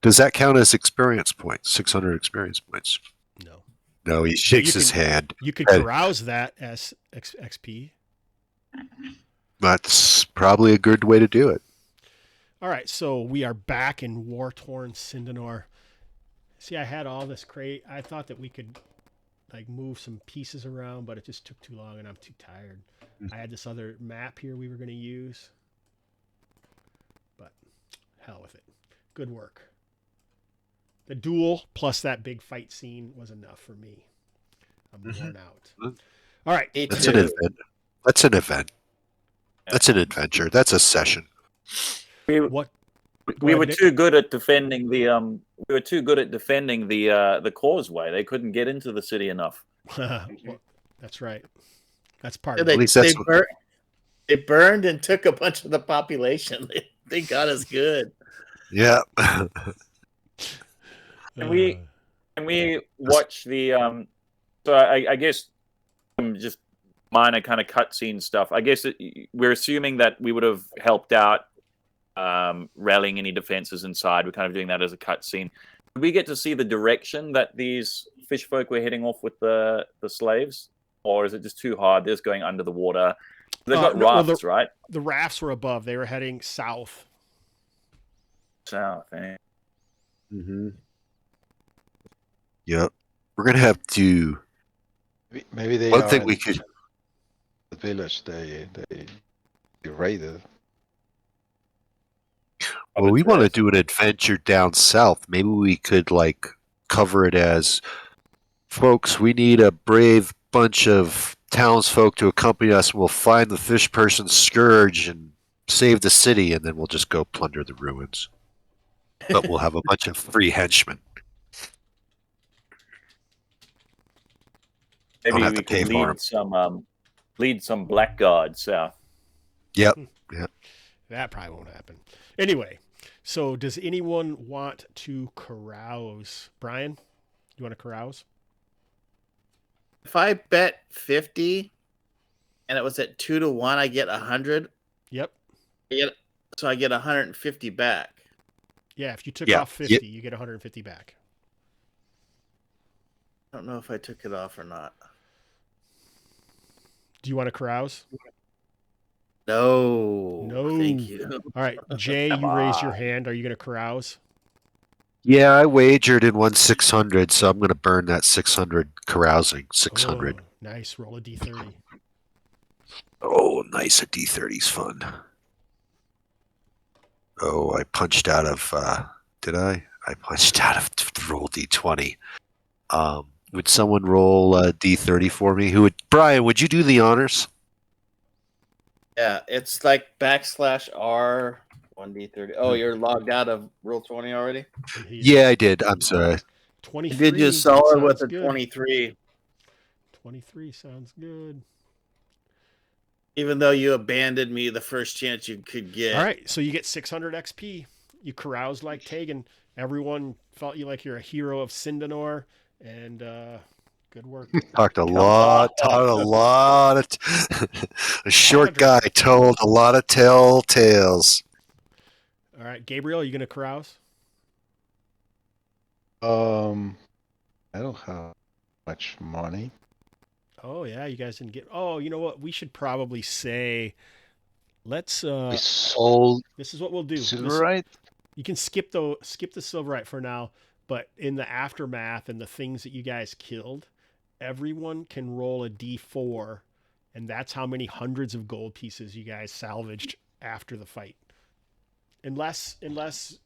Does that count as experience points? 600 experience points? No. No, he shakes his hand. You could carouse that as XP. That's probably a good way to do it. All right, so we are back in war-torn Sindanor. See, I had all this crate. I thought that we could move some pieces around, but it just took too long and I'm too tired. I had this other map here we were going to use, but hell with it. Good work. The duel plus that big fight scene was enough for me. I'm worn out. All right. That's an event. That's an event. That's an adventure. That's a session. We were too good at defending the the causeway. They couldn't get into the city enough. Well, that's right. That's part of They, it. At least that's they burned and took a bunch of the population. They got us good. Yeah. Can we watch the so I guess just minor kind of cutscene stuff. I guess we're assuming that we would have helped out rallying any defenses inside. We're kind of doing that as a cutscene. Did we get to see the direction that these fish folk were heading off with the slaves? Or is it just too hard? They're just going under the water. They've got rafts, right? The rafts were above. They were heading south. South, eh? Mm-hmm. Yep. We're going to have to... Maybe they One are thing in we could... the village they raided. Well, we want to do an adventure down south. Maybe we could cover it as, folks, we need a brave bunch of townsfolk to accompany us, and we'll find the fish person's scourge and save the city, and then we'll just go plunder the ruins. But we'll have a bunch of free henchmen. Maybe Don't have we to pay could for 'em. lead some blackguards south. Yep. Yep. That probably won't happen. Anyway, so does anyone want to carouse? Brian, you want to carouse? If I bet 50 and it was at 2-1, I get 100. Yep. So I get 150 back. Yeah, if you took off 50, you get 150 back. I don't know if I took it off or not. Do you want to carouse? No. No. Thank you. All right, Jay, you raise your hand. Are you going to carouse? Yeah, I wagered and won 600, so I'm going to burn that 600 carousing. 600. Oh, nice. Roll a D30. Oh, nice. A D30's fun. Oh, I punched out of... did I? I punched out of roll D20. Would someone roll D30 for me? Brian, would you do the honors? Yeah, it's like /R 1D30. Oh, you're logged out of Roll20 already? Yeah, I did. I'm sorry. 23. I did just solid with a a 23. 23 sounds good. Even though you abandoned me the first chance you could get. All right, so you get 600 XP. You caroused like Tegan. Everyone felt you like you're a hero of Sindanor, and good work. Taught a lot of... a short guy told a lot of tell tales. All right, Gabriel, are you going to carouse? I don't have much money. Oh, yeah, you guys didn't get... Oh, you know what? We should probably say let's. We sold This is what we'll do. Silverite. You can skip the Silverite for now, but in the aftermath and the things that you guys killed, everyone can roll a d4, and that's how many hundreds of gold pieces you guys salvaged after the fight. Unless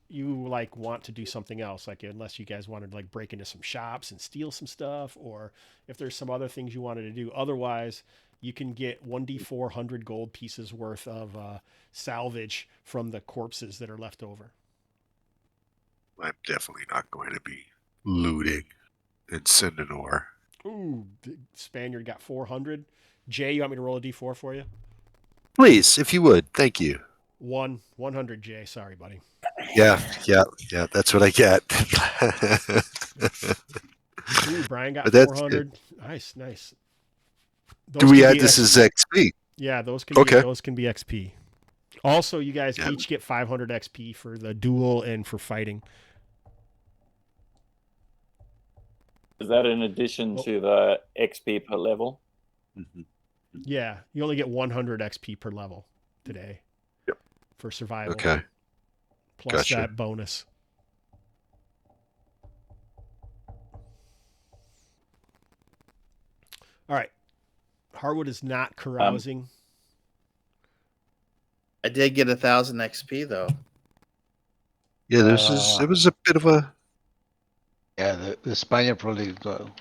you like want to do something else, like unless you guys wanted to like break into some shops and steal some stuff, or if there's some other things you wanted to do. Otherwise, you can get 1d400 gold pieces worth of salvage from the corpses that are left over. I'm definitely not going to be looting in Sindanor. Ooh, Spaniard got 400. Jay, you want me to roll a d4 for you? Please, if you would. Thank you. 100, Jay. Sorry, buddy. Yeah. That's what I get. Ooh, Brian got But that's 400. Nice. Those Do we can add be this as XP? Yeah, those can Okay. be XP. Also, you guys Yeah. each get 500 XP for the duel and for fighting. Is that in addition to the XP per level? Mm-hmm. Yeah, you only get 100 XP per level today. Yep. For survival. Okay. Plus Gotcha. that bonus. All right. Harwood is not carousing. I did get 1,000 XP though. Yeah, it was a bit of a. Yeah, the Spaniard probably got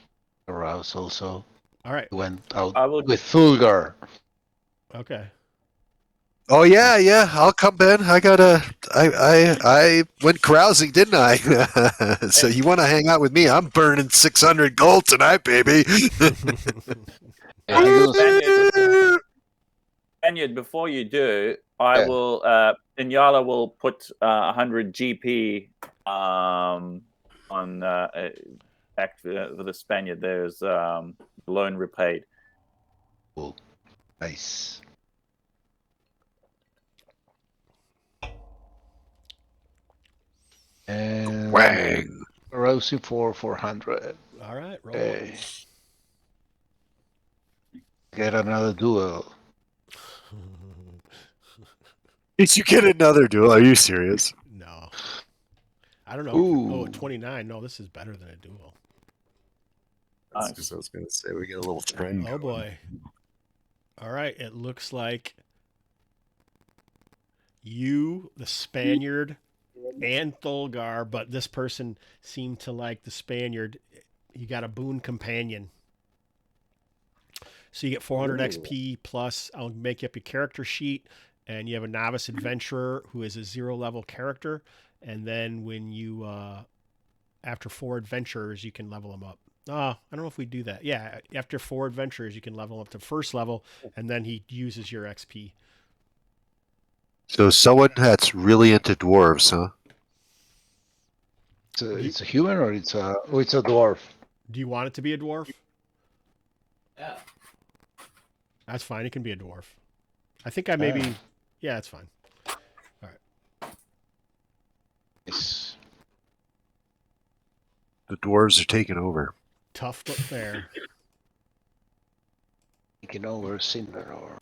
aroused also. All right. He went out I would- with Thulgar. Okay. Oh yeah, I'll come, Ben. I went carousing, didn't I? So you want to hang out with me? I'm burning 600 gold tonight, baby. Yeah, he goes, Spaniard, before you do, I Yeah. will. Inyala will put 100 GP on back for the Spaniard. There's loan repaid. cool. Nice. And Wang. arousing for 400. All right. Roll. Okay. Get another duel. Did you get another duel? Are you serious? No. I don't know. Ooh. Oh, 29. No, this is better than a duel. Nice. That's 'cause I was going to say we get a little trend. Oh boy. All right. It looks like you, the Spaniard, and Thulgar, but this person seemed to like the Spaniard. You got a boon companion. So you get 400 XP plus, I'll make you up your character sheet, and you have a novice adventurer who is a 0 level character. And then when you, after 4 adventurers, you can level them up. I don't know if we do that. Yeah, after 4 adventurers, you can level up to first level, and then he uses your XP. So someone that's really into dwarves, huh? It's a human or it's a dwarf? Do you want it to be a dwarf? Yeah. That's fine. It can be a dwarf. I think I maybe... Yeah, that's fine. Yes. The dwarves are taking over. Tough but fair. Taking over Sindanor.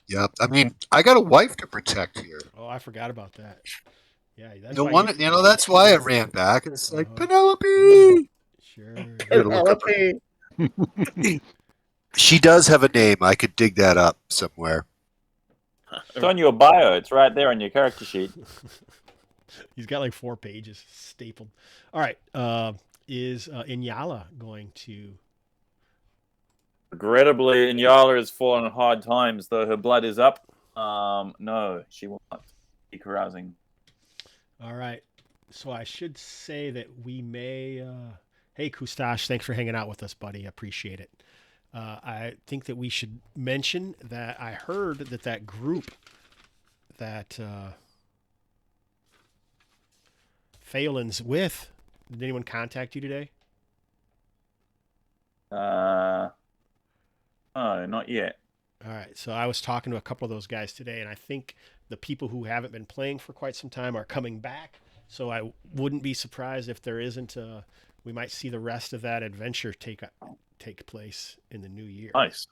Yeah, I mean, I got a wife to protect here. Oh, I forgot about that. Yeah, that's You why know, that's why I ran back. It's like Penelope. Sure. Gotta look up She does have a name. I could dig that up somewhere. It's on your bio. It's right there on your character sheet. He's got like 4 pages stapled. All right. Is Inyala going to... Regrettably, Inyala has fallen on hard times, though her blood is up. No, she will not be carousing. All right. So I should say that we may... Hey, Kustash, thanks for hanging out with us, buddy. I appreciate it. I think that we should mention that I heard that group that Phelan's with, did anyone contact you today? No, not yet. All right. So I was talking to a couple of those guys today, and I think the people who haven't been playing for quite some time are coming back. So I wouldn't be surprised if there isn't we might see the rest of that adventure take place in the new year. Nice.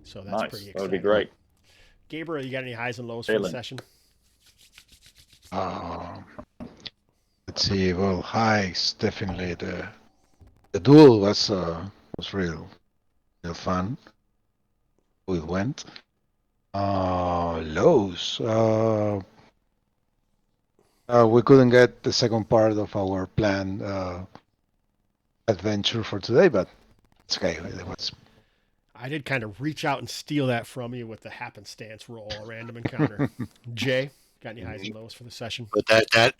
So that's Nice. pretty exciting. That would be great. Gabriel, you got any highs and lows for the session? Let's see. Well, highs definitely the duel was real fun. We went. Lows. We couldn't get the second part of our planned adventure for today, but it's okay. It was. I did kind of reach out and steal that from you with the happenstance roll, a random encounter. Jay, got any highs and lows for the session? But that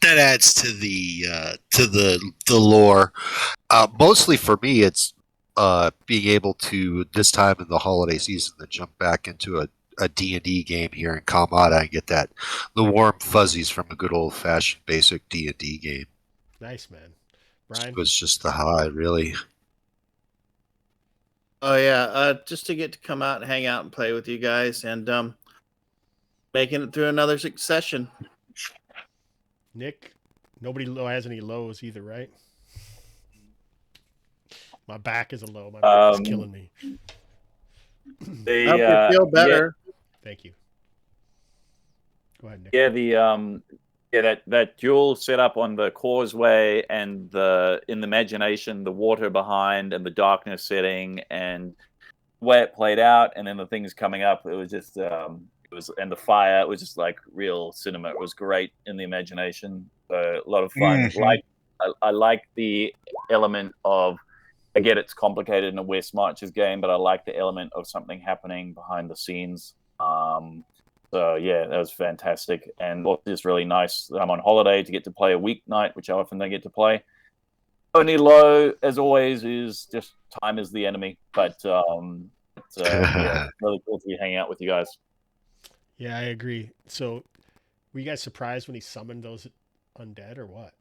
adds to the lore. Mostly for me, it's being able to this time in the holiday season to jump back into a D&D game here in Kalmatta and get the warm fuzzies from a good old fashioned basic D&D game. Nice, man. Brian? It was just the high, really. Oh yeah, just to get to come out and hang out and play with you guys, and making it through another session. Nick, nobody has any lows either, right? My back is a low. My back is killing me. I hope you feel better. Yeah. Thank you. Go ahead, Nick. Yeah, that duel set up on the causeway and in the imagination, the water behind and the darkness setting and the way it played out, and then the things coming up. It was just and the fire. It was just like real cinema. It was great in the imagination. A lot of fun. Mm-hmm. I like the element of. I get it's complicated in a West Marches game, but I like the element of something happening behind the scenes. So yeah, that was fantastic, and it's just really nice that I'm on holiday to get to play a weeknight, which I often don't get to play. Only low, as always, is just time is the enemy. But yeah, really cool to be hanging out with you guys. Yeah, I agree. So, were you guys surprised when he summoned those undead, or what?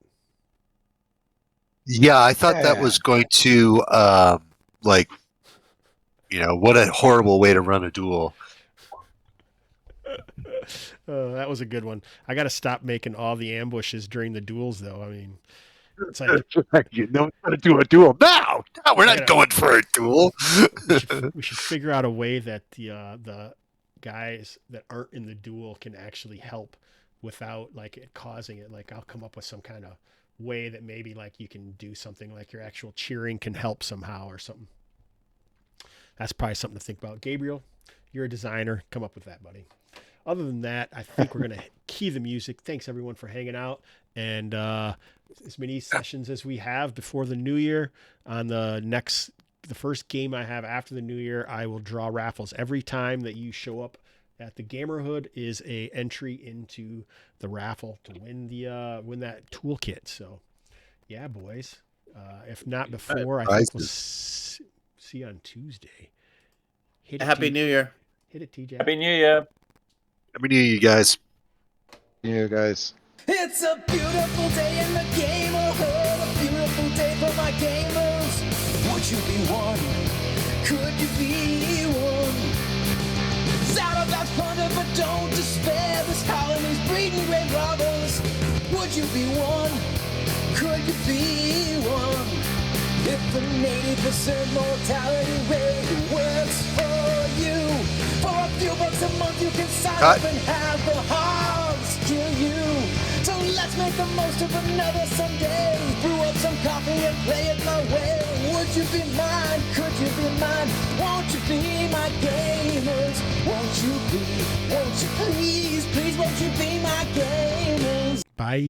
Yeah, I thought that was going to what a horrible way to run a duel. That was a good one. I got to stop making all the ambushes during the duels, though. I mean, it's like You know how to do a duel now. No, we're not going for a duel. we should figure out a way that the guys that aren't in the duel can actually help without like it causing it. Like I'll come up with some kind of way that maybe like you can do something like your actual cheering can help somehow or something. That's probably something to think about. Gabriel, you're a designer. Come up with that, buddy. Other than that, I think we're going to key the music. Thanks everyone for hanging out, and as many sessions as we have before the new year. On the first game I have after the new year, I will draw raffles. Every time that you show up at the Gamerhood is a entry into the raffle to win win that toolkit. So yeah, boys. If not before, I think we'll see you on Tuesday. Happy New Year. Hit it, TJ. Happy New Year. Happy New Year, you guys. Yeah, guys. It's a beautiful day in the game, a beautiful day for my gamers. Would you be one? Could you be one? Zadabad's plunder, but don't despair. This colony's breeding great robbers. Would you be one? Could you be one? If the 80% mortality rate works for you, for a few bucks a month you can sign up and have the Hobbs kill you. So let's make the most of another Sunday. Brew up some coffee and play it my way. Would you be mine? Could you be mine? Won't you be my gamers? Won't you please, won't you be my gamers? Bye.